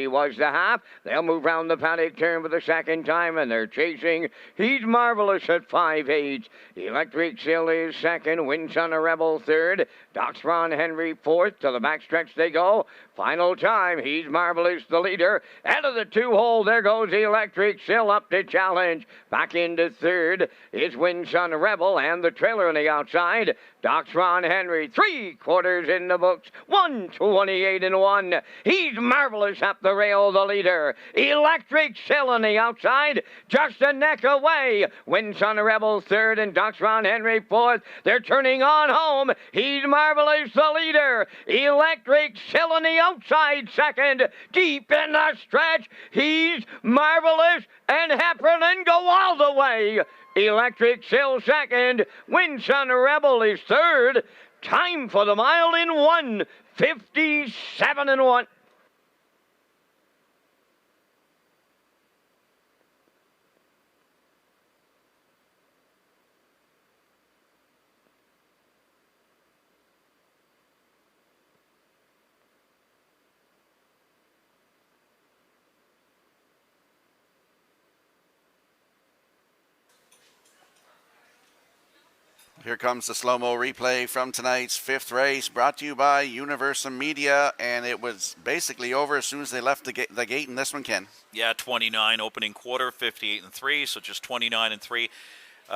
was the half. They'll move round the paddock turn for the second time, and they're chasing He's Marvelous at 5-8. Electric Sill is second, Winson Rebel third, Doc's Ron Henry fourth. To the backstretch they go. Final time, He's Marvelous the leader. Out of the two-hole, there goes Electric Sill up to challenge. Back into third is Winson Rebel, and the trailer on the outside, Doc's Ron Henry. 3/4 in the books, 1:28-1. He's Marvelous up the rail, the leader. Electric Sill on the outside, just a neck away. Winson Rebel third and Doc's Ron Henry fourth. They're turning on home. He's Marvelous the leader. Electric Sill on the outside second. Deep in the stretch, He's Marvelous and Heffernan go all the way. Electric Sill second. Winson Rebel is third. Time for the mile in 1:57-1. Here comes the slow-mo replay from tonight's fifth race, brought to you by Universum Media, and it was basically over as soon as they left the gate in this one, Ken. Yeah, 29 opening quarter, 58-3, so just 29-3.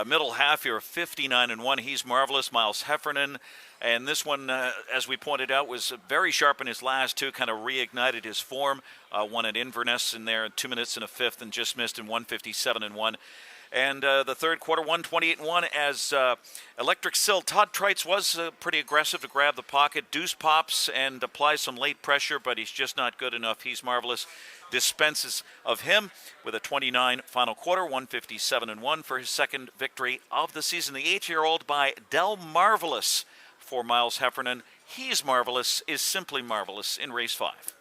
Middle half here, 59-1. He's Marvelous, Miles Heffernan. And this one, as we pointed out, was very sharp in his last two, kind of reignited his form. Won at Inverness in there, 2 minutes and a fifth, and just missed in 1:57-1. And the third quarter, 1:28-1, as Electric Sill. Todd Trites was pretty aggressive to grab the pocket. Deuce pops and applies some late pressure, but he's just not good enough. He's Marvelous dispenses of him with a 29 final quarter, 1:57-1 for his second victory of the season. The 8-year-old by Del Marvelous for Miles Heffernan. He's Marvelous is simply marvelous in race 5.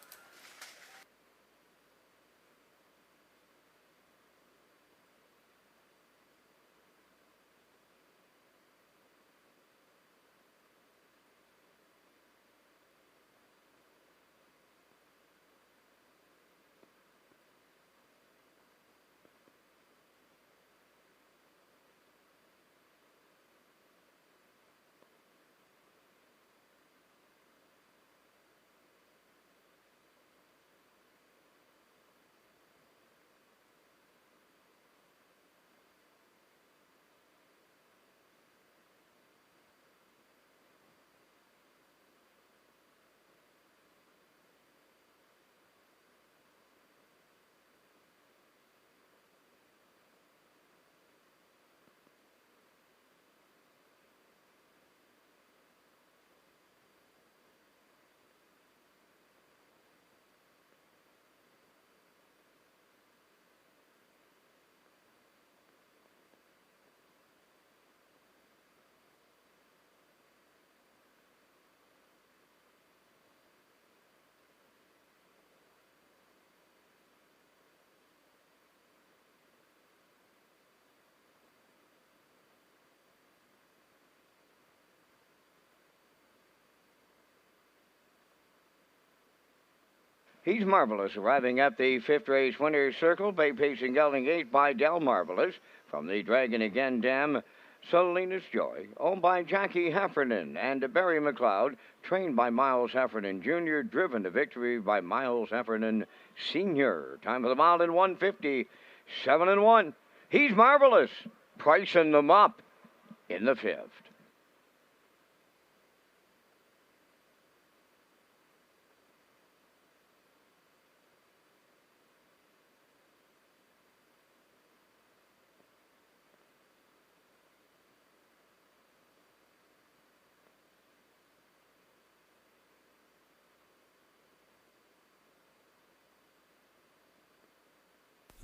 He's Marvelous, arriving at the fifth race winner's circle, by pacing Gelding Gate by Del Marvelous. From the Dragon Again Dam, Salinas Joy, owned by Jackie Heffernan and Barry McLeod, trained by Miles Heffernan Jr., driven to victory by Miles Heffernan Sr. Time of the mile in 1:57-1. He's Marvelous, pricing them up in the fifth.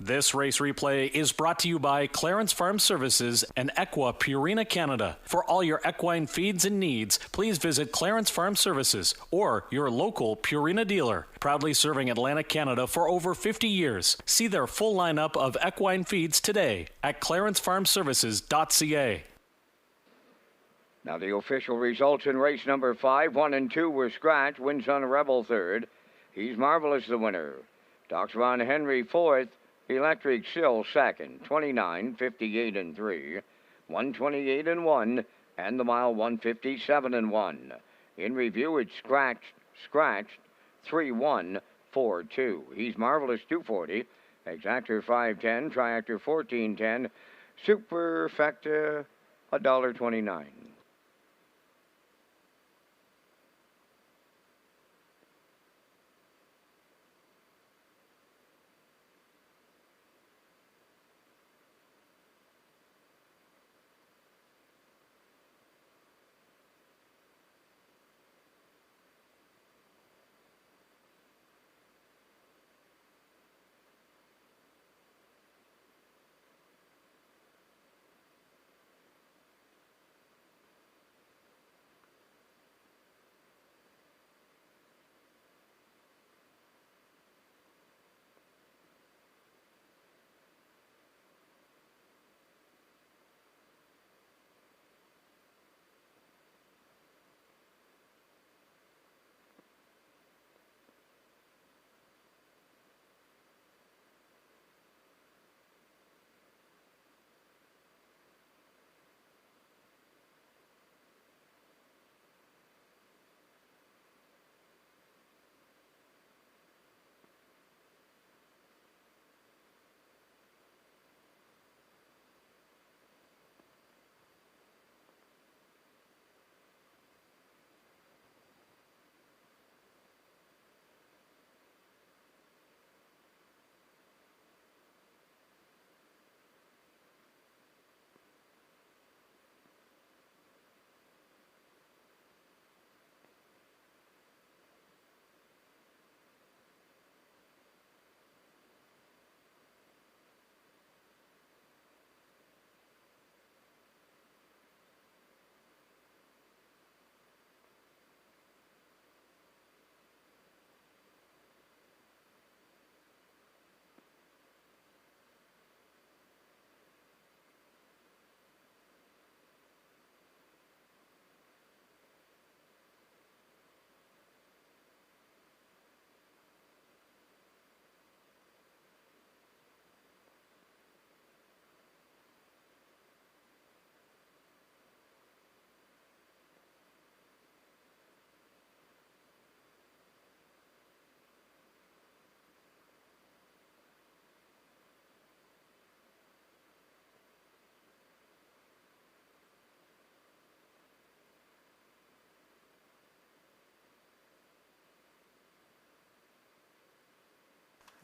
This race replay is brought to you by Clarence Farm Services and Equa Purina Canada. For all your equine feeds and needs, please visit Clarence Farm Services or your local Purina dealer. Proudly serving Atlantic Canada for over 50 years. See their full lineup of equine feeds today at clarencefarmservices.ca. Now the official results in race number 5, 1 and 2 were scratched. Wins on Rebel third. He's Marvelous the winner. Dr. Von Henry fourth. Electric Sill second. 29, 58 and 3. 128 and 1. And the mile 157 and 1. In review, it's scratched 3, 1, 4, 2. He's Marvelous 240. Exactor 510. Triactor 1410. Superfecta $1.29.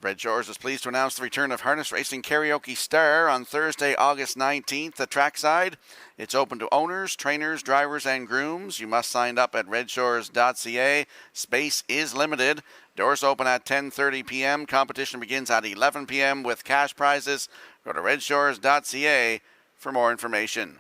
Redshores is pleased to announce the return of Harness Racing Karaoke Star on Thursday, August 19th at trackside. It's open to owners, trainers, drivers, and grooms. You must sign up at Redshores.ca. Space is limited. Doors open at 10:30 p.m. Competition begins at 11 p.m. with cash prizes. Go to Redshores.ca for more information.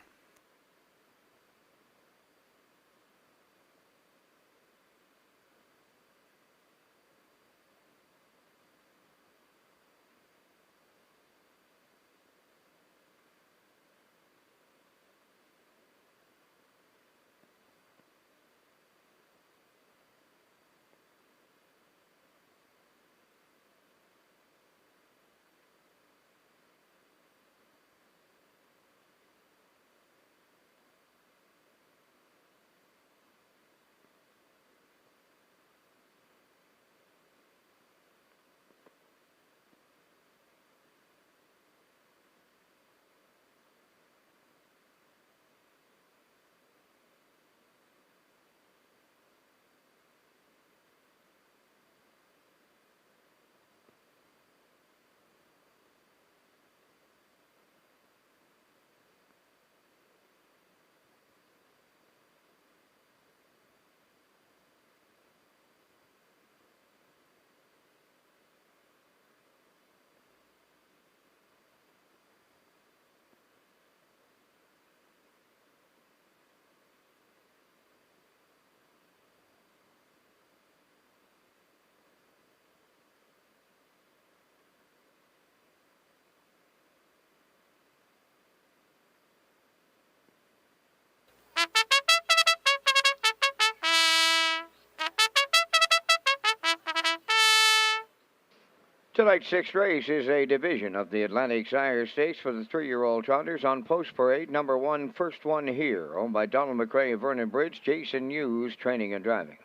Tonight's sixth race is a division of the Atlantic Sire Stakes for the 3-year-old trotters on Post Parade. Number 1, First One Here, owned by Donald McRae of Vernon Bridge, Jason Hughes, training and driving.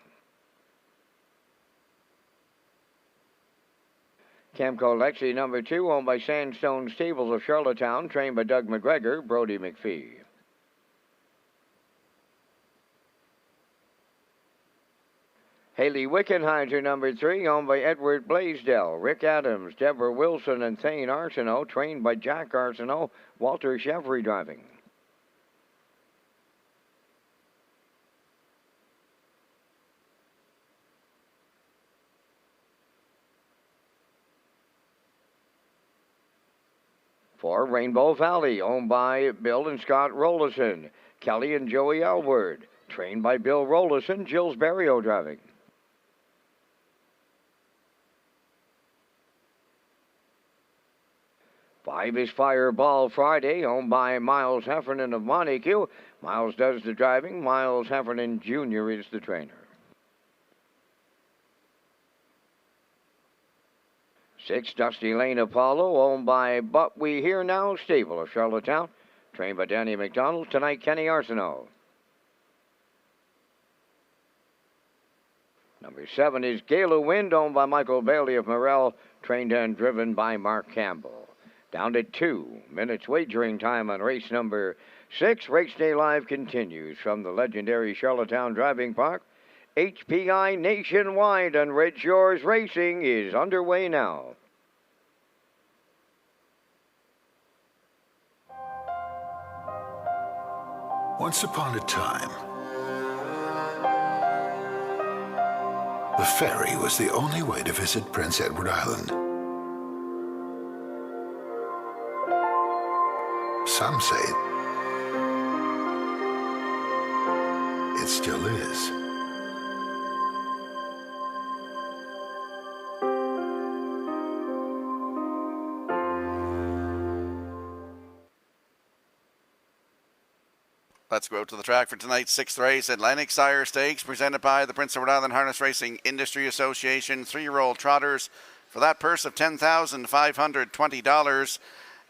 Camco Lexi, number 2, owned by Sandstone Stables of Charlottetown, trained by Doug McGregor, Brody McPhee. Haley Wickenheiser, number 3, owned by Edward Blaisdell, Rick Adams, Deborah Wilson, and Thane Arsenault, trained by Jack Arsenault, Walter Chevry driving. For Rainbow Valley, owned by Bill and Scott Rollison, Kelly and Joey Elward, trained by Bill Rollison, Jill's Barrio driving. Five is Fireball Friday, owned by Miles Heffernan of Montague. Miles does the driving. Miles Heffernan Jr. is the trainer. 6, Dusty Lane Apollo, owned by But We Hear Now Stable of Charlottetown, trained by Danny McDonald. Tonight, Kenny Arsenault. Number 7 is Gala Wind, owned by Michael Bailey of Morel, trained and driven by Mark Campbell. Down to 2 minutes wagering time on race number 6. Race Day Live continues from the legendary Charlottetown Driving Park. HPI Nationwide on Redshores Racing is underway now. Once upon a time, the ferry was the only way to visit Prince Edward Island. Some say it still is. Let's go to the track for tonight's sixth race, Atlantic Sire Stakes, presented by the Prince Edward Island Harness Racing Industry Association. 3-year-old trotters for that purse of $10,520.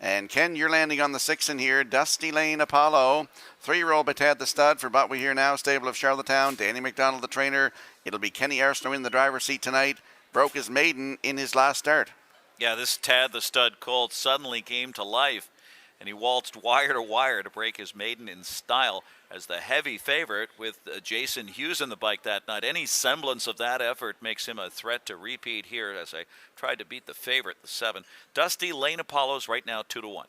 And Ken, you're landing on the 6 in here. Dusty Lane Apollo, 3-year-old Batad the stud for But We Hear Now Stable of Charlottetown. Danny McDonald the trainer. It'll be Kenny Arsenault in the driver's seat tonight. Broke his maiden in his last start. Yeah, this Tad the stud colt suddenly came to life, and he waltzed wire to wire to break his maiden in style as the heavy favorite with Jason Hughes in the bike that night. Any semblance of that effort makes him a threat to repeat here as I tried to beat the favorite, the 7. Dusty Lane Apollo's right now 2-1.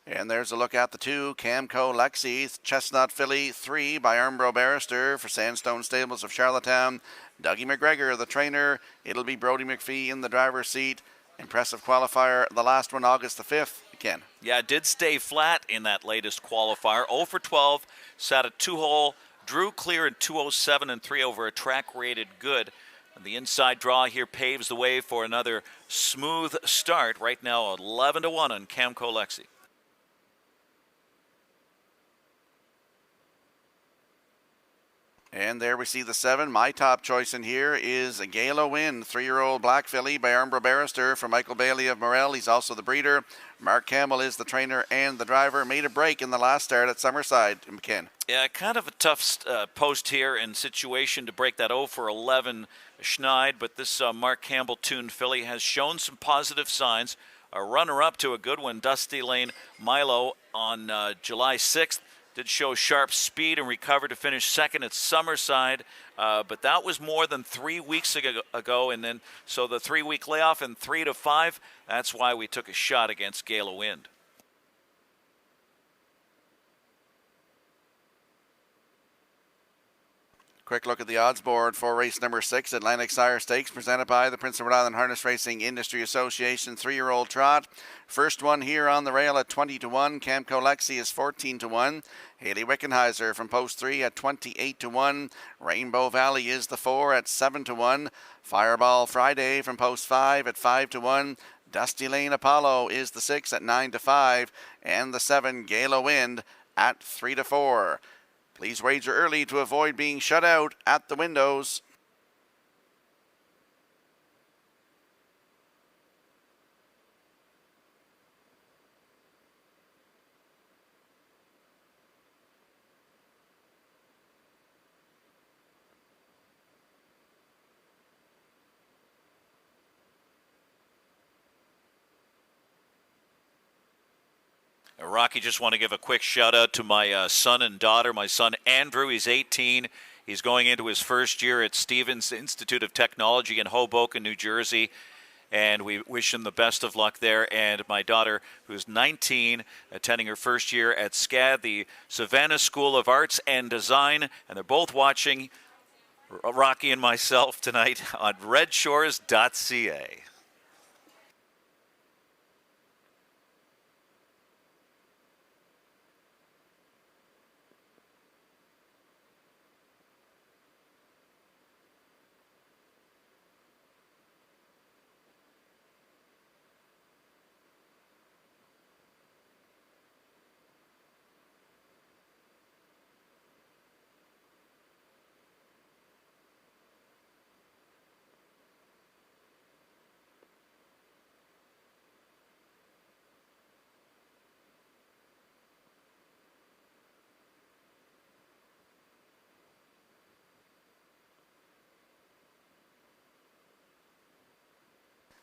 And there's a look at the 2, Camco Lexi, Chestnut Filly, 3 by Armbro Barrister for Sandstone Stables of Charlottetown. Dougie McGregor, the trainer. It'll be Brody McPhee in the driver's seat. Impressive qualifier, the last one, August the 5th. Ken. Yeah, it did stay flat in that latest qualifier. 0 for 12, sat a 2-hole, drew clear in 2:07 and 3 over a track rated good. And the inside draw here paves the way for another smooth start. Right now, 11-1 on Camco Lexi. And there we see the 7. My top choice in here is a Gala Wind, 3-year-old black filly by Armbro Barrister for Michael Bailey of Morel. He's also the breeder. Mark Campbell is the trainer and the driver. Made a break in the last start at Summerside, McKinn. Yeah, kind of a tough post here and situation to break that 0 for 11 Schneid, but this Mark Campbell tuned filly has shown some positive signs. A runner-up to a good one, Dusty Lane Milo on July 6th. Did show sharp speed and recovered to finish second at Summerside, but that was more than 3 weeks ago, and then so the 3-week layoff and 3 to 5. That's why we took a shot against Gala Wind. Quick look at the odds board for race number 6, Atlantic Sire Stakes, presented by the Prince Edward Island Harness Racing Industry Association. 3-year-old trot. First one here on the rail at 20-1. Camco Lexi is 14-1. Haley Wickenheiser from post 3 at 28-1. Rainbow Valley is the 4 at 7-1. Fireball Friday from post 5 at 5-1. Dusty Lane Apollo is the 6 at 9-5. And the 7, Gala Wind, at 3-4. Please wager early to avoid being shut out at the windows. Rocky, just want to give a quick shout out to my son and daughter. My son Andrew, he's 18. He's going into his first year at Stevens Institute of Technology in Hoboken, New Jersey. And we wish him the best of luck there. And my daughter, who's 19, attending her first year at SCAD, the Savannah School of Arts and Design. And they're both watching Rocky and myself tonight on Redshores.ca.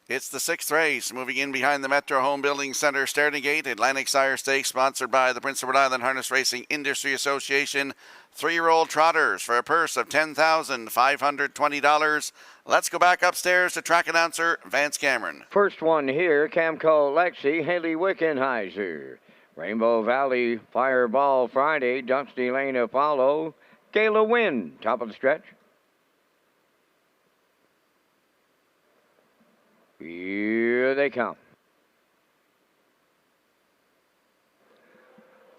It's the 6th race, moving in behind the Metro Home Building Center starting gate. Atlantic Sire Stakes, sponsored by the Prince Edward Island Harness Racing Industry Association. 3-year-old trotters for a purse of $10,520. Let's go back upstairs to track announcer Vance Cameron. First one here, Camco Lexi, Haley Wickenheiser. Rainbow Valley, Fireball Friday, Dusty Lane Apollo, Gala Wind, top of the stretch. Here they come.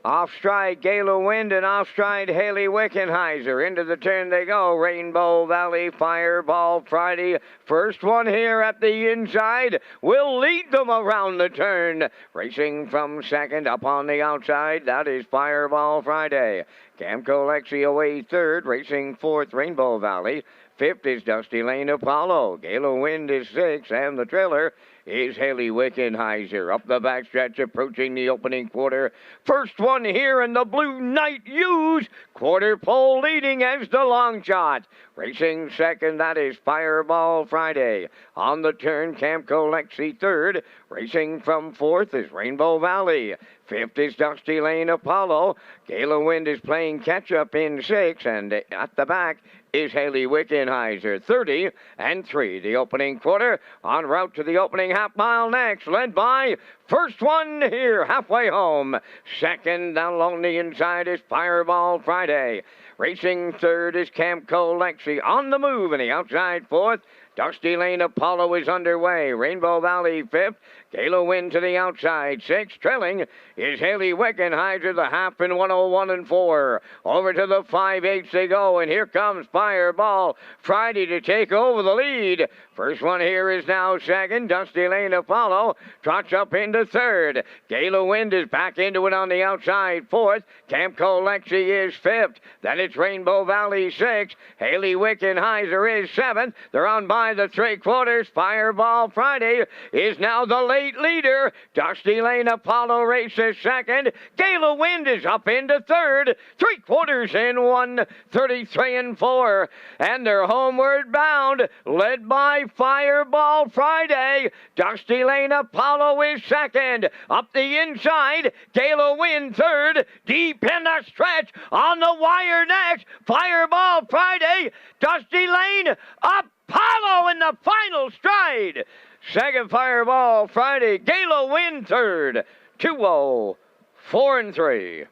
Off stride, Gala Wind, and off stride, Haley Wickenheiser. Into the turn they go. Rainbow Valley, Fireball Friday. First one here at the inside will lead them around the turn. Racing from second up on the outside, that is Fireball Friday. Camco Lexi away third, racing fourth, Rainbow Valley. Fifth is Dusty Lane Apollo. Gala Wind is sixth, and the trailer is Haley Wickenheiser. Up the backstretch, approaching the opening quarter. First one here in the Blue Knight Hughes. Quarter pole leading as the long shot. Racing second, that is Fireball Friday. On the turn, Camco Lexi third. Racing from fourth is Rainbow Valley. Fifth is Dusty Lane Apollo. Gala Wind is playing catch-up in sixth, and at the back is Haley Wickenheiser. 30-3, the opening quarter. En route to the opening half mile next, led by first one here, halfway home. Second down along the inside is Fireball Friday. Racing third is Camco Lexi. On the move in the outside fourth. Dusty Lane Apollo is underway. Rainbow Valley fifth. Gala Wind to the outside. Sixth. Trailing is Haley Wickenheiser, the half in 101-4. Over to the 5/8 they go, and here comes Fireball Friday to take over the lead. First one here is now second. Dusty Lane Apollo trots up into third. Gala Wind is back into it on the outside fourth. Camco Lexi is fifth. Then it's Rainbow Valley sixth. Haley Wickenheiser is seventh. They're on by the 3/4. Fireball Friday is now the late leader. Dusty Lane Apollo races second. Gala Wind is up into third. 3/4 in 1:33-4. And they're homeward bound, led by Fireball Friday. Dusty Lane Apollo is second. Up the inside, Gala Wind third. Deep in the stretch, on the wire next, Fireball Friday. Dusty Lane Apollo in the final stride. Second Fireball Friday. Gala Wind third. 2-0-4-3.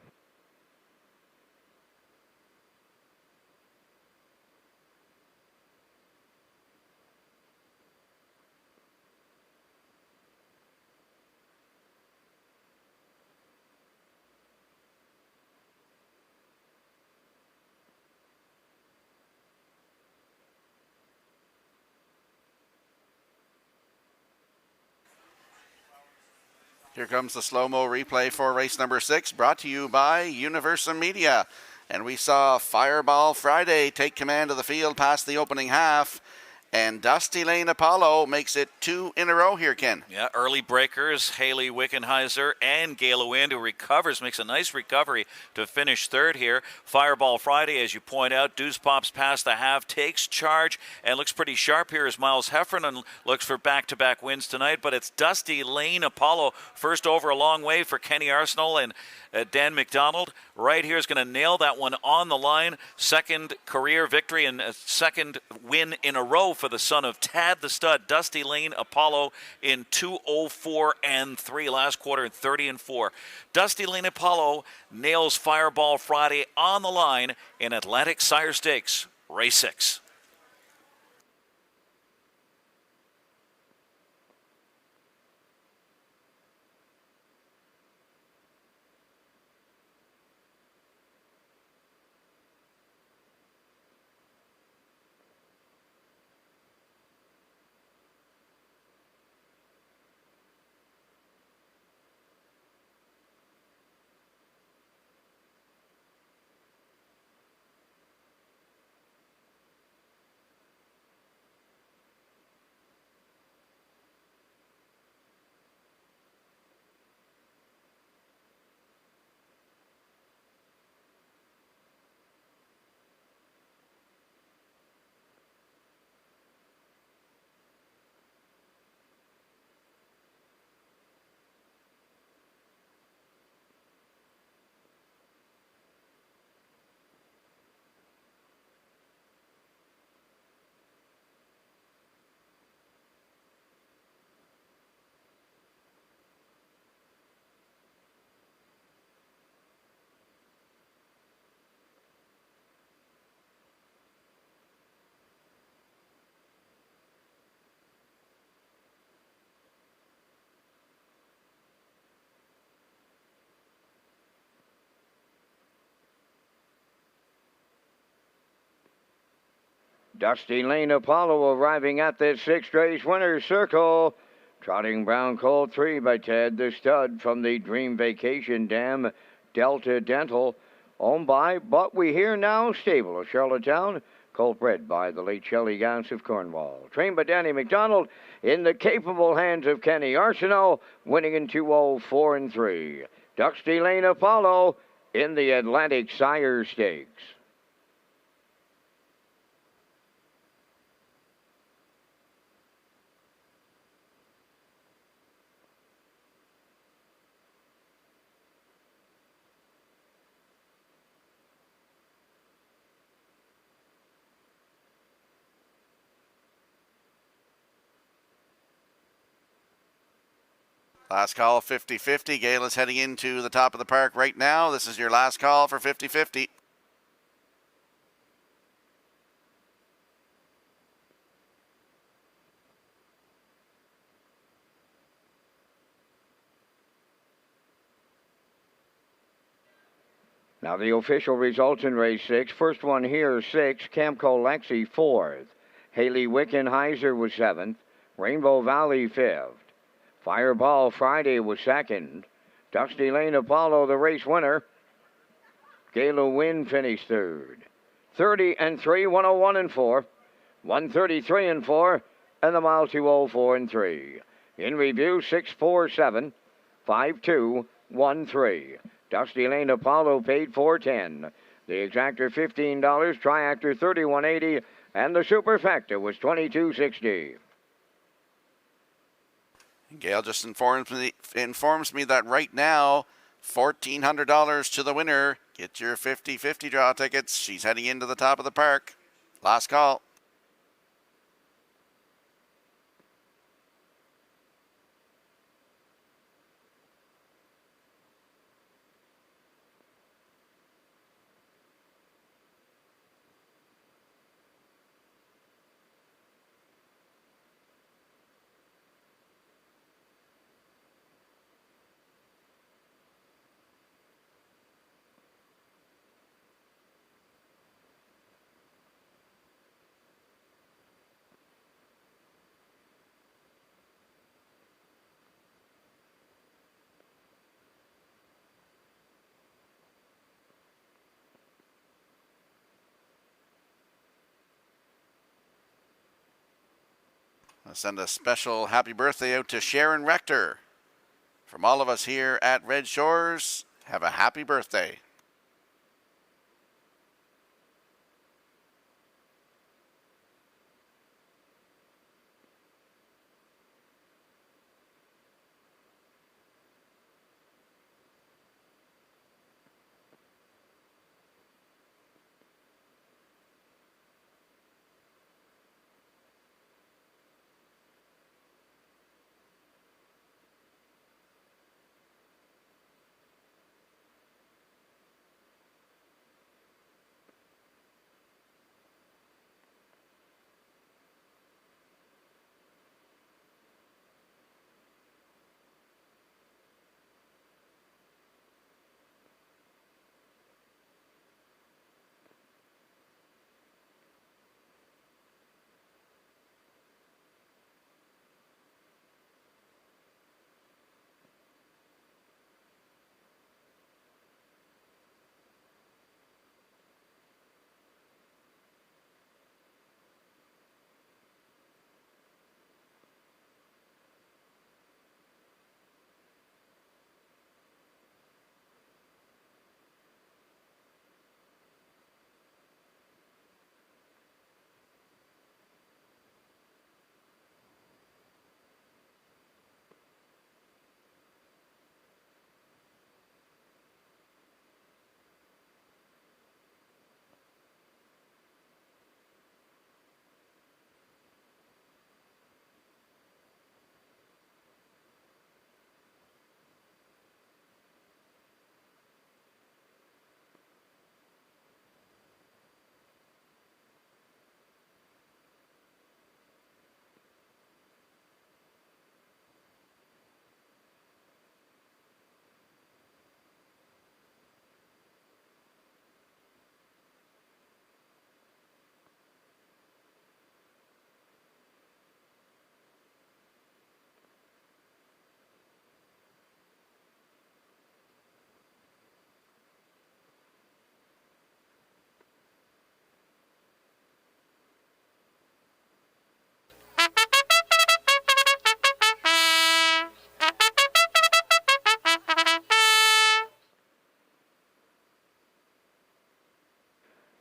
Here comes the slow-mo replay for race number 6, brought to you by Universum Media. And we saw Fireball Friday take command of the field past the opening half. And Dusty Lane Apollo makes it 2 in a row here, Ken. Yeah, early breakers, Haley Wickenheiser and Gayla Wind, who recovers, makes a nice recovery to finish third here. Fireball Friday, as you point out, Deuce pops past the half, takes charge, and looks pretty sharp here as Miles Heffernan looks for back-to-back wins tonight. But it's Dusty Lane Apollo, first over a long way for Kenny Arsenal, and Dan McDonald right here is going to nail that one on the line. Second career victory and a second win in a row for the son of Tad the Stud. Dusty Lane Apollo in 2:04.3 last quarter, 30-4. Dusty Lane Apollo nails Fireball Friday on the line in Atlantic Sire Stakes, race 6. Dusty Lane Apollo arriving at this sixth race winner's circle. Trotting Brown Colt 3 by Ted the Stud from the Dream Vacation Dam Delta Dental. Owned by But We Hear Now Stable of Charlottetown. Colt bred by the late Shelley Gans of Cornwall. Trained by Danny McDonald in the capable hands of Kenny Arsenault. Winning in 2:04.3. Dusty Lane Apollo in the Atlantic Sire Stakes. Last call, 50-50. Gayla's heading into the top of the park right now. This is your last call for 50-50. Now the official results in race 6. First one here, 6. Camco Lexi, 4th. Haley Wickenheiser was 7th. Rainbow Valley, 5th. Fireball Friday was 2nd. Dusty Lane Apollo, the race winner. Gayla Wind finished 3rd. 30-3, 101-4. 133-4, and the mile 2:04.3. In review, 647, 5213. Dusty Lane Apollo paid $410. The exactor $15, triactor $31.80, and the superfecta was $22.60. Gail just informs me that right now, $1,400 to the winner. Get your 50-50 draw tickets. She's heading into the top of the park. Last call. I send a special happy birthday out to Sharon Rector. From all of us here at Red Shores, have a happy birthday.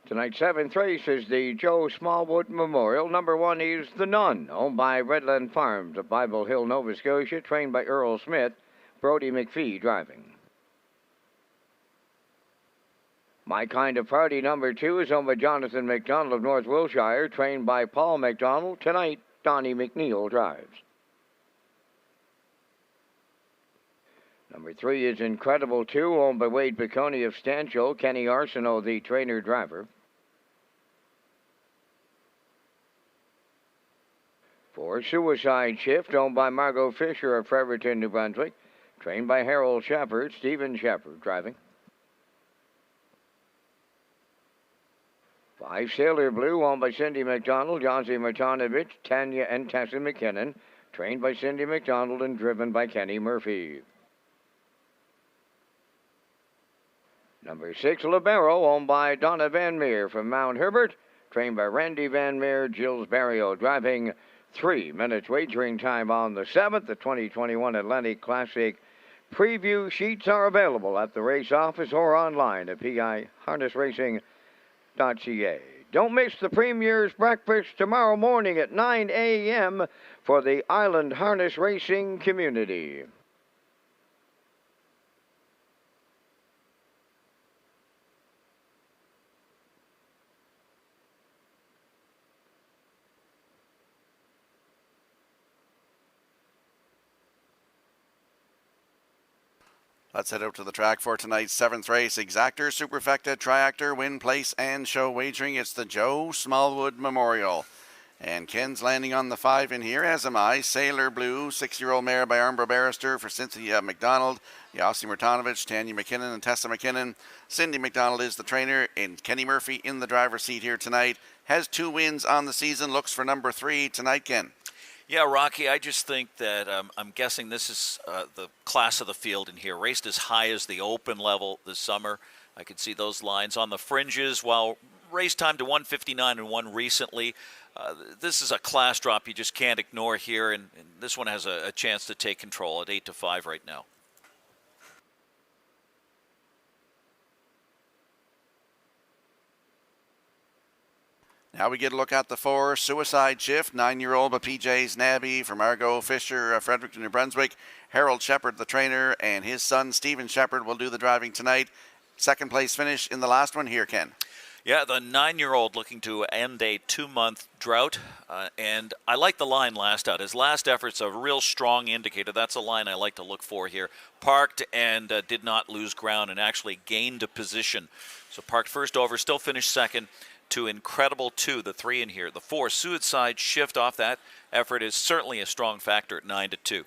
Tonight's seventh race is the Joe Smallwood Memorial. Number 1 is The Nun, owned by Redland Farms of Bible Hill, Nova Scotia, trained by Earl Smith, Brody McPhee driving. My Kind of Party, number 2, is owned by Jonathan McDonald of North Wiltshire, trained by Paul McDonald. Tonight, Donnie McNeil drives. Number 3 is Incredible 2, owned by Wade Piccone of Stanchel, Kenny Arsenault, the trainer-driver. 4, Suicide Shift, owned by Margot Fisher of Fredericton, New Brunswick, trained by Harold Shepard, Stephen Shepard driving. 5, Sailor Blue, owned by Cindy McDonald, Jonsi Martinovich, Tanya and Tessa McKinnon, trained by Cindy McDonald and driven by Kenny Murphy. Number 6, Libero, owned by Donna Van Meer from Mount Herbert, trained by Randy Van Meer, Gilles Barrio driving. 3 minutes wagering time on the 7th. The 2021 Atlantic Classic preview sheets are available at the race office or online at piharnessracing.ca. Don't miss the Premier's breakfast tomorrow morning at 9 a.m. for the Island Harness Racing community. Let's head out to the track for tonight's 7th race. Exactor, Superfecta, Triactor, Win Place, and Show Wagering. It's the Joe Smallwood Memorial. And Ken's landing on the 5 in here, as am I. Sailor Blue, 6-year-old mare by Armbro Barrister for Cynthia McDonald, Yossi Martinovich, Tanya McKinnon, and Tessa McKinnon. Cindy McDonald is the trainer, and Kenny Murphy in the driver's seat here tonight. Has 2 wins on the season, looks for number 3 tonight, Ken. Yeah, Rocky, I just think that I'm guessing this is the class of the field in here. Raced as high as the open level this summer. I could see those lines on the fringes. While race time to 1:59 and 1 recently, This is a class drop you just can't ignore here, and this one has a chance to take control at 8-5 right now. Now we get a look at the 4 Suicide Shift, 9-year-old by PJ's Nabby from Margot Fisher, Fredericton, New Brunswick. Harold Shepard, the trainer, and his son Stephen Shepard will do the driving tonight. Second place finish in the last one here, Ken. Yeah, the 9-year-old looking to end a 2-month drought, and I like the line last out. His last effort's a real strong indicator. That's a line I like to look for here. Parked and did not lose ground and actually gained a position. So parked first over, still finished second to Incredible 2, the 3 in here. The 4 Suicide Shift off that effort is certainly a strong factor at 9-2.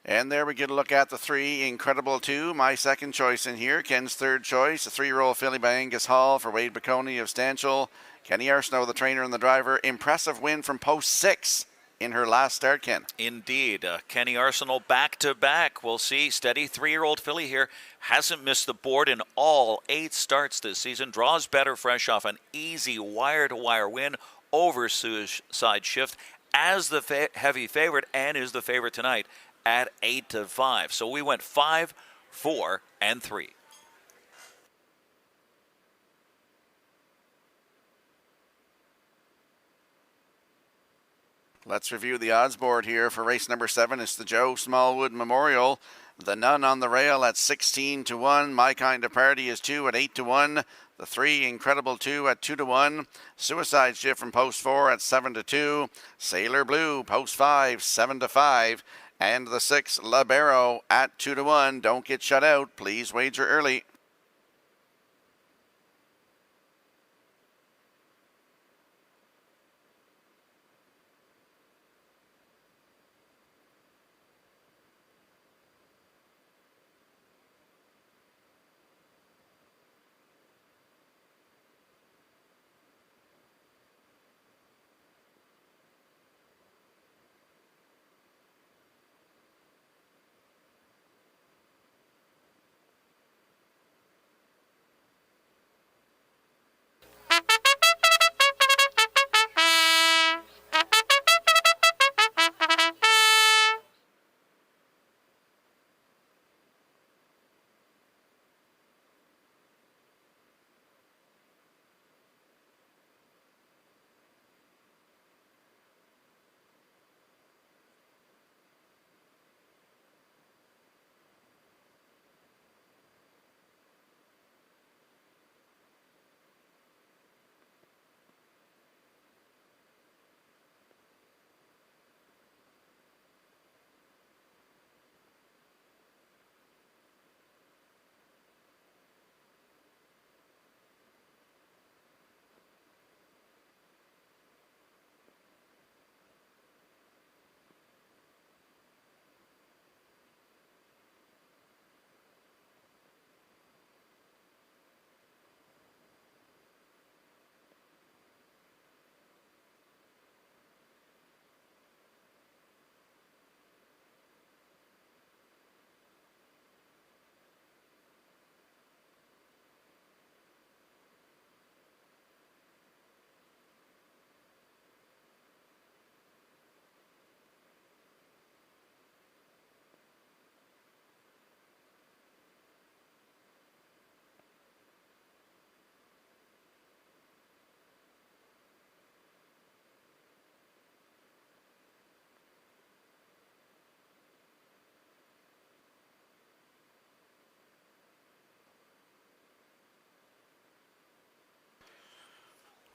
And there we get a look at the 3 Incredible 2, my second choice in here. Ken's third choice, a 3-year-old filly by Angus Hall for Wade Baconi of Stanchel. Kenny Arsenault, the trainer and the driver. Impressive win from post 6 in her last start, Ken. Indeed. Kenny Arsenault back-to-back. We'll see. Steady 3-year-old filly here. Hasn't missed the board in all 8 starts this season. Draws better fresh off an easy wire-to-wire win over Suicide Shift as the heavy favorite and is the favorite tonight at 8-5. So we went 5, 4, and 3. Let's review the odds board here for race number 7. It's the Joe Smallwood Memorial. The Nun on the rail at 16-1. My Kind of Party is 2 at 8-1. The 3 Incredible 2 at 2-1. Suicide Shift from post 4 at 7-2. Sailor Blue post 5 7-5. And the 6 Libero at 2-1. Don't get shut out. Please wager early.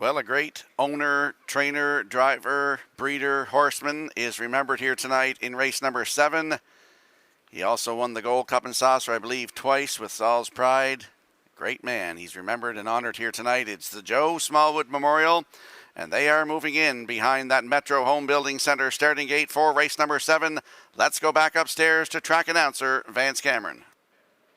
Well, a great owner, trainer, driver, breeder, horseman is remembered here tonight in race number 7. He also won the Gold Cup and Saucer, I believe, twice with Saul's Pride. Great man. He's remembered and honored here tonight. It's the Joe Smallwood Memorial, and they are moving in behind that Metro Home Building Center starting gate for race number 7. Let's go back upstairs to track announcer Vance Cameron.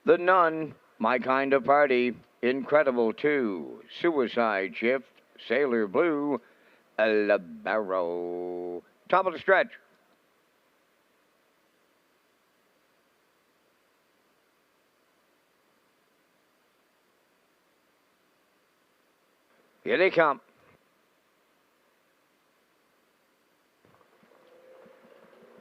The Nun, My Kind of Party, Incredible 2, Suicide Shift, Sailor Blue, Libero. Top of the stretch. Here they come.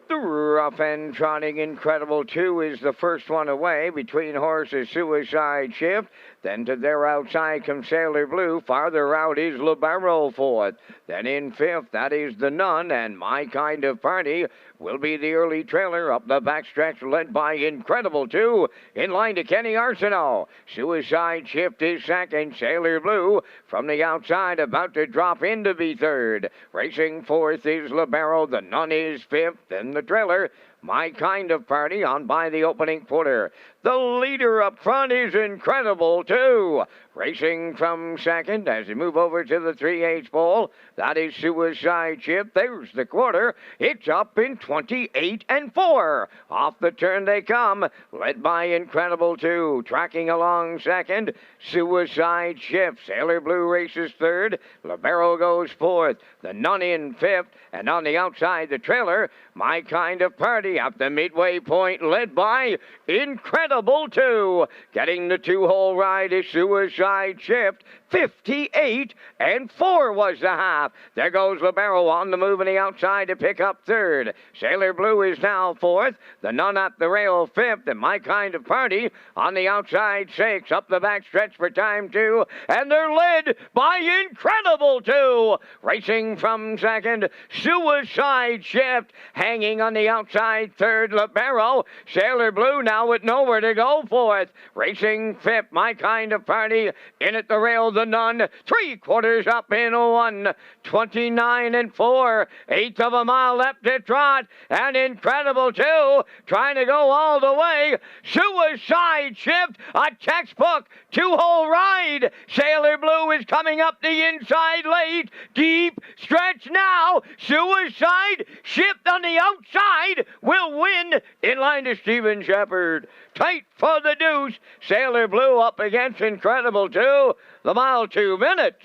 The rough and trotting Incredible 2 is the first one away. Between horses, Suicide Shift. Then to their outside comes Sailor Blue. Farther out is Libero fourth. Then in fifth, that is the Nun. And My Kind of Party will be the early trailer. Up the backstretch led by Incredible 2. In line to Kenny Arsenault. Suicide Shift is second. Sailor Blue from the outside about to drop in to be third. Racing fourth is Libero. The Nun is fifth. Then the trailer, My Kind of Party, on by the opening footer. The leader up front is Incredible 2. Racing from second as they move over to the 3/8 pole. That is Suicide Shift. There's the quarter. It's up in 28 and 4. Off the turn they come, led by Incredible 2. Tracking along second, Suicide Shift. Sailor Blue races third. Libero goes fourth. The Nun in fifth. And on the outside, the trailer, My Kind of Party up the midway point, led by Incredible 2. Getting the two-hole ride is Suicide Shift. 58 and 4 was the half. There goes Libero on the move on the outside to pick up third. Sailor Blue is now fourth. The Nun at the rail fifth. And My Kind of Party on the outside sixth. Up the back stretch for time 2. And they're led by Incredible 2. Racing from second, Suicide Shift. Hanging on the outside third, Libero. Sailor Blue now with nowhere to go fourth. Racing fifth, My Kind of Party. In at the rail, the Nun, 3/4 up in 1, 29 and 4, eighth of a mile left to trot, and Incredible 2 trying to go all the way. Suicide Shift, a textbook two-hole ride. Sailor Blue is coming up the inside late, deep stretch now. Suicide Shift on the outside will win in line to Stephen Shepard. Tight for the deuce. Sailor Blue up against Incredible 2. The mile 2 minutes.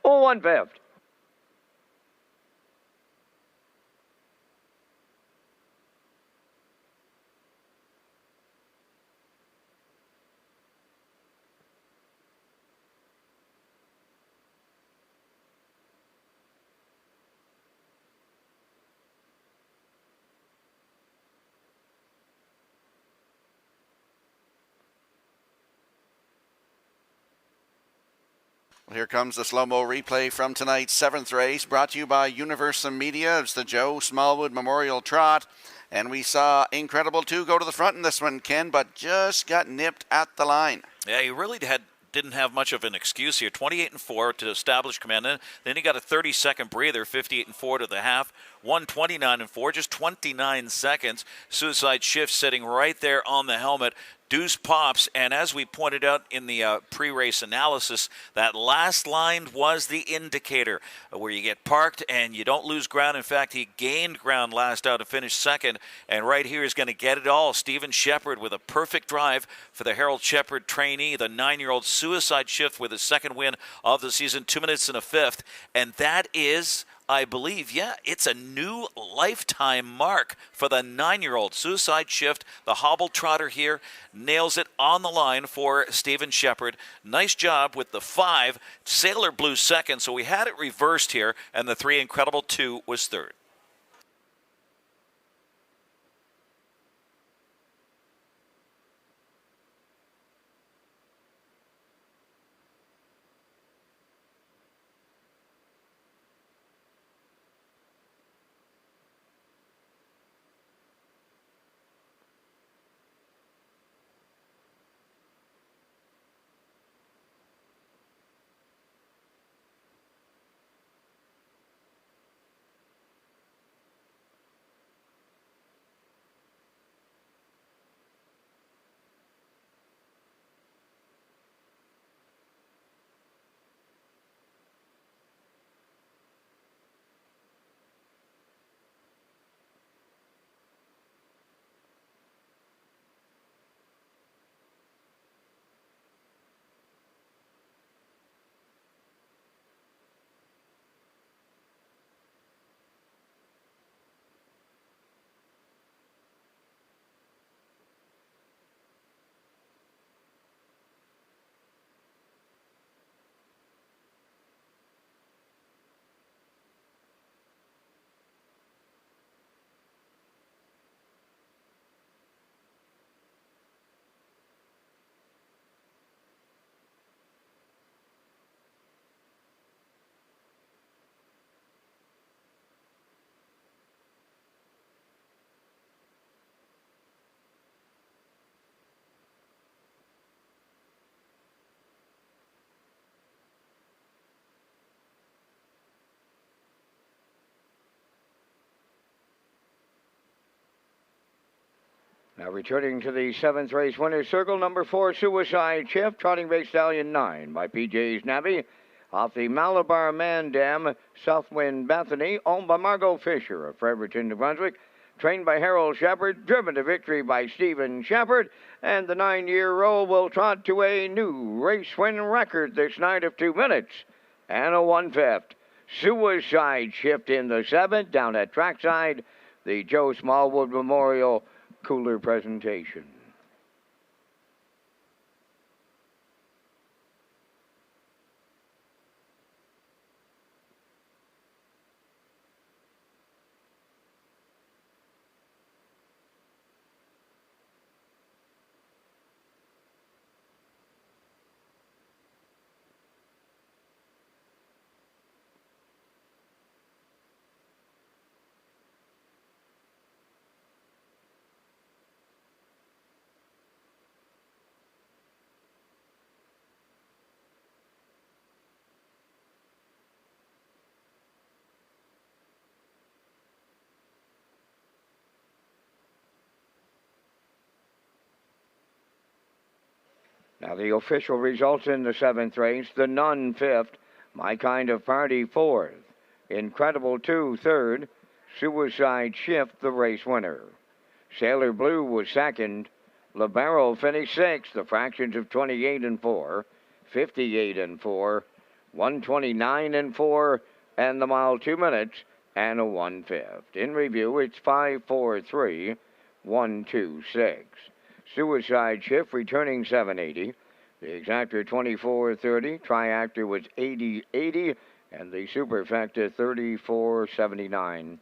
1/5. Here comes the slow-mo replay from tonight's 7th race, brought to you by Universum Media. It's the Joe Smallwood Memorial Trot, and we saw Incredible 2 go to the front in this one, Ken, but just got nipped at the line. Yeah, he really didn't have much of an excuse here. 28 and 4 to establish command. Then he got a 30-second breather, 58 and 4 to the half. 129 and 4, just 29 seconds. Suicide Shift sitting right there on the helmet. Deuce pops, and as we pointed out in the pre-race analysis, that last line was the indicator where you get parked and you don't lose ground. In fact, he gained ground last out to finish second, and right here is going to get it all. Stephen Shepard with a perfect drive for the Harold Shepard trainee, the 9-year-old. Suicide Shift with his second win of the season, 2 minutes and a fifth, and that is, I believe, it's a new lifetime mark for the 9-year-old. Suicide Shift, the hobble trotter here, nails it on the line for Stephen Shepard. Nice job with the 5. Sailor Blue second, so we had it reversed here, and the 3 Incredible 2 was third. Now returning to the 7th race winner's circle, number 4, Suicide Shift, trotting race stallion 9 by PJ's Navy. Off the Malabar Mandam, Southwind Bethany, owned by Margot Fisher of Fredericton, New Brunswick. Trained by Harold Shepard, driven to victory by Stephen Shepard. And the 9-year-old will trot to a new race win record this night of 2 minutes and a 1/5. Suicide Shift in the 7th, down at trackside, the Joe Smallwood Memorial Cooler presentation. Now the official results in the 7th race, the Nun 5th, My Kind of Party 4th, Incredible 2 3rd, Suicide Shift the race winner. Sailor Blue was 2nd, Libero finished 6th, the fractions of 28 and 4, 58 and 4, 129 and 4, and the mile 2 minutes and a 1/5. In review, it's 5-4-3, 1-2-6. Suicide Shift returning 780. The exactor 2430. Triactor was 80-80. And the superfecta 3479.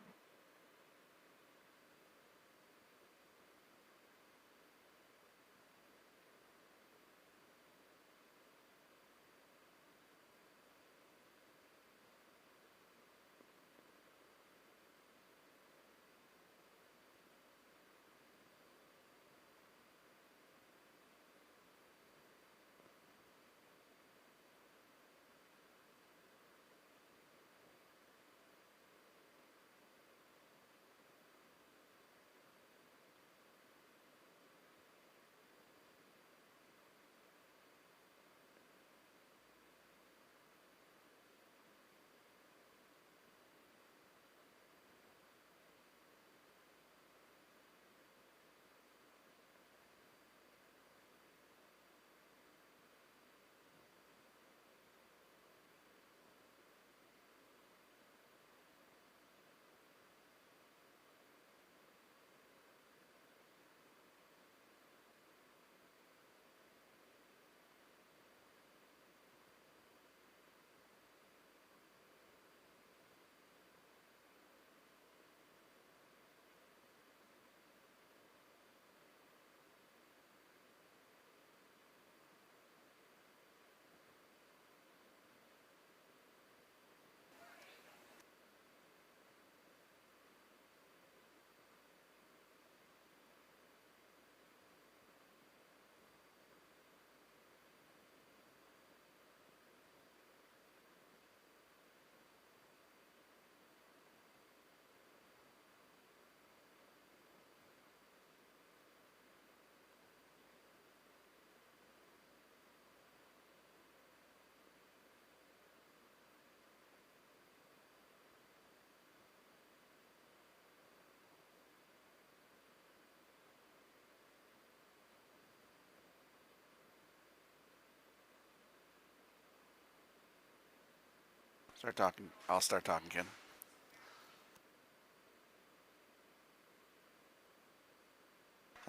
Start talking. I'll start talking, Ken.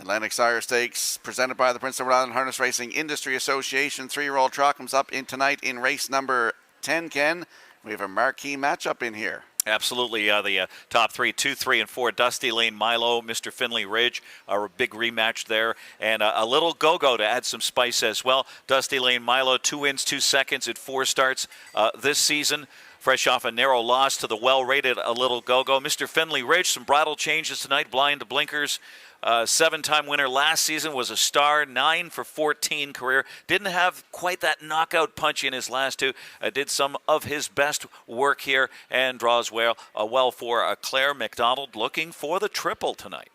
Atlantic Sire Stakes, presented by the Prince of Rhode Island Harness Racing Industry Association. 3-year-old trot comes up in tonight in race number 10, Ken. We have a marquee matchup in here. Absolutely. The top 3, 2, 3, and 4, Dusty Lane Milo, Mr. Finley Ridge, a big rematch there. And a little go-go to add some spice as well. Dusty Lane Milo, 2 wins, 2 seconds at 4 starts this season. Fresh off a narrow loss to the well-rated a little go-go. Mr. Finley Ridge, some bridle changes tonight, blind to blinkers. 7-time winner last season, was a star, 9 for 14 career. Didn't have quite that knockout punch in his last 2. Did some of his best work here and draws well for Claire McDonald, looking for the triple tonight.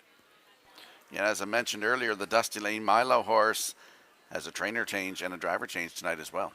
Yeah, as I mentioned earlier, the Dusty Lane Milo horse has a trainer change and a driver change tonight as well.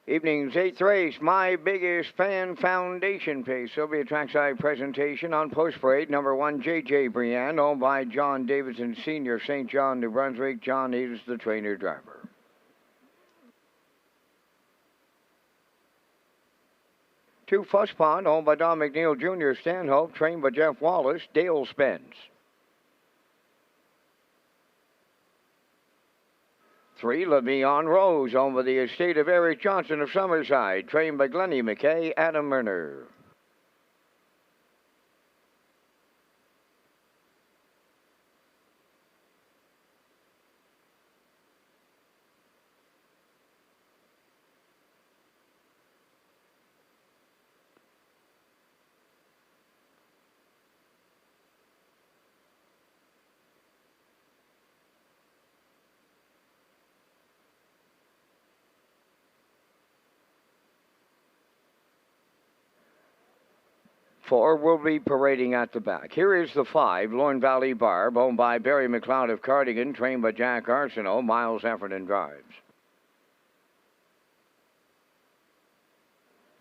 Evening's 8th race, My Biggest Fan Foundation Pace. Sylvia Trackside presentation on post parade. Number 1, J.J. Briand, owned by John Davidson Sr., St. John, New Brunswick. John is the trainer driver. Two, Fuss Pond, owned by Don McNeil Jr., Stanhope, trained by Jeff Wallace, Dale Spence. 3, LaVion Rose, owned by the estate of Eric Johnson of Summerside, trained by Glennie McKay, Adam Murner. Four will be parading at the back. Here is the 5, Lorne Valley Barb, owned by Barry McLeod of Cardigan, trained by Jack Arsenault, Miles Heffernan drives.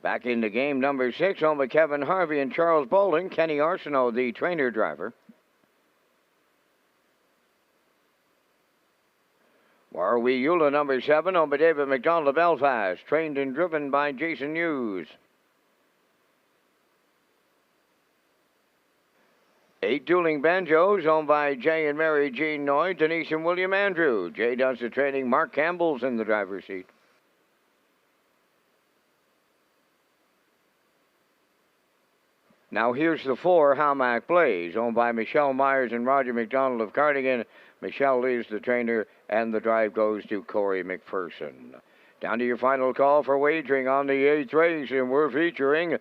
Back in the game, number 6, owned by Kevin Harvey and Charles Bolden, Kenny Arsenault, the trainer driver. Warwi Eula, number 7, owned by David McDonald of Belfast, trained and driven by Jason Hughes. 8, Dueling Banjos, owned by Jay and Mary Jean Noy, Denise and William Andrew. Jay does the training. Mark Campbell's in the driver's seat. Now here's the 4, Hamac Blaze, owned by Michelle Myers and Roger McDonald of Cardigan. Michelle leaves the trainer, and the drive goes to Corey McPherson. Down to your final call for wagering on the 8th race, and we're featuring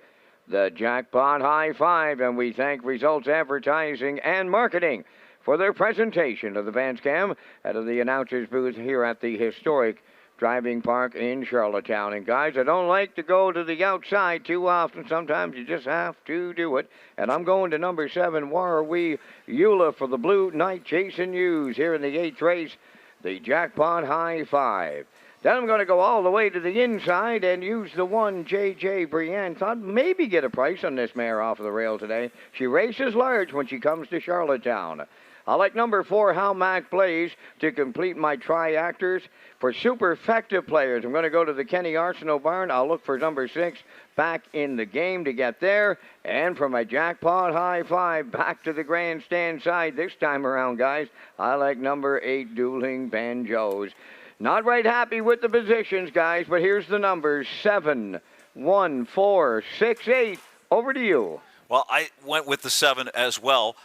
the Jackpot High Five, and we thank Results Advertising and Marketing for their presentation of the Vance Cam out of the announcer's booth here at the historic driving park in Charlottetown. And guys, I don't like to go to the outside too often. Sometimes you just have to do it. And I'm going to number 7, Warwi Eula for the Blue Knight, Jason Hughes, here in the 8th race, the Jackpot High Five. Then I'm going to go all the way to the inside and use the 1, J.J. Briand. Thought maybe get a price on this mare off of the rail today. She races large when she comes to Charlottetown. I like number 4, Hamac Blaze, to complete my tri-actors. For super effective players, I'm going to go to the Kenny Arsenault barn. I'll look for number 6 back in the game to get there. And for my Jackpot High Five, back to the grandstand side this time around, guys. I like number 8, Dueling Banjos. Not right happy with the positions, guys, but here's the numbers: 7, 1, 4, 6, 8. Over to you. Well, I went with the 7 as well,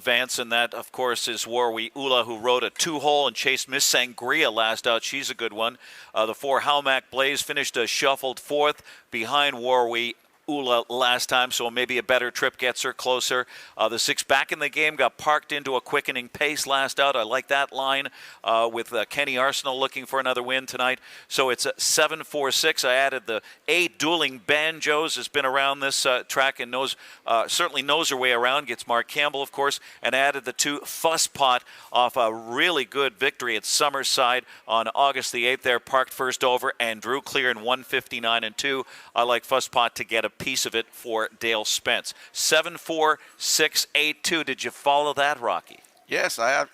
Vance, and that, of course, is Warwi Eula, who rode a 2-hole and chased Miss Sangria last out. She's a good one. The 4, Hamac Blaze, finished a shuffled 4th behind Warwi Eula last time, so maybe a better trip gets her closer. The 6 back in the game, got parked into a quickening pace last out. I like that line with Kenny Arsenault looking for another win tonight. So it's 7-4-6. I added the 8, Dueling Banjos, has been around this track and certainly knows her way around. Gets Mark Campbell, of course, and added the 2, Fuss Pot, off a really good victory at Summerside on August the 8th. There, parked first over and drew clear in 1:59.2. I like Fuss Pot to get a piece of it for Dale Spence. 7-4-6-8-2. Did you follow that, Rocky? Yes, I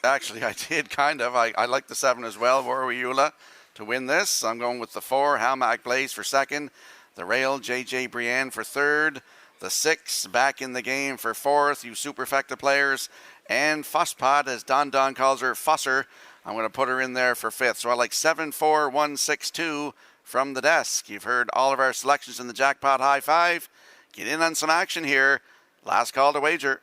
did, kind of. I like the 7 as well, Warwi Eula, to win this. I'm going with the 4, Hamac Blaze, for 2nd. The rail, J.J. Briand, for 3rd. The 6, back in the game, for 4th. You super effective players. And Fusspot, as Don calls her, Fusser. I'm going to put her in there for 5th. So I like 7-4-1-6-2 from the desk. You've heard all of our selections in the Jackpot High Five. Get in on some action here. Last call to wager.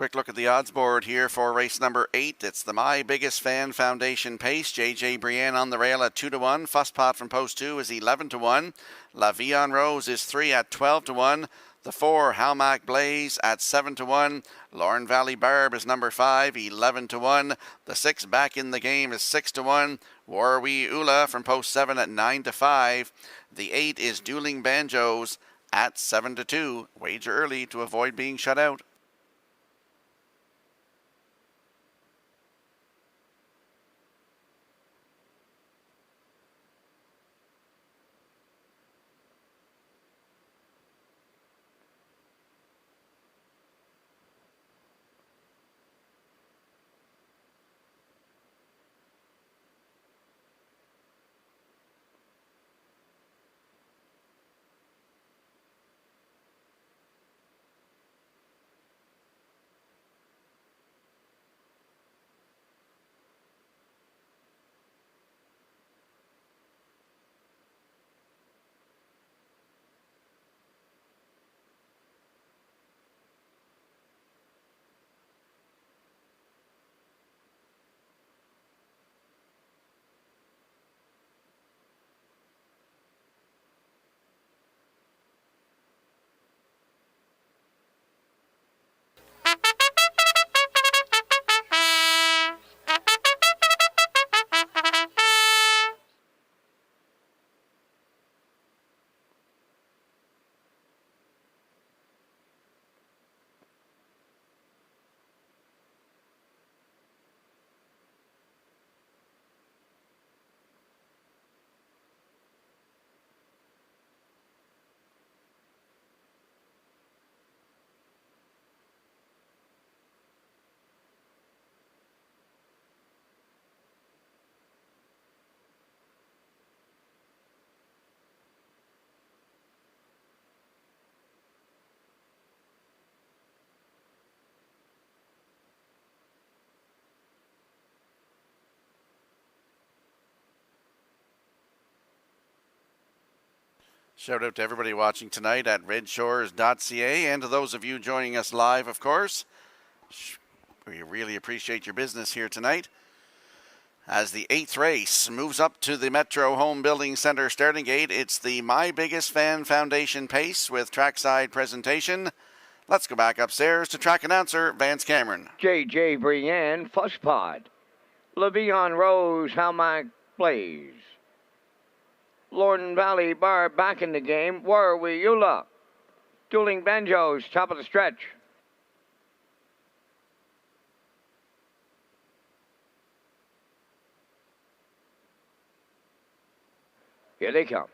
Quick look at the odds board here for race number 8. It's the My Biggest Fan Foundation Pace. JJ Brienne on the rail at 2-1. Fuss Pot from post 2 is 11-1. La Vie en Rose is 3 at 12-1. The 4, Halmac Blaze at 7-1. Lauren Valley Barb is number 5, 11-1. The 6, Back in the Game, is 6-1. Warwee Ula from post 7 at 9-5. The 8 is Dueling Banjos at 7-2. Wager early to avoid being shut out. Shout out to everybody watching tonight at Redshores.ca and to those of you joining us live, of course. We really appreciate your business here tonight. As the 8th race moves up to the Metro Home Building Center starting gate, it's the My Biggest Fan Foundation Pace with trackside presentation. Let's go back upstairs to track announcer Vance Cameron. JJ Brienne, Fuss Pod. La Vie en Rose, Halmac Blaze. Lauren Valley Barb back in the game. Warwee Ula. Dueling Banjos, top of the stretch. Here they come.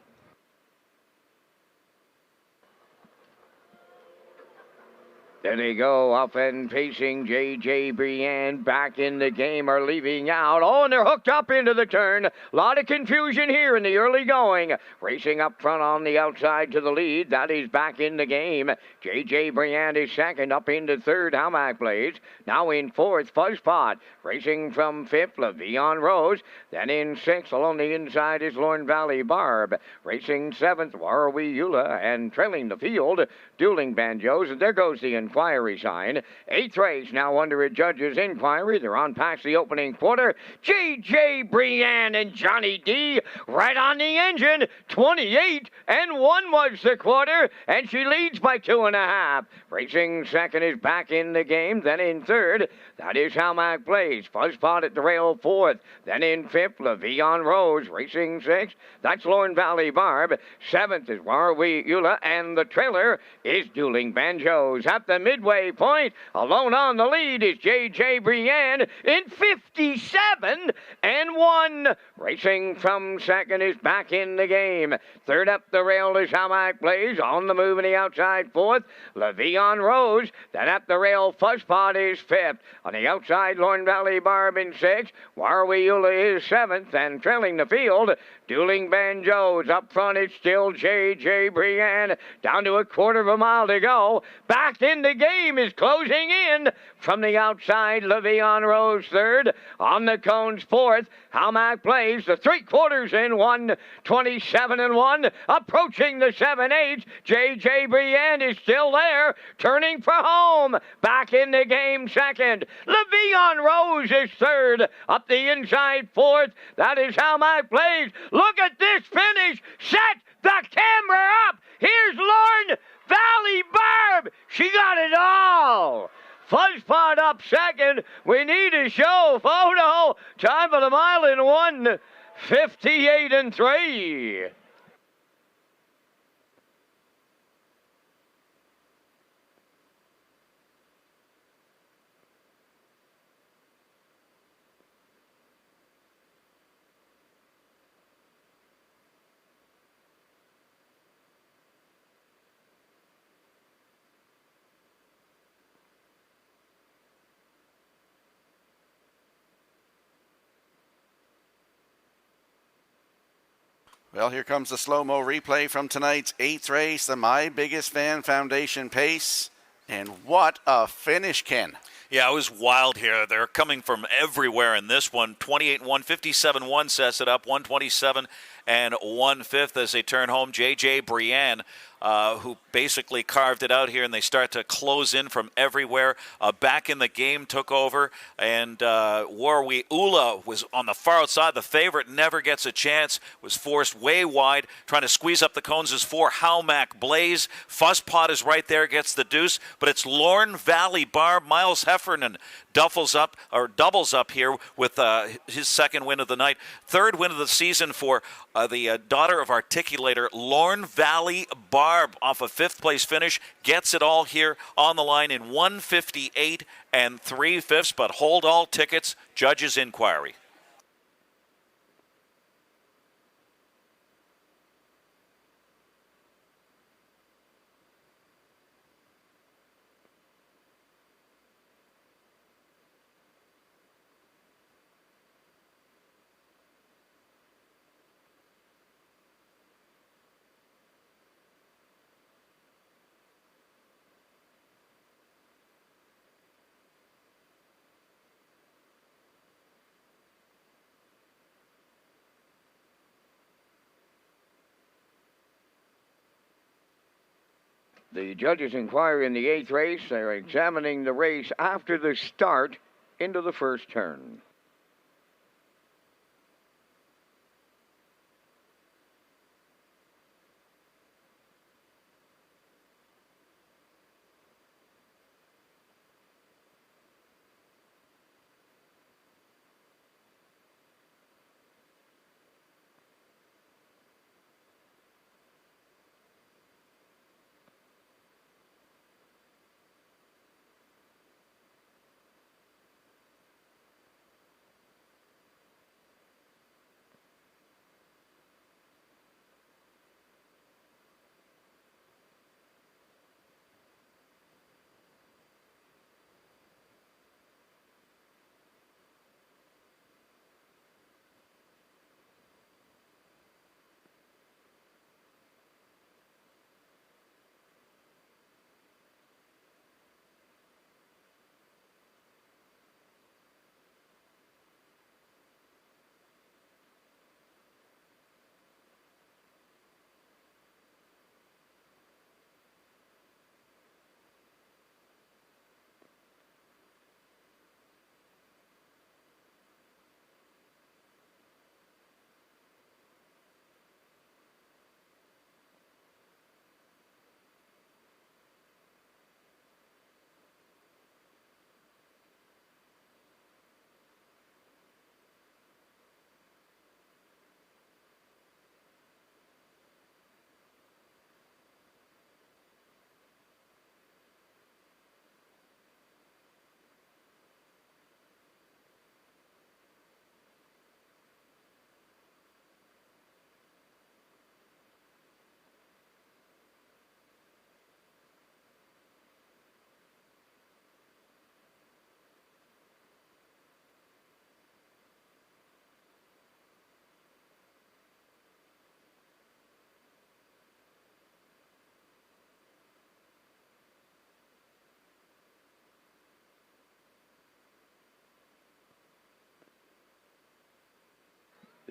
There they go, up and pacing. JJ Brienne back in the game, are leaving out. Oh, and they're hooked up into the turn. A lot of confusion here in the early going. Racing up front on the outside to the lead. That is back in the game. JJ Brienne is second, up into third. Halmac Blaze. Now in fourth, Fuzzpot. Racing from fifth, La Vie en Rose. Then in sixth, along the inside is Lauren Valley Barb. Racing seventh, Warwee Ula. And trailing the field, Dueling Banjos. And there goes the inquiry sign. 8th race now under a judge's inquiry. They're on past the opening quarter. JJ Brienne and Johnny D right on the engine. 28-1 was the quarter, and she leads by 2.5. Racing second is back in the game. Then in third, that is Halmac Blaze. Fuzzpot at the rail fourth. Then in fifth, La Vie en Rose. Racing sixth, that's Lauren Valley Barb. Seventh is Warwee Ula, and the trailer is Dueling Banjos. At the midway point, alone on the lead is JJ Brienne in 57-1. Racing from second is back in the game. Third up the rail is Halmac Blaze. On the move in the outside fourth, La Vie en Rose. Then up the rail, Fuzzpot is fifth. On the outside, Lauren Valley Barb in sixth. Warwee Ula is seventh, and trailing the field, Dueling banjos. Up front, it's still J.J. Brienne. Down to a quarter of a mile to go. Back in the game is closing in. From the outside, Le'Veon Rose third. On the cones fourth. Halmack plays the 3/4 in 1:27 and 1. Approaching the 7/8. J.J. Brienne is still there. Turning for home. Back in the game second. Le'Veon Rose is third. Up the inside fourth. That is Halmack plays. Look at this finish. Set the camera up. Here's Lauren Valley Barb. She got it all. Fuzzpot up second. We need a show photo. Time for the mile in 1:58 and 3. Well, here comes the slow-mo replay from tonight's 8th race, the My Biggest Fan Foundation Pace. And what a finish, Ken. Yeah, it was wild here. They're coming from everywhere in this one. 28-1, 57-1 sets it up, 127 and 1/5 as they turn home. J.J. Brienne, who basically carved it out here, and they start to close in from everywhere. Back in the game, took over, and Warwi Ula was on the far outside. The favorite never gets a chance, was forced way wide, trying to squeeze up the cones is for Halmack Blaze. Fuzzpot is right there, gets the deuce, but it's Lorne Valley Barb. Miles Heffernan doubles up here with his second win of the night. Third win of the season for the daughter of Articulator, Lorne Valley Barb, off a 5th place finish, gets it all here on the line in 1:58 and 3/5, but hold all tickets, judges' inquiry. The judges inquiry in the 8th race. They're examining the race after the start into the first turn.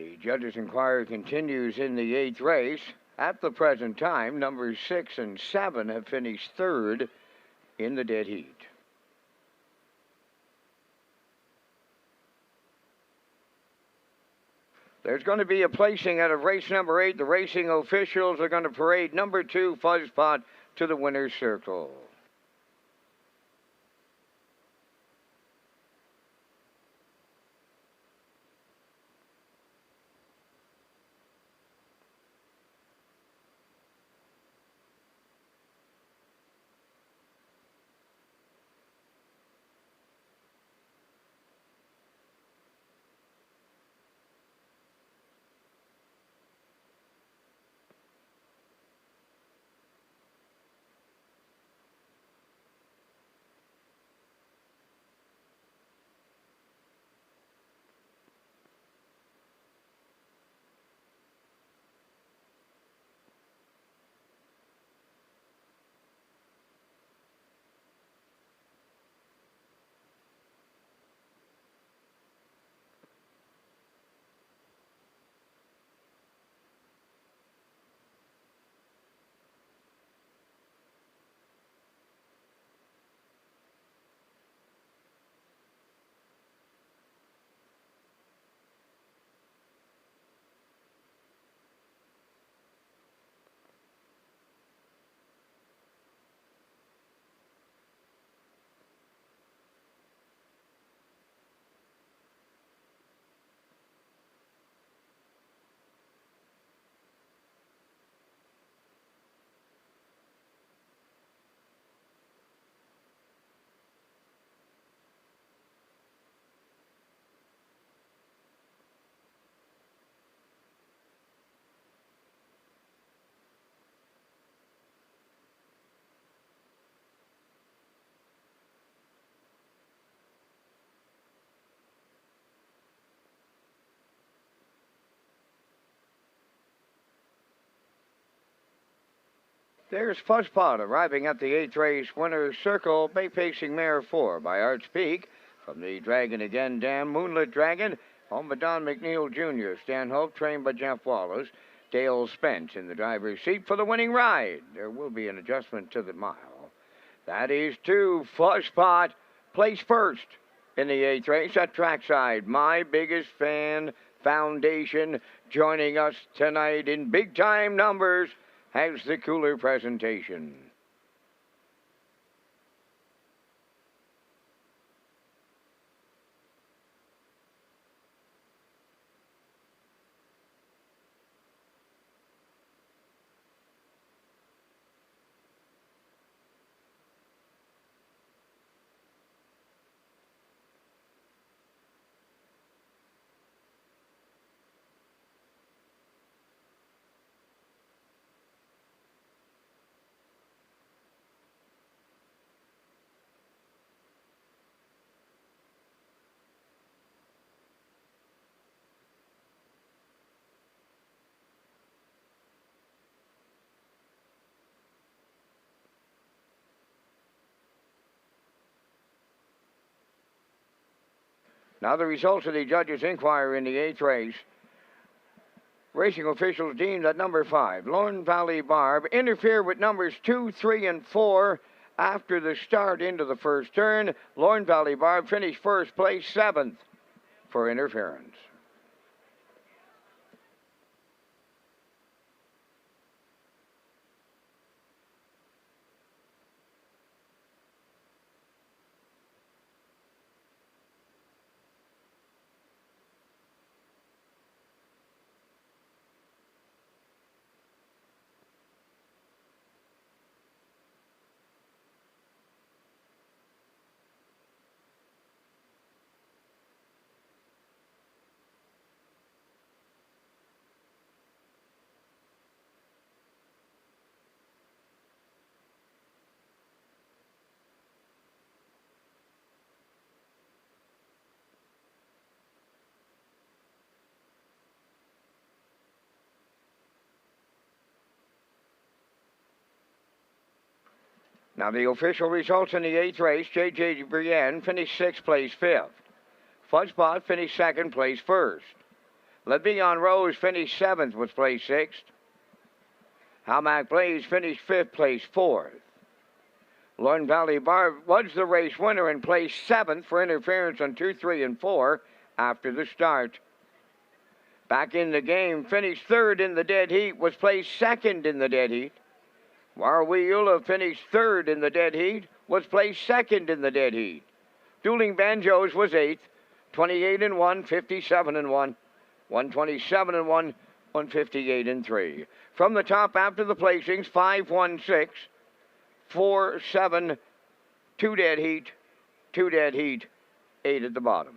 The judges' inquiry continues in the 8th race. At the present time, numbers 6 and 7 have finished third in the dead heat. There's going to be a placing out of race number 8. The racing officials are going to parade number 2, Fuzzpot, to the winner's circle. There's Fuzzpot arriving at the 8th race winner's circle, bay-pacing mare 4 by Arts Peak. From the Dragon Again Dam, Moonlit Dragon, owned by Don McNeil Jr., Stan Hope, trained by Jeff Wallace. Dale Spence in the driver's seat for the winning ride. There will be an adjustment to the mile. That is 2, Fuzzpot, place first in the 8th race at trackside. My Biggest Fan Foundation joining us tonight in big-time numbers has the cooler presentation. Now the results of the judges' inquiry in the 8th race. Racing officials deemed that number 5, Lorne Valley Barb, interfered with numbers 2, 3, and 4 after the start into the first turn. Lorne Valley Barb finished first place, 7th for interference. Now the official results in the 8th race. J.J. Brienne finished 6th, place 5th. Fuzzpot finished 2nd, place 1st. Levion Rose finished 7th, was placed 6th. Hamac Blaze finished 5th, placed 4th. Lorne Valley Bar was the race winner and placed 7th for interference on 2, 3, and 4 after the start. Back in the game, finished 3rd in the dead heat, was placed 2nd in the dead heat. Warweula finished 3rd in the dead heat, was placed 2nd in the dead heat. Dueling Banjos was 8th, 28-1, 57-1, 127-1, 158-3. From the top after the placings, 5-1-6, 4-7, 2 dead heat, 2 dead heat, 8 at the bottom.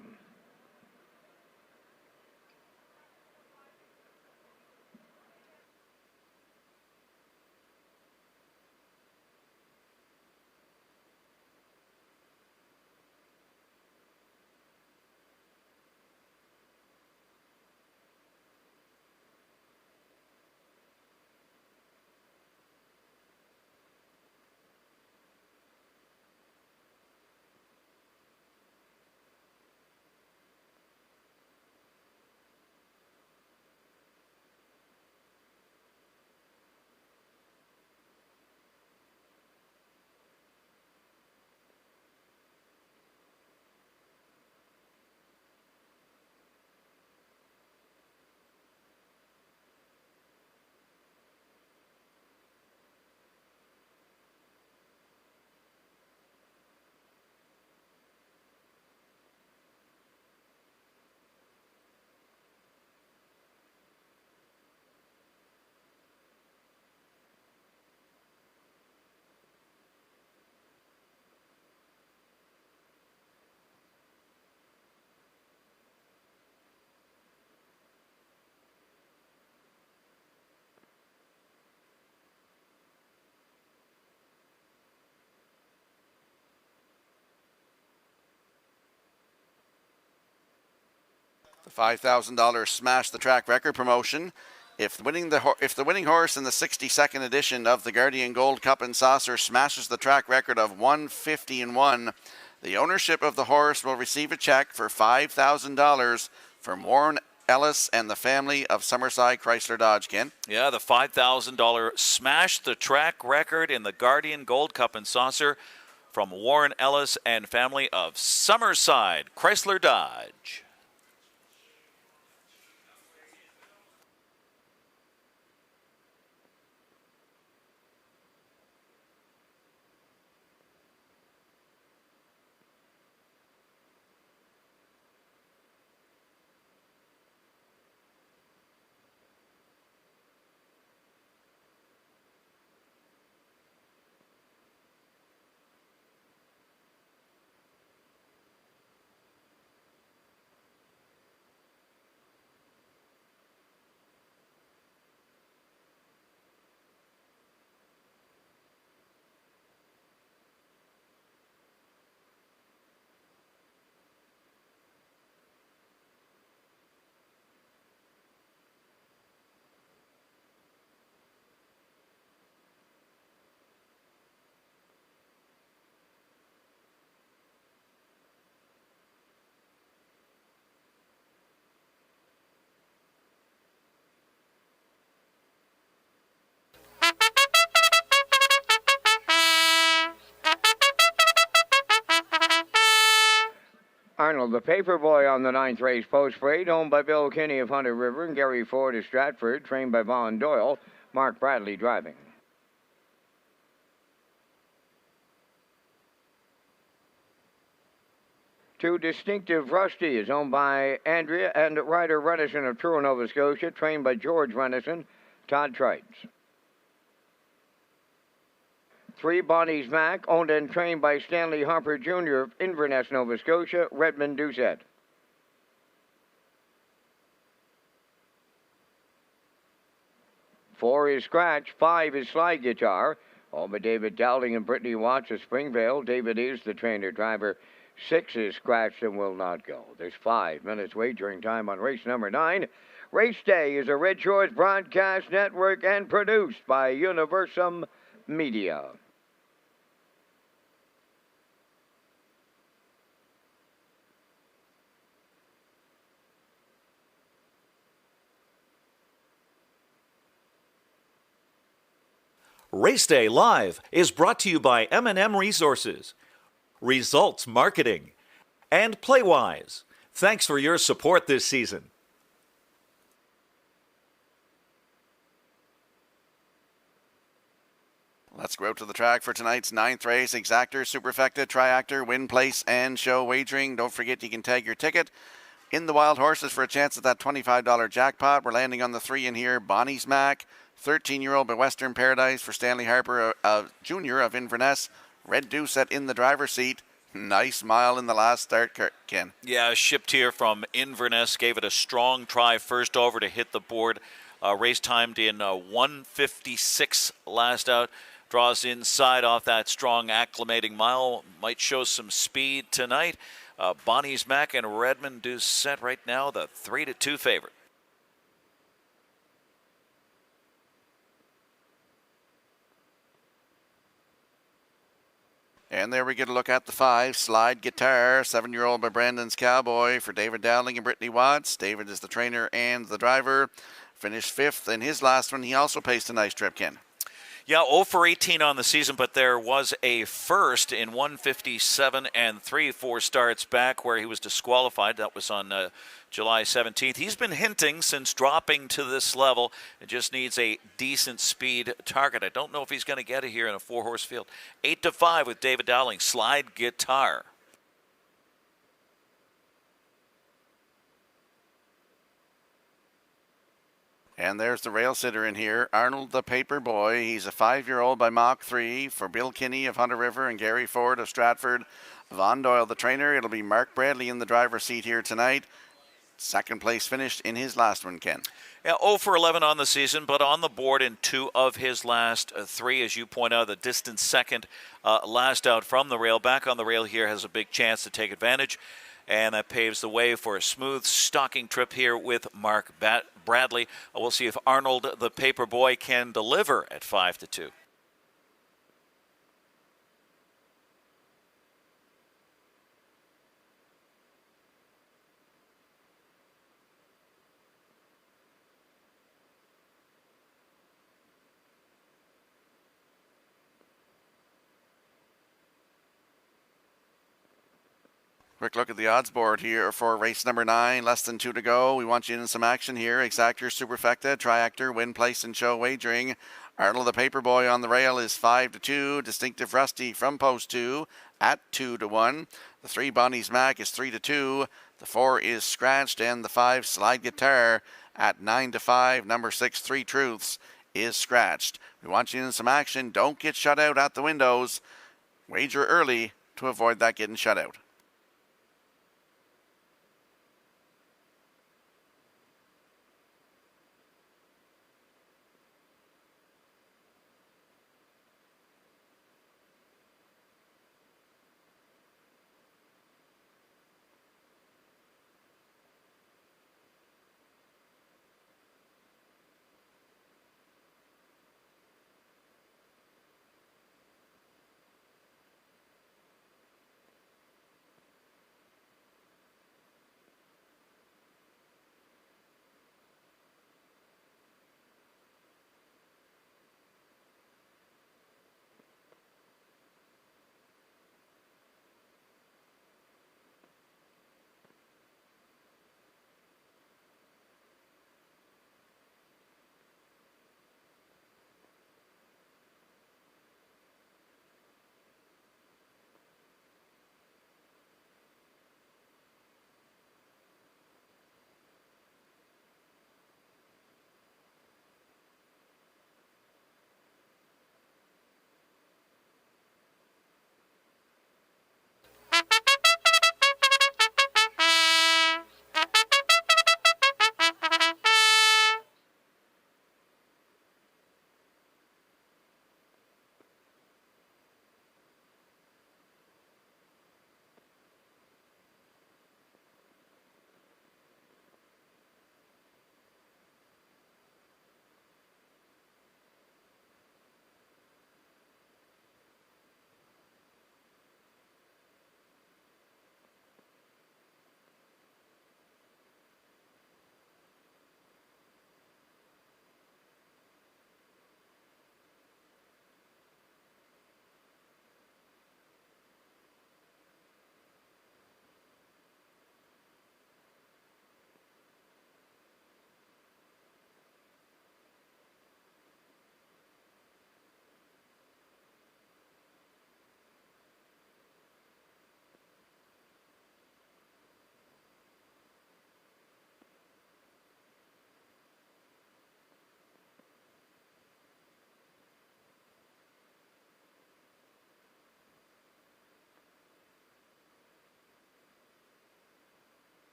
The $5,000 Smash the Track record promotion. If the winning horse in the 62nd edition of the Guardian Gold Cup and Saucer smashes the track record of 150-1, the ownership of the horse will receive a check for $5,000 from Warren Ellis and the family of Summerside Chrysler Dodge, Ken. Yeah, the $5,000 Smash the Track record in the Guardian Gold Cup and Saucer from Warren Ellis and family of Summerside Chrysler Dodge. Arnold, the paper boy on the 9th race post parade, owned by Bill Kinney of Hunter River and Gary Ford of Stratford, trained by Vaughn Doyle, Mark Bradley driving. Two Distinctive Rusty is owned by Andrea and Ryder Renison of Truro, Nova Scotia, trained by George Renison, Todd Trites. 3 Bonnie's Mac, owned and trained by Stanley Harper Jr. of Inverness, Nova Scotia, Redmond Doucette. 4 is Scratch, 5 is Slide Guitar, owned by David Dowling and Brittany Watts of Springvale. David is the trainer driver. 6 is Scratched and Will Not Go. There's 5 minutes wagering time on race number 9. Race Day is a Red Shores Broadcast Network and produced by Universum Media. Race Day Live is brought to you by M&M Resources, Results Marketing, and Playwise. Thanks for your support this season. Let's go out to the track for tonight's 9th race. Exactor, Superfecta, Triactor, Win Place, and Show Wagering. Don't forget you can tag your ticket in the Wild Horses for a chance at that $25 jackpot. We're landing on the 3 in here. Bonnie's Mac, 13-year-old by Western Paradise for Stanley Harper, Jr. of Inverness. Red Deuce set in the driver's seat. Nice mile in the last start, Ken. Yeah, shipped here from Inverness. Gave it a strong try first over to hit the board. Race timed in 1:56 last out. Draws inside off that strong acclimating mile. Might show some speed tonight. Bonnie's Mac and Redmond do set right now the 3-2 favorite. And there we get a look at the 5, Slide Guitar, 7-year-old by Brandon's Cowboy for David Dowling and Brittany Watts. David is the trainer and the driver. Finished 5th in his last one. He also paced a nice trip, Ken. Yeah, 0 for 18 on the season, but there was a first in 1:57 and 3-4 starts back where he was disqualified. That was on July 17th. He's been hinting since dropping to this level. It just needs a decent speed target. I don't know if he's going to get it here in a 4-horse field. 8-5 with David Dowling. Slide Guitar. And there's the rail sitter in here, Arnold the Paper Boy. He's a 5-year-old by Mach 3 for Bill Kinney of Hunter River and Gary Ford of Stratford. Von Doyle, the trainer. It'll be Mark Bradley in the driver's seat here tonight. Second place finished in his last one, Ken. Yeah, 0 for 11 on the season, but on the board in 2 of his last 3. As you point out, the distant second last out from the rail. Back on the rail here has a big chance to take advantage. And that paves the way for a smooth stalking trip here with Mark Bradley. We'll see if Arnold the Paper Boy can deliver at 5-2. Quick look at the odds board here for race number 9. Less than 2 to go. We want you in some action here. Exactor, Superfecta, Triactor, Win Place, and Show Wagering. Arnold the Paperboy on the rail is 5-2. Distinctive Rusty from post 2 at 2-1. The 3 Bonnie's Mac is 3-2. The 4 is Scratched, and the 5 Slide Guitar at 9-5. Number 6 3 Truths is Scratched. We want you in some action. Don't get shut out at the windows. Wager early to avoid that getting shut out.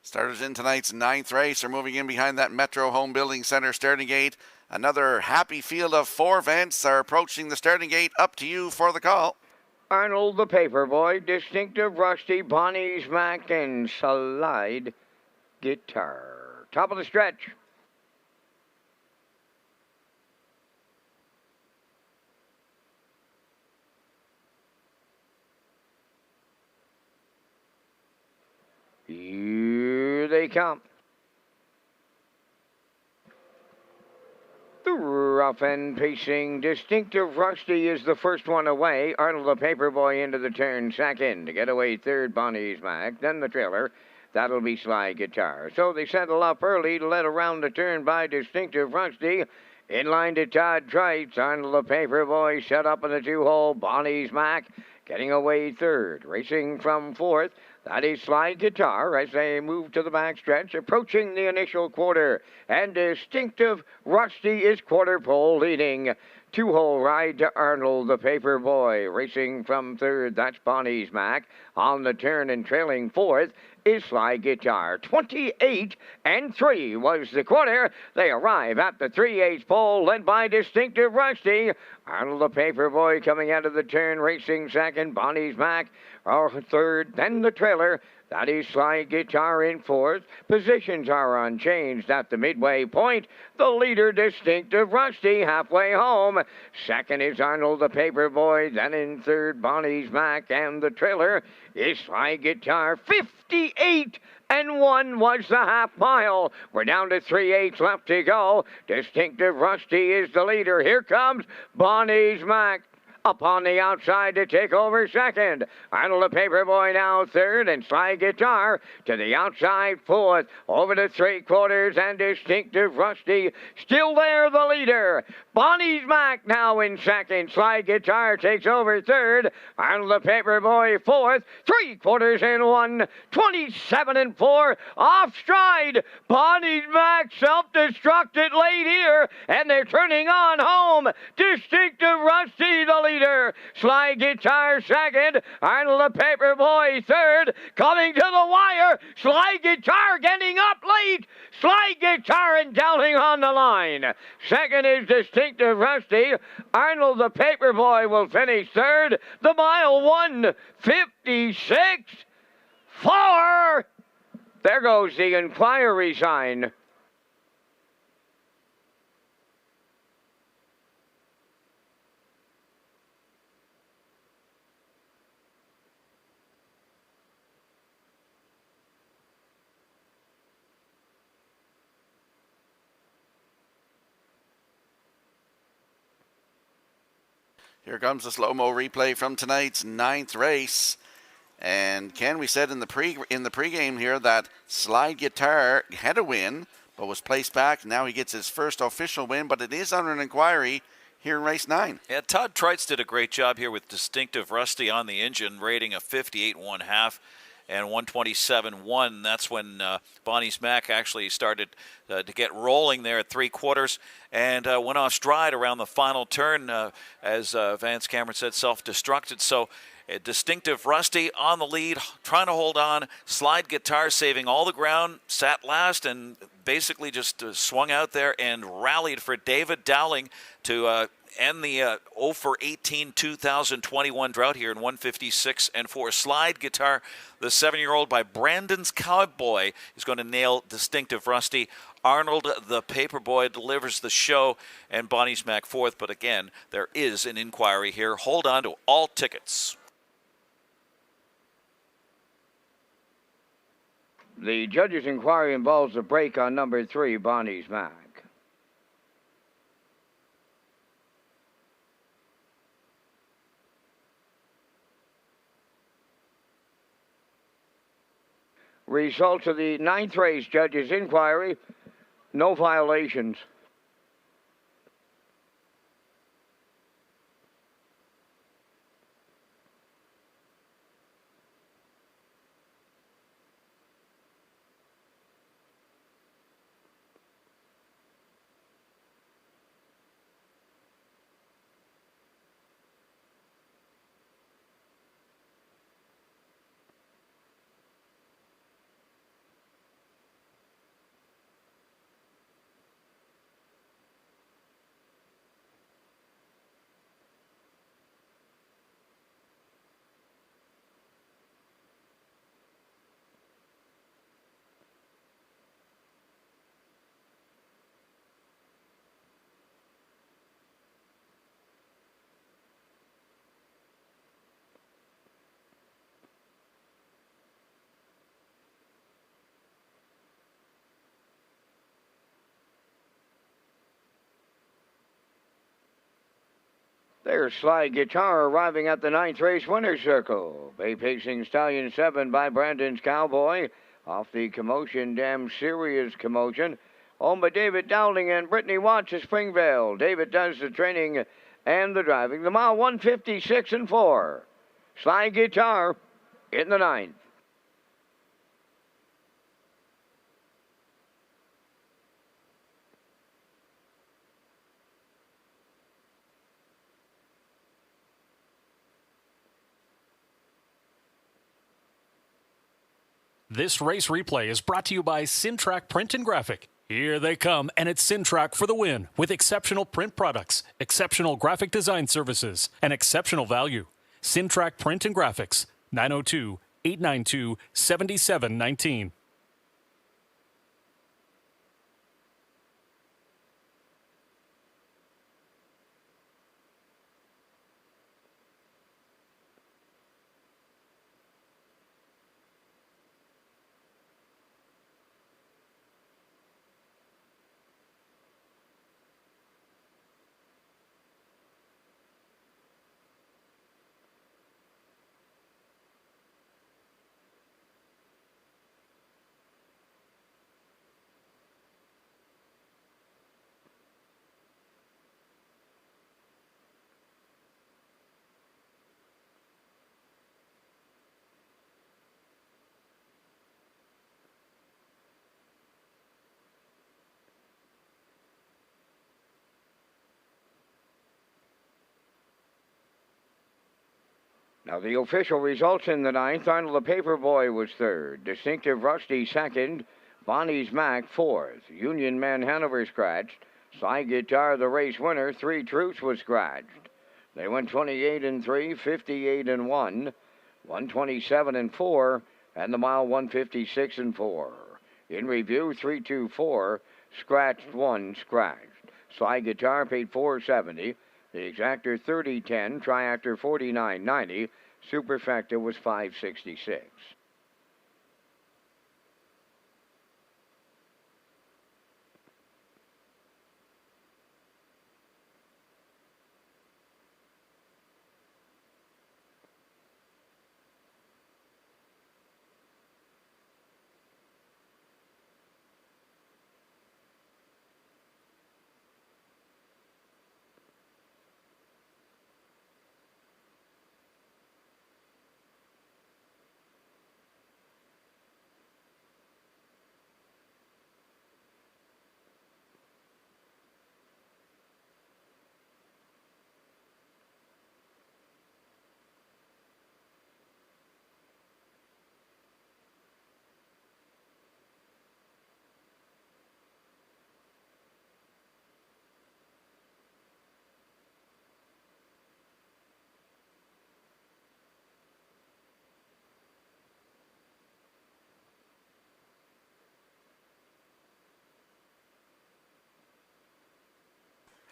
Starters in tonight's 9th race are moving in behind that Metro Home Building Center starting gate. Another happy field of 4 Vents are approaching the starting gate. Up to you for the call. Arnold the Paperboy, Distinctive Rusty, Bonnie's Mac, and Slide Guitar. Top of the stretch. Here they come. The rough and pacing Distinctive Rusty is the first one away. Arnold the Paperboy into the turn second. To get away third, Bonnie's Mac. Then the trailer. That'll be Sly Guitar. So they settle up early, led around the turn by Distinctive Rusty. In line to Todd Trites. Arnold the Paperboy set up in the 2-hole. Bonnie's Mac getting away third. Racing from fourth. That is Sly Guitar as they move to the backstretch, approaching the initial quarter. And Distinctive Rusty is quarter pole leading. 2-hole ride to Arnold the Paperboy. Racing from third, that's Bonnie's Mac. On the turn and trailing fourth is Sly Guitar. 28-3 was the quarter. They arrive at the 3/8 pole, led by Distinctive Rusty. Arnold the Paperboy coming out of the turn, racing second. Bonnie's Mac third, then the trailer. That is Sly Guitar in fourth. Positions are unchanged at the midway point. The leader, Distinctive Rusty, halfway home. Second is Arnold the Paperboy. Then in third, Bonnie's Mac. And the trailer is Sly Guitar. 58-1 was the half mile. We're down to 3/8 left to go. Distinctive Rusty is the leader. Here comes Bonnie's Mac. Up on the outside to take over second. Arnold the Paperboy now third, and Sly Guitar to the outside fourth. Over to 3/4, and Distinctive Rusty still there, the leader. Bonnie's Mac now in second. Sly Guitar takes over third. Arnold the Paperboy fourth. 3/4 in one. 27-4 off stride. Bonnie's Mac self-destructed late here, and they're turning on home. Distinctive Rusty the leader. Sly Guitar second. Arnold the Paperboy third. Coming to the wire. Sly Guitar getting up late. Sly Guitar and downing on the line. Second is Distinctive Rusty. Arnold the Paperboy will finish third. The mile 1:56.4. There goes the inquiry sign. Here comes the slow-mo replay from tonight's 9th race. And Ken, we said in the pregame here that Slide Guitar had a win, but was placed back. Now he gets his first official win, but it is under an inquiry here in race 9. Yeah, Todd Trites did a great job here with Distinctive Rusty on the engine, rating a 58.5 and 127.1. That's when Bonnie's Mac actually started to get rolling there at 3/4 and went off stride around the final turn, as Vance Cameron said, self-destructed. So Distinctive Rusty on the lead, trying to hold on. Slide Guitar saving all the ground, sat last, and basically just swung out there and rallied for David Dowling to end the 0-for-18 2021 drought here in 156.4. Slide Guitar, the 7-year-old by Brandon's Cowboy, is going to nail Distinctive Rusty. Arnold the Paperboy delivers the show, and Bonnie's Mac fourth. But again, there is an inquiry here. Hold on to all tickets. The judge's inquiry involves a break on number 3, Bonnie's Mac. Results of the 9th race judge's inquiry, no violations. There's Sly Guitar arriving at the 9th race winner's circle. Bay Pacing Stallion 7 by Brandon's Cowboy. Off the Commotion, Damn Serious Commotion. Owned by David Dowling and Brittany Watts of Springvale. David does the training and the driving. The mile 156 and 4. Sly Guitar in the 9th. This race replay is brought to you by Syntrack Print and Graphic. Here they come, and it's Syntrack for the win with exceptional print products, exceptional graphic design services, and exceptional value. Syntrack Print and Graphics, 902-892-7719. Now the official results in the 9th. Arnold the Paperboy was 3rd. Distinctive Rusty 2nd. Bonnie's Mac 4th. Union Man Hanover scratched. Sly Guitar, the race winner. 3 Truths was scratched. They went 28 and 3, 58 and 1, 127 and 4, and the mile 156 and 4. In review, 324, scratched 1, scratched. Sly Guitar paid $4.70. The exactor 30.10, triactor 49.90, superfecta was 5.66.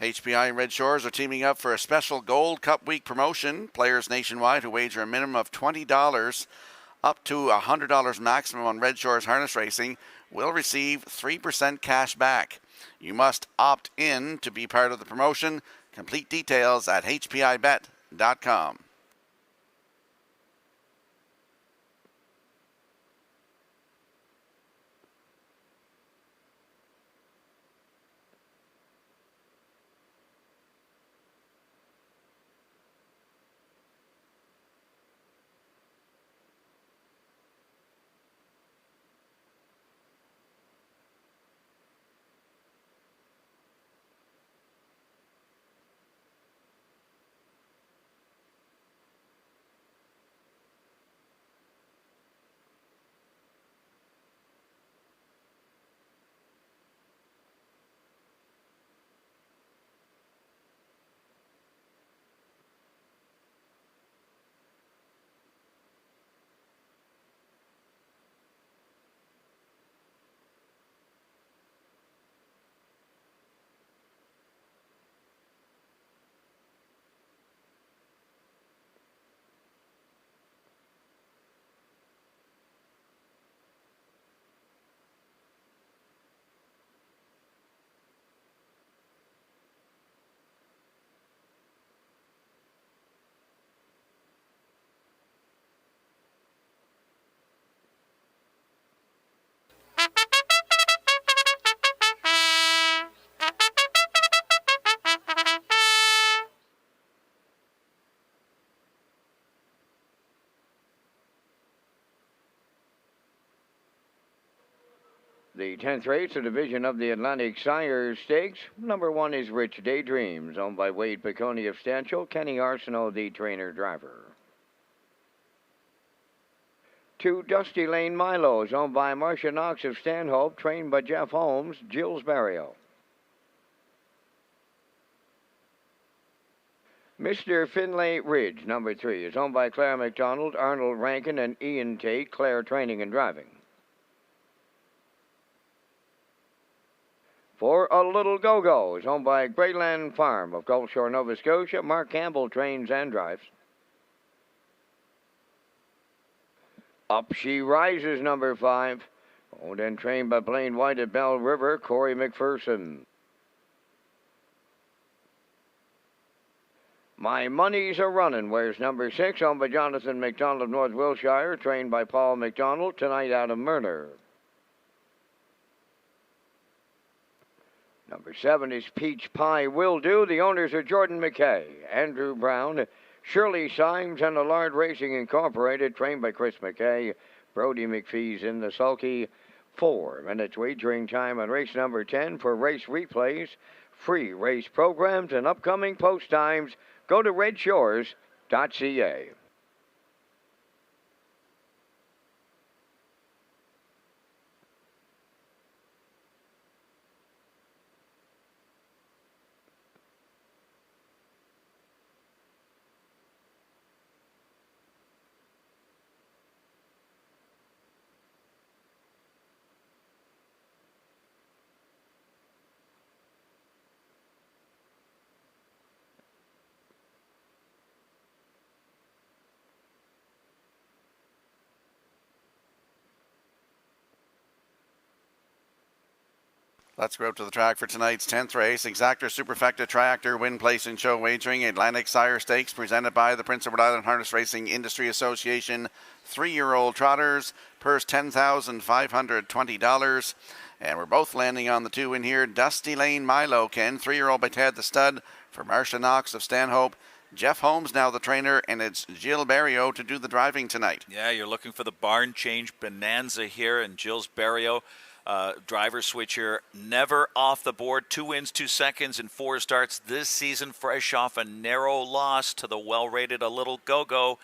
HPI and Red Shores are teaming up for a special Gold Cup Week promotion. Players nationwide who wager a minimum of $20 up to $100 maximum on Red Shores harness racing will receive 3% cash back. You must opt in to be part of the promotion. Complete details at hpibet.com. The 10th race, a division of the Atlantic Sire Stakes. Number 1 is Rich Daydreams, owned by Wade Piccone of Stanchel, Kenny Arsenault, the trainer-driver. 2, Dusty Lane Milo is owned by Marcia Knox of Stanhope, trained by Jeff Holmes, Gilles Barrio. Mr. Finlay Ridge, number 3, is owned by Claire McDonald, Arnold Rankin, and Ian Tate, Claire Training and Driving. For A Little Go-Go is owned by Greyland Farm of Gulf Shore, Nova Scotia. Mark Campbell trains and drives. Up She Rises, number 5, owned and trained by Blaine White at Bell River, Corey McPherson. My Money's a Runnin', wears number 6, owned by Jonathan McDonald of North Wiltshire, trained by Paul McDonald, tonight out of Murner. Number 7 is Peach Pie Will Do. The owners are Jordan McKay, Andrew Brown, Shirley Symes, and Allard Racing Incorporated, trained by Chris McKay. Brody McPhee's in the sulky. 4 minutes wagering time on race number 10 for race replays, free race programs, and upcoming post times. Go to Redshores.ca. Let's go out to the track for tonight's 10th race. Exactor Superfecta Triactor Win Place and Show Wagering Atlantic Sire Stakes presented by the Prince Edward Island Harness Racing Industry Association. 3-year-old trotters, purse $10,520. And we're both landing on the 2 in here. Dusty Lane Milo, Ken, 3-year-old by Ted the Stud for Marcia Knox of Stanhope. Jeff Holmes now the trainer, and it's Gilles Barrio to do the driving tonight. Yeah, you're looking for the barn change bonanza here, and Gilles Barrio, driver switch here, never off the board. 2 wins, 2 seconds, and 4 starts this season, fresh off a narrow loss to the well-rated A Little Go-Go.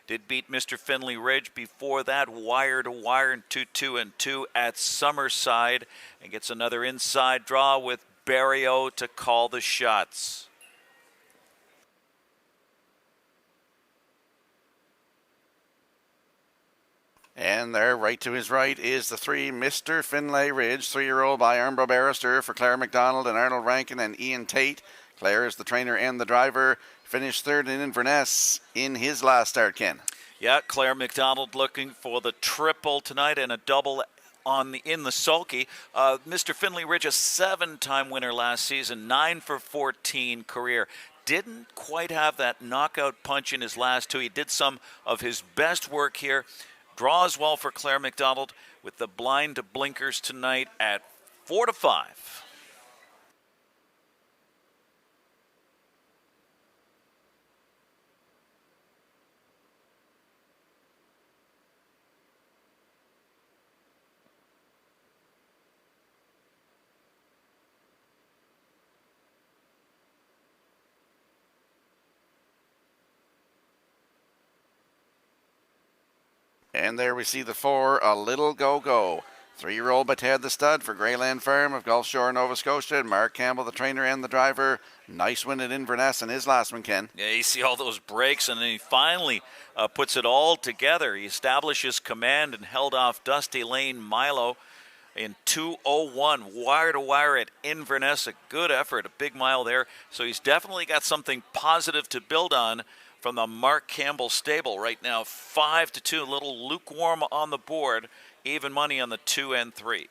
Did beat Mr. Finlay Ridge before that, wire to wire in 2-2-2 at Summerside, and gets another inside draw with Barrio to call the shots. And there, right to his right, is the 3, Mr. Finlay Ridge, 3-year-old by Armbro Barrister for Claire McDonald and Arnold Rankin and Ian Tate. Claire is the trainer and the driver. Finished 3rd in Inverness in his last start, Ken. Yeah, Claire McDonald looking for the triple tonight and a double in the sulky. Mr. Finlay Ridge, a 7-time winner last season, 9 for 14 career. Didn't quite have that knockout punch in his last 2. He did some of his best work here. Draws well for Claire McDonald with the blind to blinkers tonight at 4-5. And there we see the 4, A Little Go-Go. 3-year-old by Ted the Stud for Greyland Farm of Gulf Shore, Nova Scotia. Mark Campbell, the trainer and the driver. Nice win at Inverness in his last one, Ken. Yeah, you see all those breaks, and then he finally puts it all together. He establishes command and held off Dusty Lane Milo in 2:01, wire to wire at Inverness. A good effort, a big mile there. So he's definitely got something positive to build on from the Mark Campbell stable. Right now, 5-2, a little lukewarm on the board. Even money on the 2 and 3.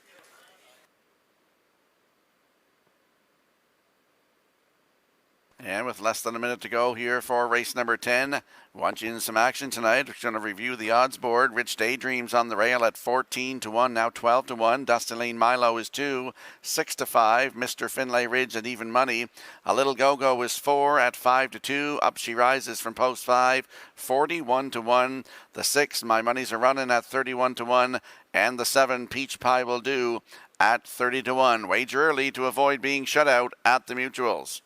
And with less than a minute to go here for race number 10, want you in some action tonight. We're going to review the odds board. Rich Daydreams on the rail at 14-1, now 12-1. Dusty Lane Milo is 2, 6-5. Mr. Finlay Ridge at even money. A Little Go-Go is 4 at 5-2. Up She Rises from post 5, 41-1. The 6, My Money's a Runnin' at 31-1. And the 7, Peach Pie Will Do at 30-1. Wager early to avoid being shut out at the mutuals.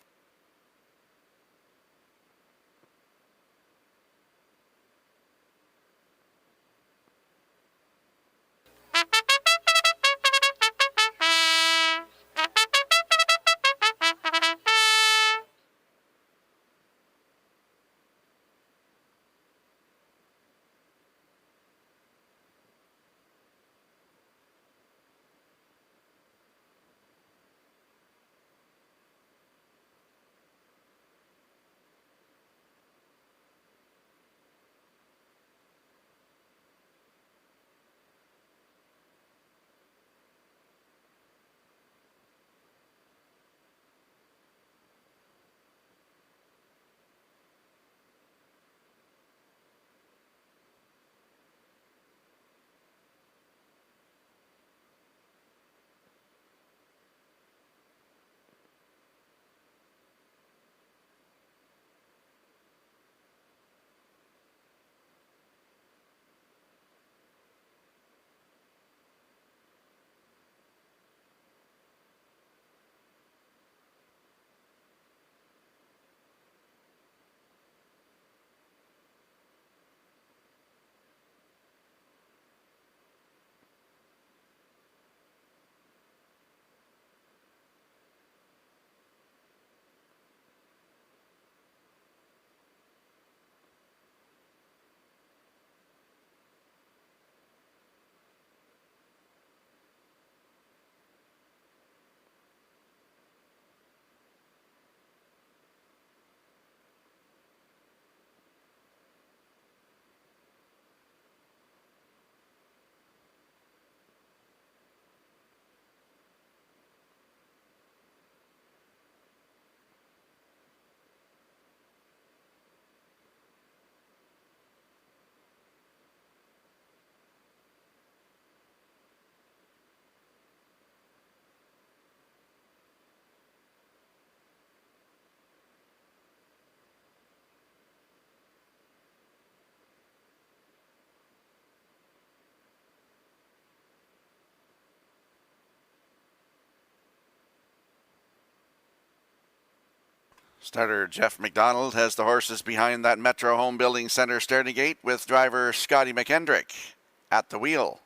Starter Jeff McDonald has the horses behind that Metro Home Building Center starting gate with driver Scotty McKendrick at the wheel.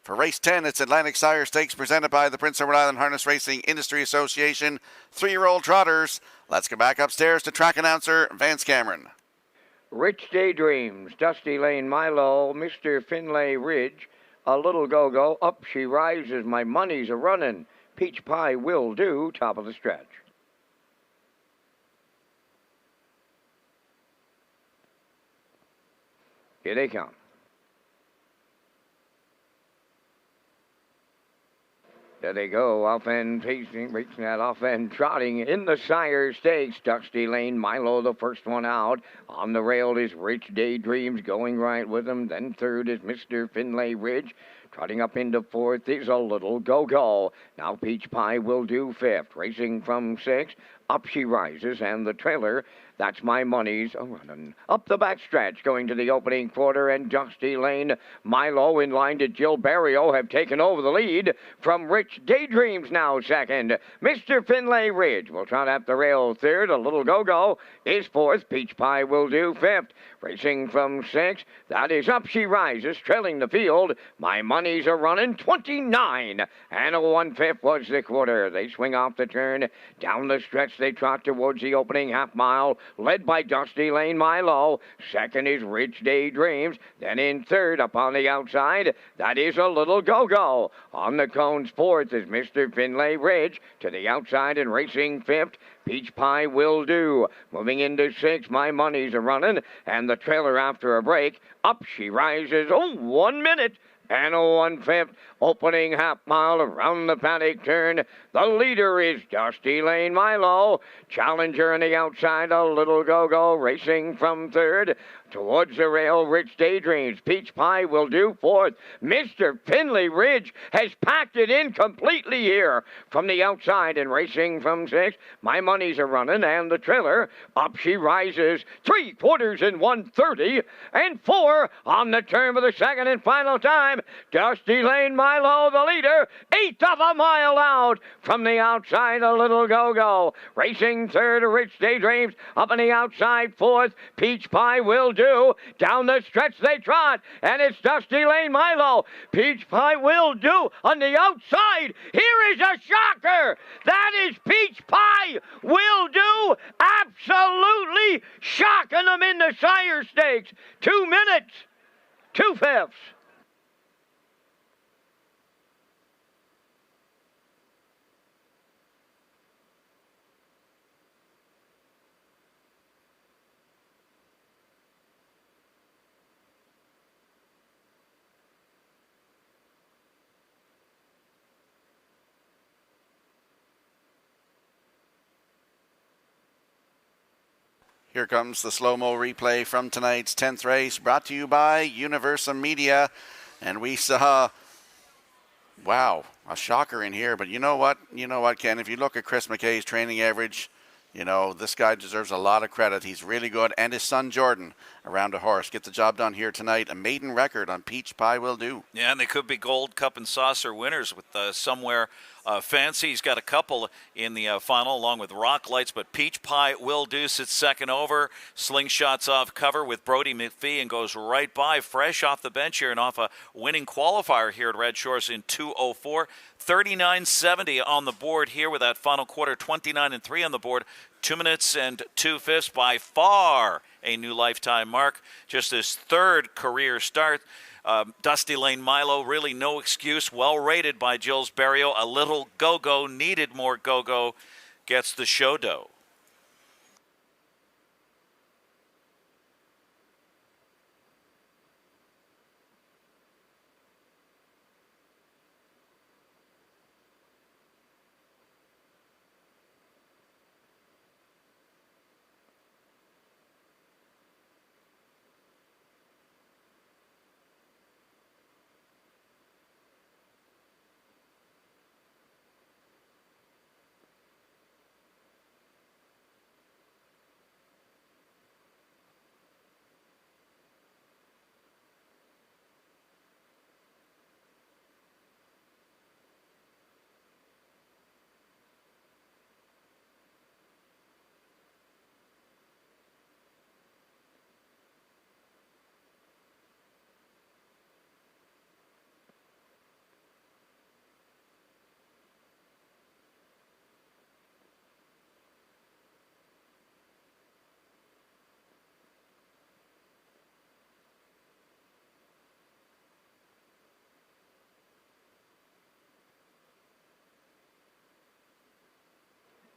For race 10, it's Atlantic Sire Stakes presented by the Prince Edward Island Harness Racing Industry Association. 3-year-old trotters. Let's go back upstairs to track announcer Vance Cameron. Rich Daydreams, Dusty Lane Milo, Mr. Finlay Ridge, A Little Go-Go, Up She Rises, My Money's A-Runnin', Peach Pie Will Do, top of the stretch. Here they come. There they go, off and pacing, reaching that off and trotting in the Sire Stakes. Dusty Lane Milo, the first one out. On the rail is Rich Daydreams going right with him. Then third is Mr. Finlay Ridge. Trotting up into fourth is A Little Go-Go. Now Peach Pie Will Do fifth. Racing from sixth, Up She Rises, and the trailer, That's My Money's A-Runnin'. Up the backstretch, going to the opening quarter, and Dusty Lane Milo in line to Jill Barrio have taken over the lead from Rich Daydreams now second. Mr. Finlay Ridge will trot up the rail third. A Little Go-Go is fourth. Peach Pie Will Do fifth. Racing from sixth, that is Up She Rises, trailing the field. My Money's A-Runnin', 29 and a 1/5 was the quarter. They swing off the turn. Down the stretch they trot towards the opening half mile, led by Dusty Lane Milo. Second is Rich Daydreams. Then in third, up on the outside, that is A Little Go-Go. On the cones fourth is Mr. Finlay Ridge. To the outside and racing fifth, Peach Pie Will Do. Moving into sixth, My Money's A-Runnin', and the trailer after a break, Up She Rises. 1 minute and a 1/5. Opening half mile around the paddock turn. The leader is Dusty Lane Milo. Challenger on the outside, A Little Go-Go. Racing from third. Towards the rail, Rich Daydreams. Peach Pie Will Do fourth. Mr. Finlay Ridge has packed it in completely here. From the outside and racing from sixth, My Money's A-Runnin', and the trailer, Up She Rises. 3/4 in 1:30 and 4 on the turn for the second and final time. Dusty Lane Milo, the leader, 1/8 of a mile out. From the outside, a little go-go. Racing third, Rich Daydreams. Up on the outside, fourth, Peach Pie Will Do. Down the stretch they trot, and it's Dusty Lane Milo. Peach Pie Will Do on the outside. Here is a shocker. That is Peach Pie Will Do. Absolutely shocking them in the Sire Stakes. 2 minutes, 2/5. Here comes the slow-mo replay from tonight's 10th race, brought to you by Universal Media. And we saw, wow, a shocker in here. But you know what, Ken? If you look at Chris McKay's training average, this guy deserves a lot of credit. He's really good. And his son, Jordan, around a horse. Get the job done here tonight. A maiden record on Peach Pie Will Do. Yeah, and they could be Gold Cup and Saucer winners with Somewhere Fancy. He's got a couple in the final along with Rock Lights, but Peach Pie Will Do sits second over. Slingshots off cover with Brody McPhee and goes right by, fresh off the bench here and off a winning qualifier here at Red Shores in 2:04. 39.70 on the board here with that final quarter, 29-3 on the board. 2 minutes and 2/5, by far a new lifetime mark. Just his third career start. Dusty Lane Milo, really no excuse. Well rated by Jills Berrio. A little go-go, needed more go-go. Gets the show dough.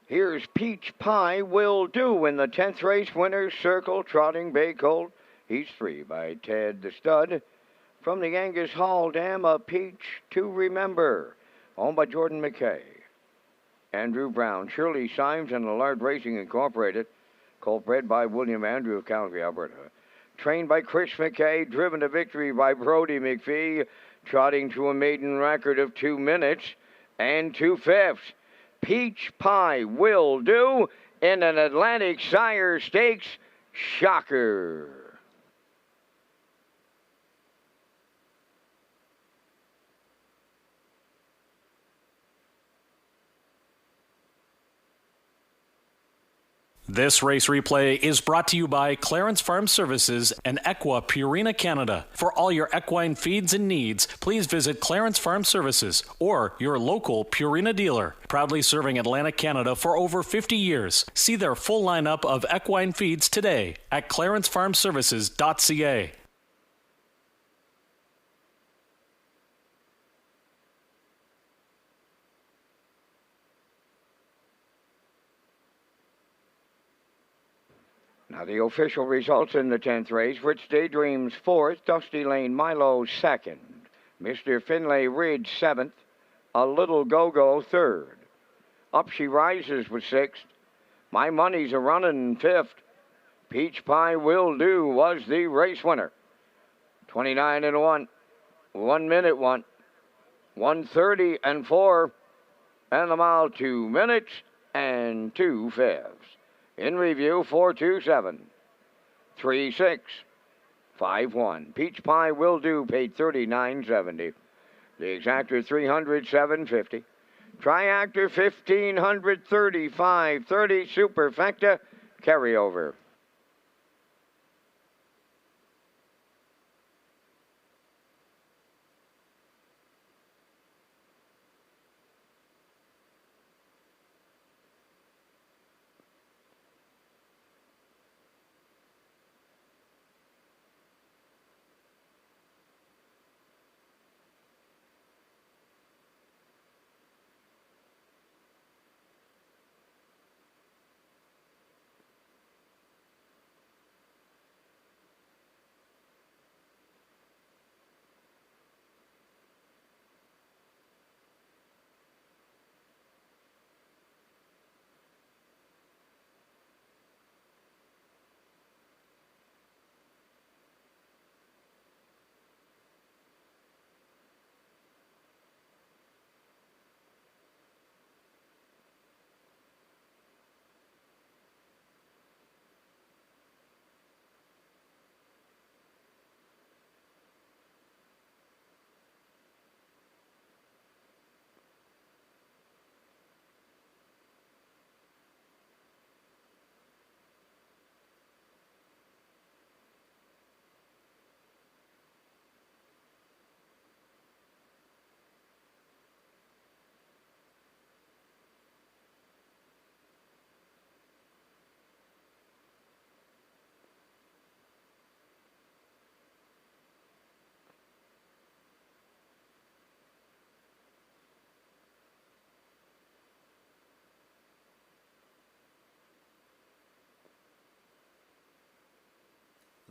Here's Peach Pie Will Do in the 10th race winner's circle, trotting Bay Colt. He's 3 by Ted the Stud. From the Angus Hall Dam, a Peach to Remember, owned by Jordan McKay. Andrew Brown, Shirley Symes, and Allard Racing Incorporated. Colt bred by William Andrew of Calgary, Alberta. Trained by Chris McKay, driven to victory by Brody McPhee, trotting to a maiden record of 2 minutes and 2/5. Peach Pie Will Do in an Atlantic Sire Stakes shocker. This race replay is brought to you by Clarence Farm Services and Equa Purina Canada. For all your equine feeds and needs, please visit Clarence Farm Services or your local Purina dealer. Proudly serving Atlantic Canada for over 50 years. See their full lineup of equine feeds today at clarencefarmservices.ca. Now the official results in the 10th race. Rich Daydreams 4th, Dusty Lane Milo 2nd, Mr. Finlay Ridge 7th, A Little Go-Go 3rd. Up She Rises was 6th. My Money's a Runnin' 5th. Peach Pie Will Do was the race winner. 29-1, 1 minute 1, 1:30-4, and the mile 2 minutes and 2/5. In review, 427, 36, 51. Peach Pie Will Do paid $39.70. The exactor 300, 750. Triactor 1500, 35, 30. Superfecta carryover.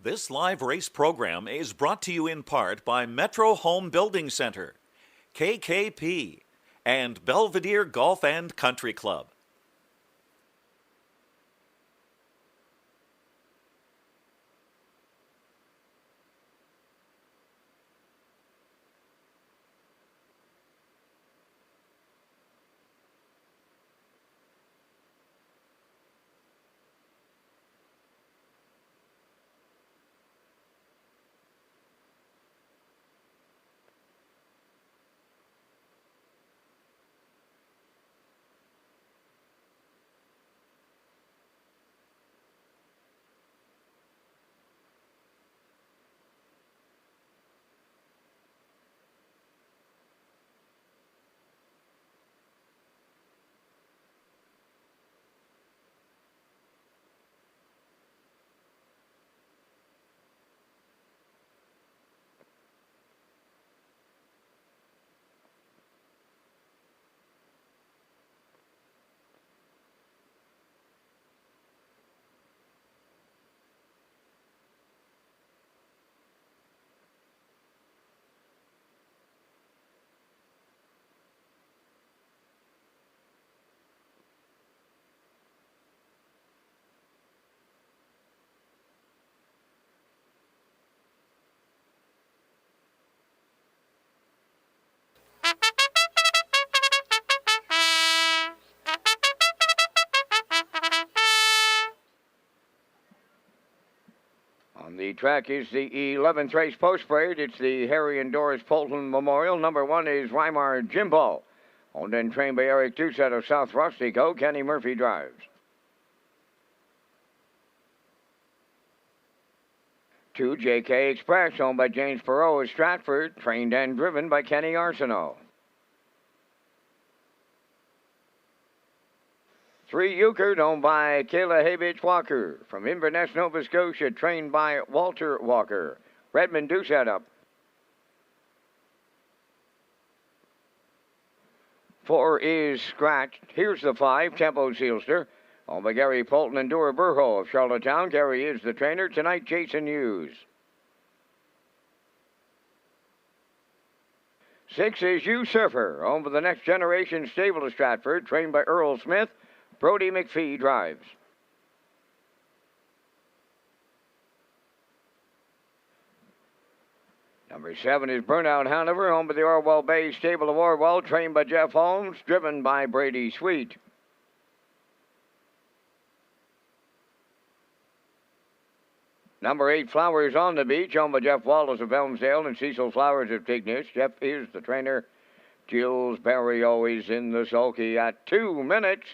This live race program is brought to you in part by Metro Home Building Center, KKP, and Belvedere Golf and Country Club. On the track is the 11th race post parade. It's the Harry and Doris Polton Memorial. Number 1 is Weimar Jimbo. Owned and trained by Eric Doucette of South Rustico. Kenny Murphy drives. 2, JK Express, owned by James Perot of Stratford. Trained and driven by Kenny Arsenault. 3, Euchred, owned by Kayla Habich Walker. From Inverness, Nova Scotia, trained by Walter Walker. Redmond Doucette up. 4 is Scratched. Here's the 5, Tempo Sealster, owned by Gary Polton and Dura Burho of Charlottetown. Gary is the trainer. Tonight, Jason Hughes. 6 is Usurper, owned by the Next Generation Stable of Stratford, trained by Earl Smith. Brody McPhee drives. Number 7 is Burnout Hanover, owned by the Orwell Bay Stable of Orwell, trained by Jeff Holmes, driven by Brady Sweet. Number 8, Flowers on the Beach, owned by Jeff Wallace of Elmsdale and Cecil Flowers of Tignish. Jeff is the trainer. Jules Berry always in the sulky at 2 minutes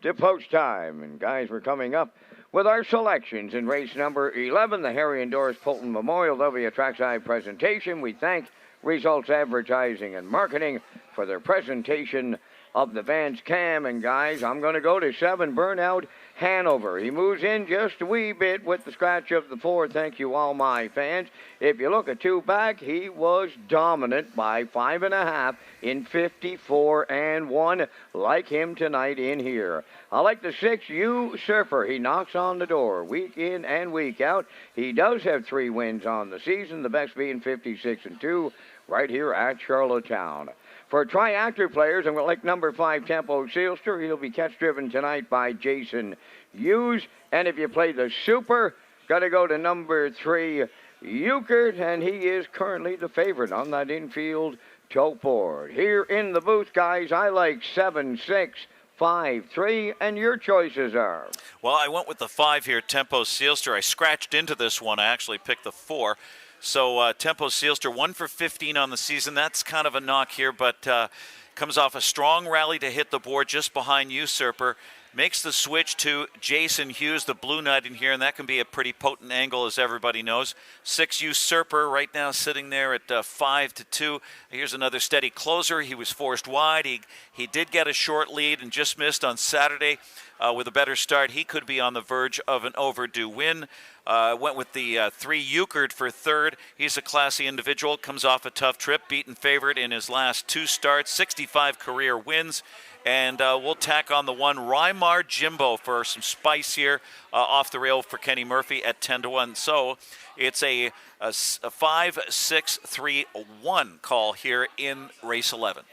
to post time. And guys, we're coming up with our selections in race number 11, the Harry and Doris Fulton Memorial. There'll be a trackside presentation. We thank Results Advertising and Marketing for their presentation of the Vance Cam. And guys, I'm going to go to 7, Burnout Hanover. He moves in just a wee bit with the scratch of the 4. Thank you, all my fans. If you look at 2 back, he was dominant by 5.5 in 54 and 1. Like him tonight in here. I like the 6, Usurper. He knocks on the door week in and week out. He does have 3 wins on the season, the best being 56 and 2 right here at Charlottetown. For triactor players, I'm going to like number 5, Tempo Sealster. He'll be catch-driven tonight by Jason Hughes. And if you play the Super, got to go to number 3, Euchert, and he is currently the favorite on that infield tote board. Here in the booth, guys, I like 7, 6, 5, 3, and your choices are? Well, I went with the 5 here, Tempo Sealster. I scratched into this one. I actually picked the 4. So Tempo Sealster, 1 for 15 on the season. That's kind of a knock here, but comes off a strong rally to hit the board just behind Usurper. Makes the switch to Jason Hughes, the Blue Knight in here, and that can be a pretty potent angle, as everybody knows. 6, Usurper, right now sitting there at 5-2. Here's another steady closer. He was forced wide. He did get a short lead and just missed on Saturday. With a better start, he could be on the verge of an overdue win. Went with the 3, Euchert for 3rd. He's a classy individual, comes off a tough trip, beaten favorite in his last 2 starts, 65 career wins. And we'll tack on the 1, Rymar Jimbo, for some spice here off the rail for Kenny Murphy at 10-1. So it's a 5, 6, 3, 1 call here in race 11.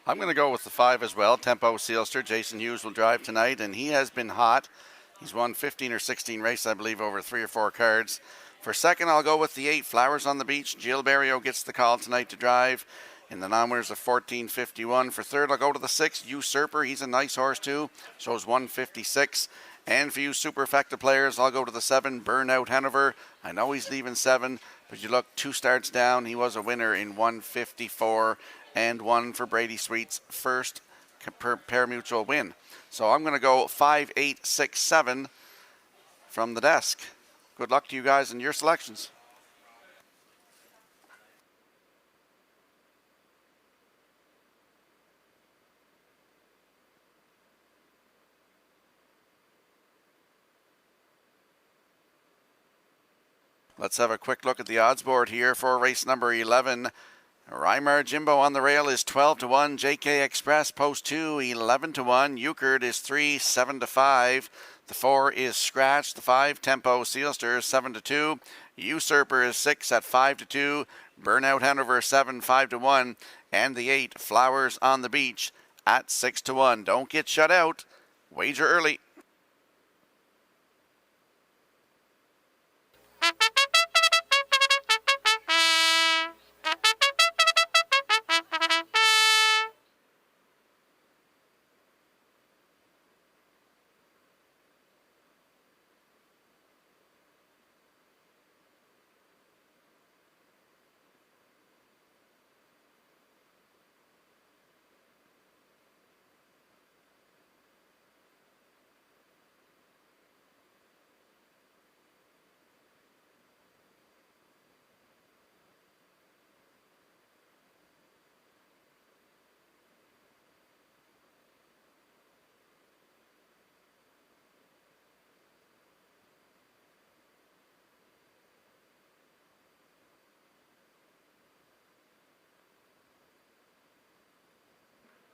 I'm going to go with the 5 as well. Tempo Sealster. Jason Hughes will drive tonight, and he has been hot. He's won 15 or 16 races, I believe, over 3 or 4 cards. For second, I'll go with the 8, Flowers on the Beach. Jill Berrio gets the call tonight to drive. In the non-winners of 14.51. For third, I'll go to the 6, Usurper. He's a nice horse, too. Shows 156. And for you super effective players, I'll go to the 7, Burnout Hanover. I know he's leaving 7, but you look 2 starts down. He was a winner in 154 and 1 for Brady Sweet's first pari-mutuel win. So I'm going to go 5, 8, 6, 7 from the desk. Good luck to you guys and your selections. Let's have a quick look at the odds board here for race number 11. Rymar Jimbo on the rail is 12-1. JK Express post 2, 11-1. Euchert is 3, 7-5. The 4 is Scratch. The 5, Tempo Sealster, is 7-2. Usurper is 6 at 5-2. Burnout Hanover 7, 5-1. And the 8, Flowers on the Beach at 6-1. Don't get shut out. Wager early.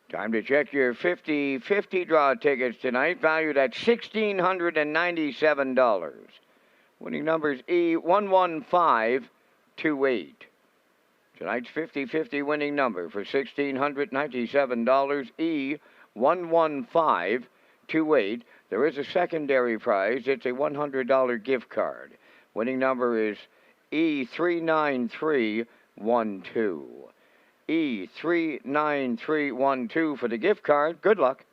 Time to check your 50-50 draw tickets tonight, valued at $1,697. Winning numbers E11528. Tonight's 50-50 winning number for $1,697, E11528. There is a secondary prize. It's a $100 gift card. Winning number is E39312. E39312 for the gift card. Good luck.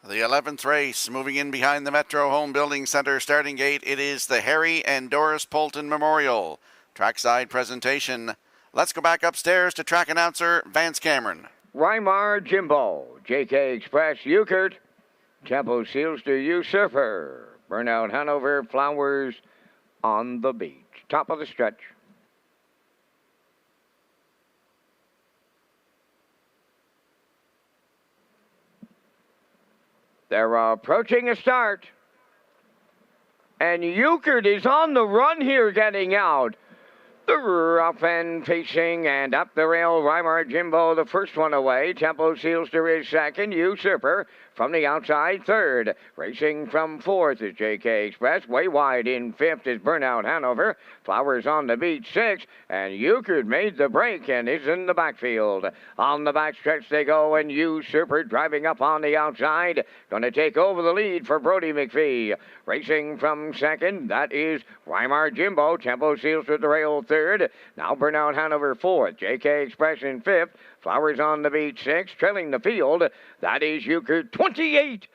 The 11th race, moving in behind the Metro Home Building Center starting gate, it is the Harry and Doris Polton Memorial. Trackside presentation. Let's go back upstairs to track announcer Vance Cameron. Weimar Jimbo, JK Express Euchert, Tempo Seals to Usurper, Burnout Hanover, Flowers on the Beach. Top of the stretch. They're approaching a start. And Euchert is on the run here getting out. The rough end facing and up the rail. Weimar Jimbo, the first one away. Tempo Sealster is second. Usurper from the outside, third. Racing from fourth is JK Express. Way wide in fifth is Burnout Hanover. Flowers on the Beach, sixth. And Euchert made the break and is in the backfield. On the backstretch they go, and Usurper driving up on the outside. Going to take over the lead for Brody McPhee. Racing from second, that is Weimar Jimbo. Tempo Sealster at the rail, third. Now Burnout Hanover, fourth. JK Express in fifth. Flowers on the Beach, sixth. Trailing the field, that is Euchert. 28-2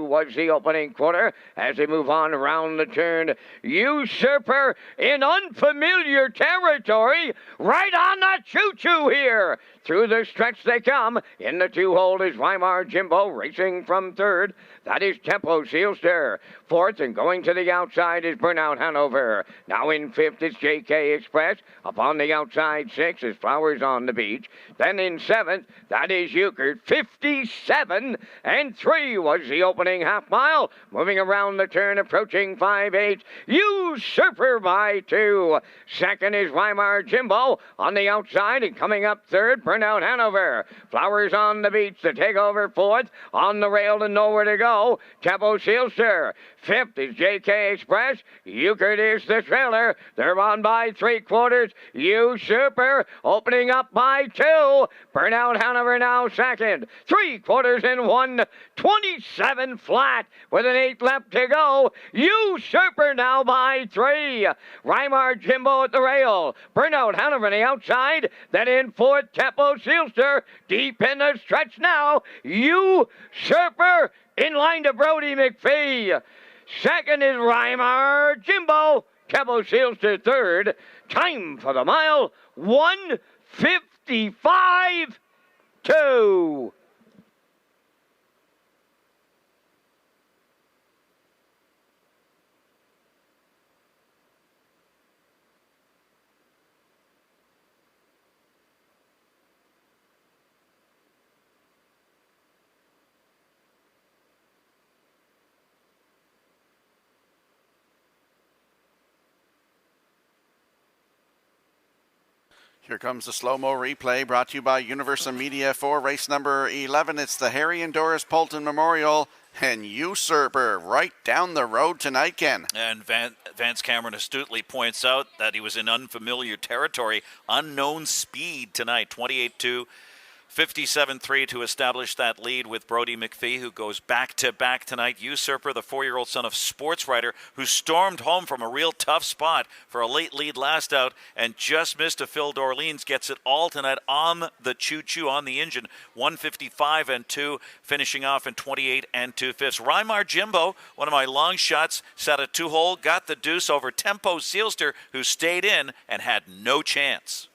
was the opening quarter. As they move on around the turn, Usurper in unfamiliar territory. Right on the choo-choo here. Through the stretch they come. In the two-hole is Weimar Jimbo racing from third. That is Tempo Sealster. Fourth and going to the outside is Burnout Hanover. Now in fifth is JK Express. Up on the outside, sixth is Flowers on the Beach. Then in seventh, that is Euchert. 57-3 was the opening half mile. Moving around the turn, approaching 5/8. Usurper by 2. Second is Weimar Jimbo on the outside, and coming up third, Burnout Hanover. Flowers on the Beach to take over fourth. On the rail and nowhere to go, Tempo Sealster. Fifth is JK Express. Euchert is the trailer. They're on by 3/4. Usurper opening up by 2. Burnout Hanover now second. 3/4 and 1. 27 flat with an 8 left to go. Usurper now by 3. Weimar Jimbo at the rail. Burnout Hanover on the outside. Then in fourth, Tempo Sealster. Deep in the stretch now. Usurper in line to Brody McPhee. Second is Weimar Jimbo. Tempo Sealster third. Time for the mile, 1:55.2. Here comes the slow-mo replay brought to you by Universal Media for race number 11. It's the Harry and Doris Polton Memorial, and Usurper right down the road tonight, Ken. And Vance Cameron astutely points out that he was in unfamiliar territory, unknown speed tonight, 28-2. 57-3 to establish that lead with Brody McPhee, who goes back-to-back tonight. Usurper, the 4-year-old son of sports writer, who stormed home from a real tough spot for a late lead last out and just missed a Phil Dorleans, gets it all tonight on the choo-choo, on the engine. 155-2, finishing off in 28 2/5. Weimar Jimbo, one of my long shots, set a 2-hole, got the deuce over Tempo Sealster, who stayed in and had no chance.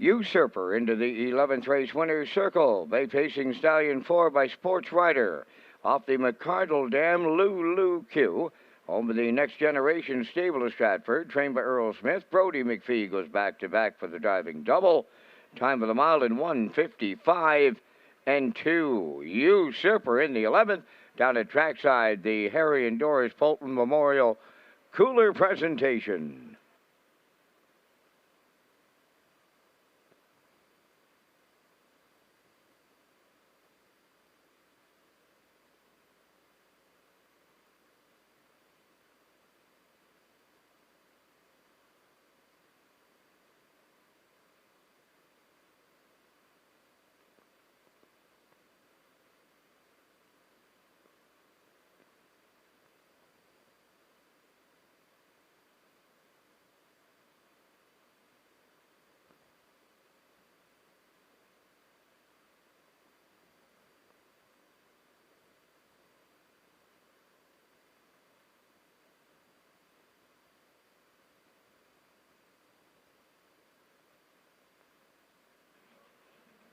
Usurper into the 11th race winner's circle. Bay Pacing Stallion 4 by Sports Rider. Off the McCardle Dam, Lulu Q. Home of the Next Generation Stable of Stratford, trained by Earl Smith. Brody McPhee goes back-to-back for the driving double. Time of the mile in 1:55 and 2. Usurper in the 11th. Down at trackside, the Harry and Doris Polton Memorial Cooler presentation.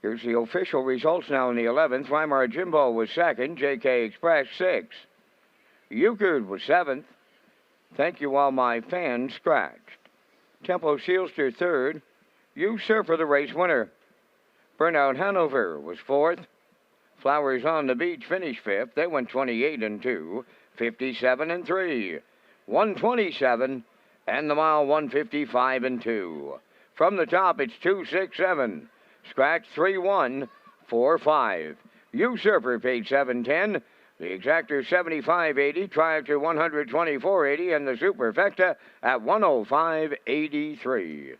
Here's the official results now in the 11th. Weimar Jimbo was second. JK Express 6th. Euchred was 7th. Thank You While My Fan scratched. Tempo Sealster 3rd. Usurper the race winner. Burnout Hanover was 4th. Flowers on the Beach finished 5th. They went 28 and 2. 57 and 3. 127 and the mile 155 and 2. From the top, it's 267. Scratch 3145. Usurper paid 710. The Exactor 75.80. Triactor 124.80, and the Superfecta at 105.83.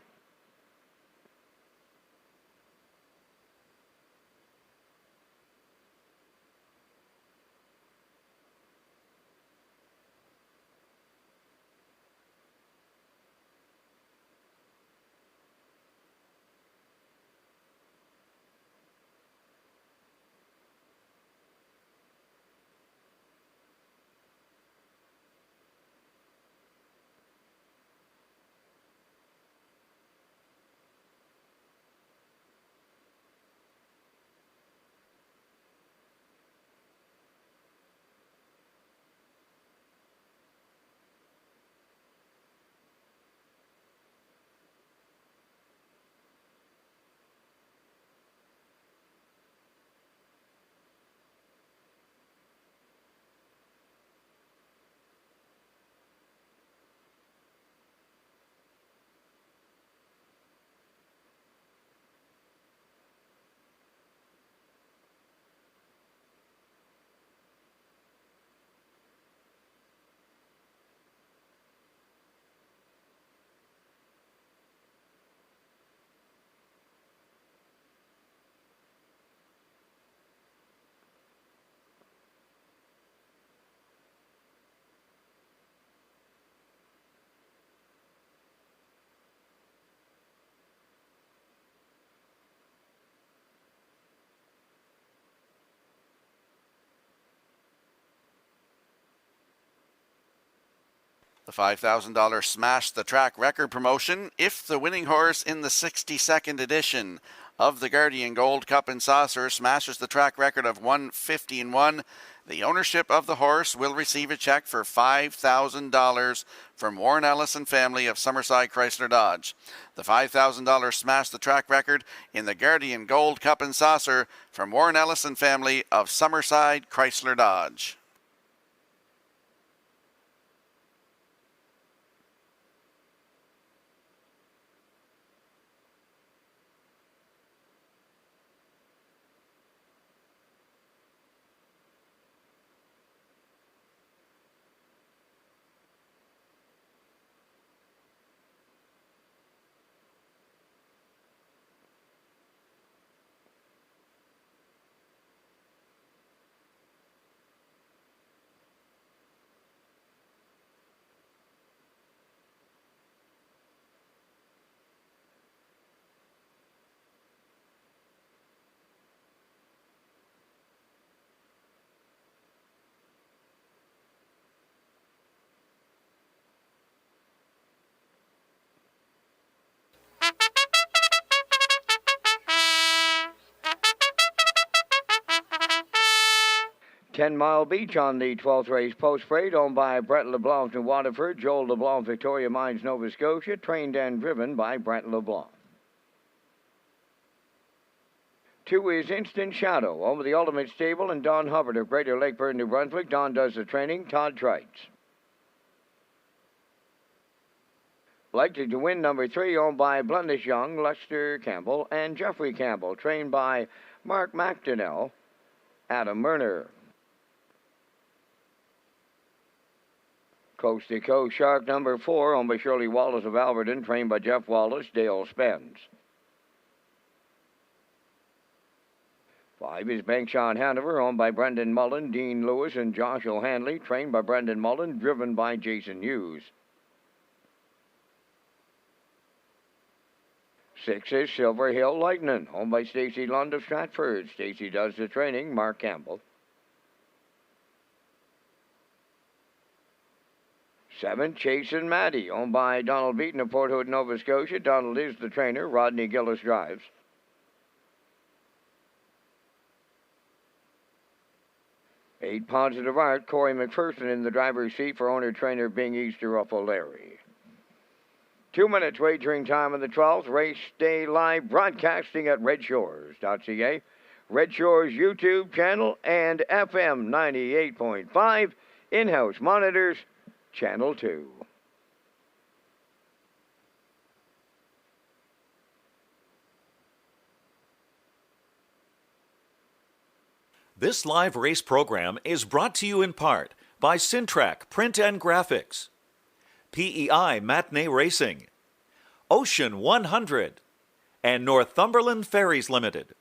The $5,000 Smash the Track record promotion. If the winning horse in the 62nd edition of the Guardian Gold Cup and Saucer smashes the track record of 150 and 1, the ownership of the horse will receive a check for $5,000 from Warren Ellis and family of Summerside Chrysler Dodge. The $5,000 Smash the Track record in the Guardian Gold Cup and Saucer from Warren Ellis and family of Summerside Chrysler Dodge. 10 Mile Beach on the 12th race post parade, owned by Brett LeBlanc from Waterford, Joel LeBlanc, Victoria Mines, Nova Scotia, trained and driven by Brett LeBlanc. 2 is Instant Shadow, owned by the Ultimate Stable and Don Hubbard of Greater Lakeburn, New Brunswick. Don does the training, Todd Trites. Likely to win, number 3, owned by Blundish Young, Lester Campbell, and Jeffrey Campbell, trained by Mark McDonnell, Adam Murner. Coast to Coast Shark, number 4, owned by Shirley Wallace of Alberton, trained by Jeff Wallace, Dale Spence. 5 is Bankshot Hanover, owned by Brendan Mullen, Dean Lewis, and Josh O'Hanley, trained by Brendan Mullen, driven by Jason Hughes. 6 is Silver Hill Lightning, owned by Stacey Lund of Stratford. Stacey does the training, Mark Campbell. 7, Chasin' Maddie, owned by Donald Beaton of Port Hood, Nova Scotia. Donald is the trainer, Rodney Gillis drives. 8, Positive Art, Corey McPherson in the driver's seat for owner-trainer Bing Easter of O'Leary. 2 minutes wagering time on the 12th. Race day live broadcasting at Redshores.ca, Red Shores YouTube channel, and FM 98.5 in-house monitors, Channel 2. This live race program is brought to you in part by Syntrack Print and Graphics, PEI Matinee Racing, Ocean 100, and Northumberland Ferries Limited.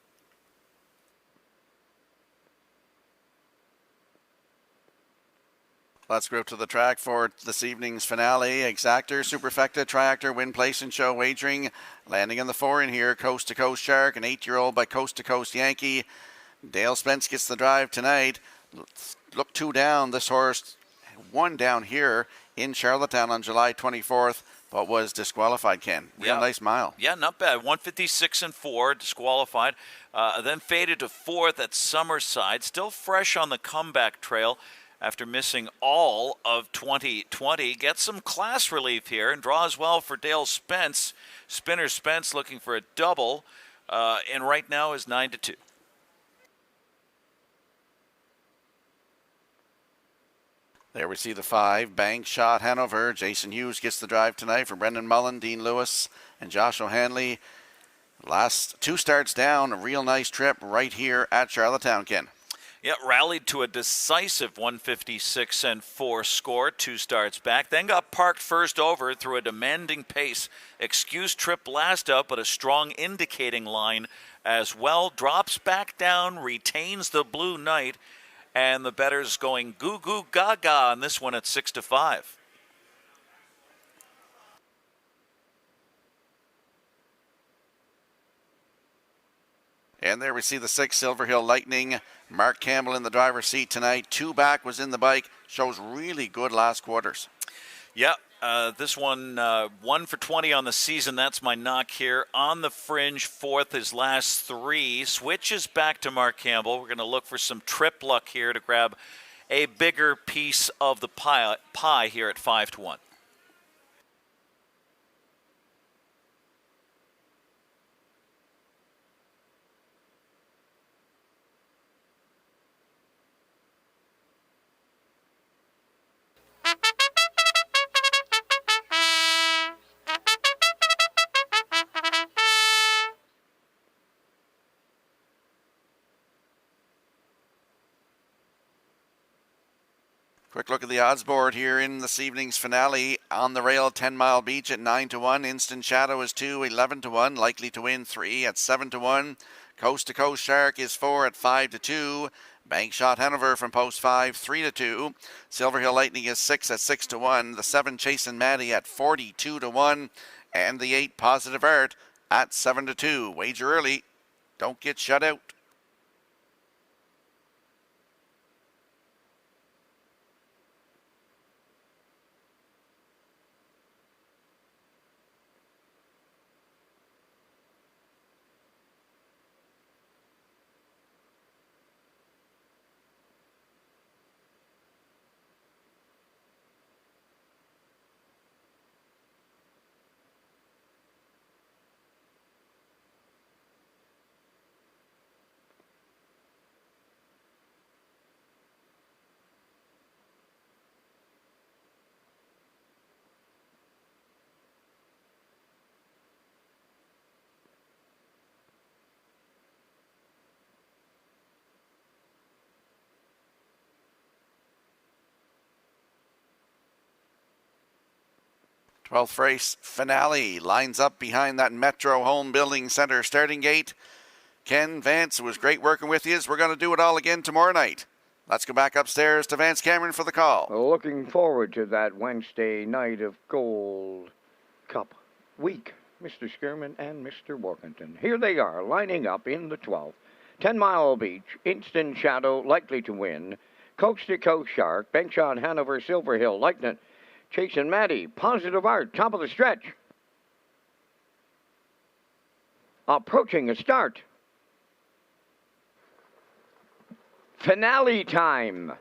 Let's go to the track for this evening's finale. Exactor, Superfecta, Triactor, Win Place and Show Wagering. Landing on the 4 in here, Coast to Coast Shark, an 8-year-old by Coast to Coast Yankee. Dale Spence gets the drive tonight. Look 2 down. This horse won down here in Charlottetown on July 24th, but was disqualified, Ken. Real nice mile. Yeah, not bad. 156 and 4, disqualified. Then faded to 4th at Summerside. Still fresh on the comeback trail after missing all of 2020. Gets some class relief here and draws well for Dale Spence. Spinner Spence looking for a double, and right now is 9-2. There we see the 5, Bank Shot Hanover. Jason Hughes gets the drive tonight for Brendan Mullen, Dean Lewis, and Josh O'Hanley. Last 2 starts down, a real nice trip right here at Charlottetown, Ken. Yeah, rallied to a decisive 156 and 4 score 2 starts back. Then got parked first over through a demanding pace. Excuse trip last up, but a strong indicating line as well. Drops back down, retains the Blue Knight. And the bettors going goo goo gaga on this one at 6-5. And there we see the 6, Silver Hill Lightning. Mark Campbell in the driver's seat tonight. 2 back was in the bike. Shows really good last quarters. Yeah, this one, 1 for 20 on the season. That's my knock here. On the fringe, 4th his last 3. Switches back to Mark Campbell. We're going to look for some trip luck here to grab a bigger piece of the pie here at 5-1. Quick look at the odds board here in this evening's finale. On the rail, 10 Mile Beach at 9-1. Instant Shadow is 2, 11-1. Likely to win 3 at 7-1. Coast to Coast Shark is 4 at 5-2. Bank Shot Hanover from post 5, 3-2. Silver Hill Lightning is 6 at 6-1. The 7 Chasin' Maddie at 42-1. And the 8 Positive Art at 7-2. Wager early. Don't get shut out. 12th race finale lines up behind that Metro Home Building Center starting gate. Ken, Vance, it was great working with you. We're going to do it all again tomorrow night. Let's go back upstairs to Vance Cameron for the call. Looking forward to that Wednesday night of Gold Cup week. Mr. Skirman and Mr. Workington. Here they are, lining up in the 12th. 10 Mile Beach, Instant Shadow, likely to win. Coast to Coast Shark, Bankshot Hanover, Silver Hill, Lightning, Chase and Maddie, Positive Art, top of the stretch. Approaching a start. Finale time.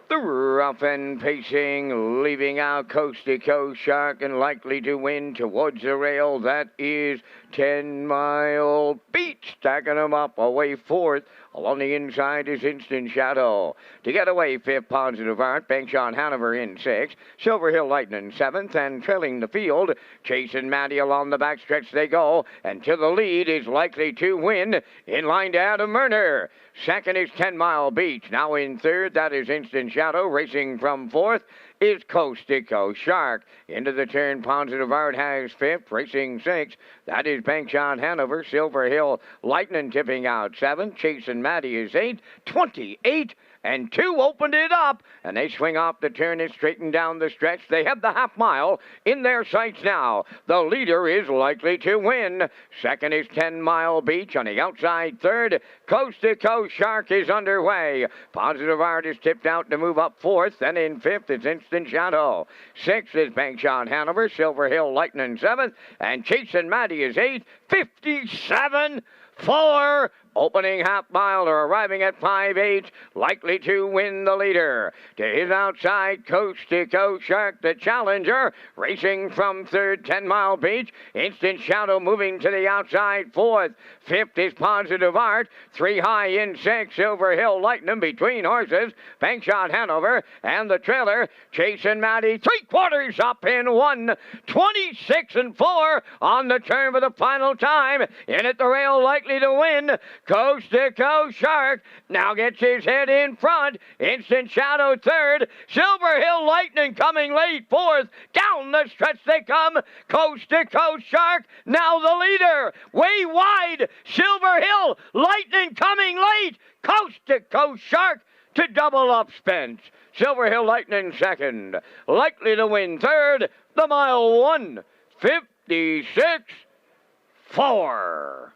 The rough and pacing, leaving out Coast to Coast Shark and likely to win towards the rail. That is 10 Mile Beach, stacking them up away fourth. Along the inside is Instant Shadow. To get away, fifth, Positive Art. Bankshot Hanover in sixth. Silver Hill Lightning seventh. And trailing the field, Chase and Maddie along the backstretch they go. And to the lead is likely to win. In line to Adam Murner. Second is 10 Mile Beach. Now in third, that is Instant Shadow. Racing from fourth is Coast to Coast Shark. Into the turn, Positive Art has fifth. Racing sixth, that is Bankshot Hanover. Silver Hill Lightning tipping out seventh. Chase and Maddie is eighth. 28 and 2 opened it up, and they swing off the turn and straighten down the stretch. They have the half mile in their sights now. The leader is likely to win. Second is 10 Mile Beach. On the outside third, Coast to Coast Shark is underway. Positive Art is tipped out to move up fourth. Then in fifth is Instant Shadow. Sixth is Bankshot Hanover. Silver Hill Lightning seventh. And Chase and Maddie is eighth. 57-4. Opening half mile or arriving at 5-8, likely to win the leader. To his outside, Coast to Coast Shark, the challenger, racing from third, 10 Mile Beach. Instant Shadow moving to the outside, fourth. Fifth is Positive Art. 3 high in sixth, Silver Hill Lightning between horses. Bankshot Hanover and the trailer, Chase and Maddie, 3/4 up in 1. 26-4 on the turn for the final time. In at the rail, likely to win. Coast to Coast Shark now gets his head in front. Instant Shadow third. Silver Hill Lightning coming late fourth. Down the stretch they come. Coast to Coast Shark now the leader. Way wide. Silver Hill Lightning coming late. Coast to Coast Shark to double up Spence. Silver Hill Lightning second. Likely to win third. The mile 1. 56-4.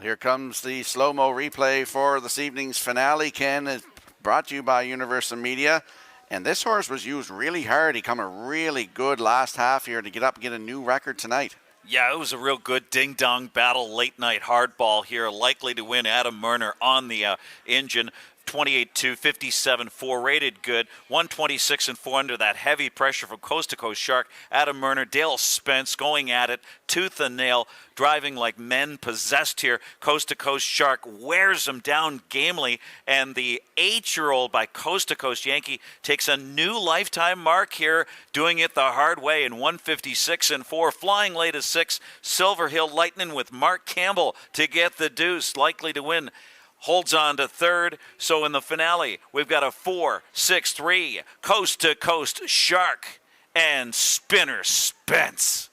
Here comes the slow-mo replay for this evening's finale. Ken, is brought to you by Universal Media. And this horse was used really hard. He come a really good last half here to get up and get a new record tonight. Yeah, it was a real good ding-dong battle, late-night hardball here. Likely to win, Adam Murner on the engine. 28-2, 57-4, rated good. 126-4 under that heavy pressure from Coast to Coast Shark. Adam Murner, Dale Spence going at it, tooth and nail, driving like men possessed here. Coast to Coast Shark wears him down gamely, and the 8-year-old by Coast to Coast Yankee takes a new lifetime mark here, doing it the hard way in 156-4. Flying late as 6, Silver Hill Lightning with Mark Campbell to get the deuce, likely to win. Holds on to third. So in the finale, we've got a 4-6-3 Coast to Coast Shark and Spinner Spence.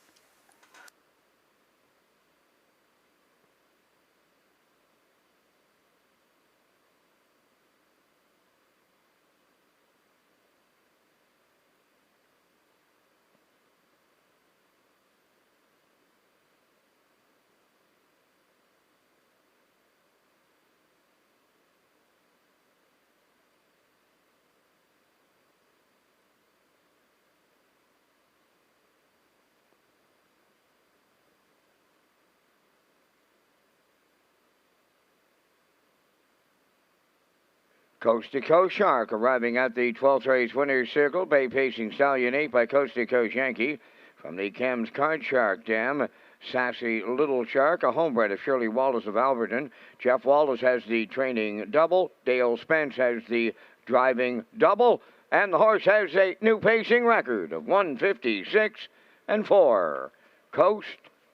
Coast to Coast Shark arriving at the 12th race winner's circle. Bay Pacing Stallion 8 by Coast to Coast Yankee. From the Chems Card Shark Dam, Sassy Little Shark, a homebred of Shirley Wallace of Alberton. Jeff Wallace has the training double. Dale Spence has the driving double, and the horse has a new pacing record of 156-4. Coast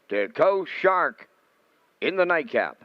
to Coast Shark in the nightcap.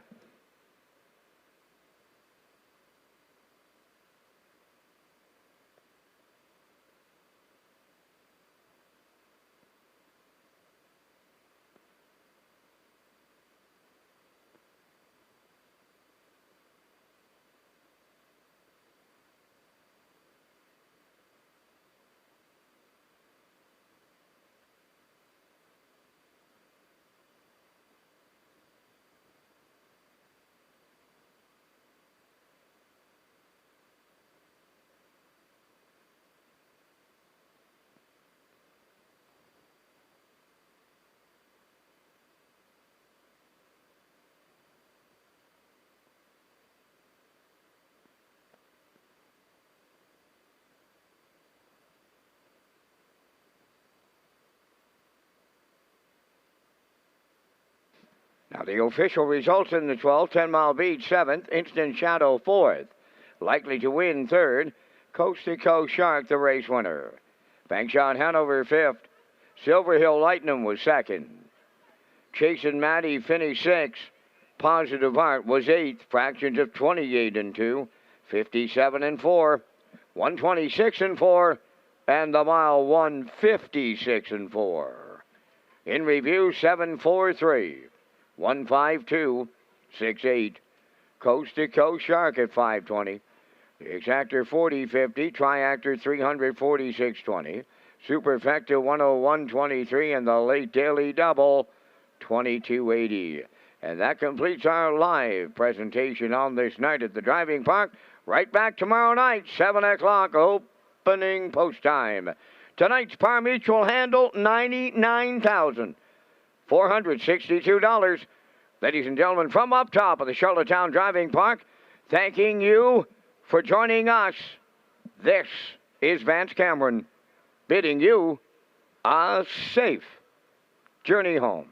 Now the official results in the 12th, 10-Mile Beat 7th, Instant Shadow 4th. Likely to win 3rd, Coast to Coast Shark, the race winner. Bankshot Hanover 5th. Silver Hill Lightning was 2nd. Chasin' Matty finished 6th. Positive Heart was 8th. Fractions of 28-2. 57-4. 126-4. And the mile 156-4. In review, 7-4-3. 152-68. Coast to Coast Shark at 520. The Exactor 40-50. Triactor 346-20. Superfecta 101-23. And the late Daily Double 22-80. And that completes our live presentation on this night at the Driving Park. Right back tomorrow night, 7 o'clock, opening post time. Tonight's par mutual handle, $99,462. Ladies and gentlemen, from up top of the Charlottetown Driving Park, thanking you for joining us. This is Vance Cameron bidding you a safe journey home.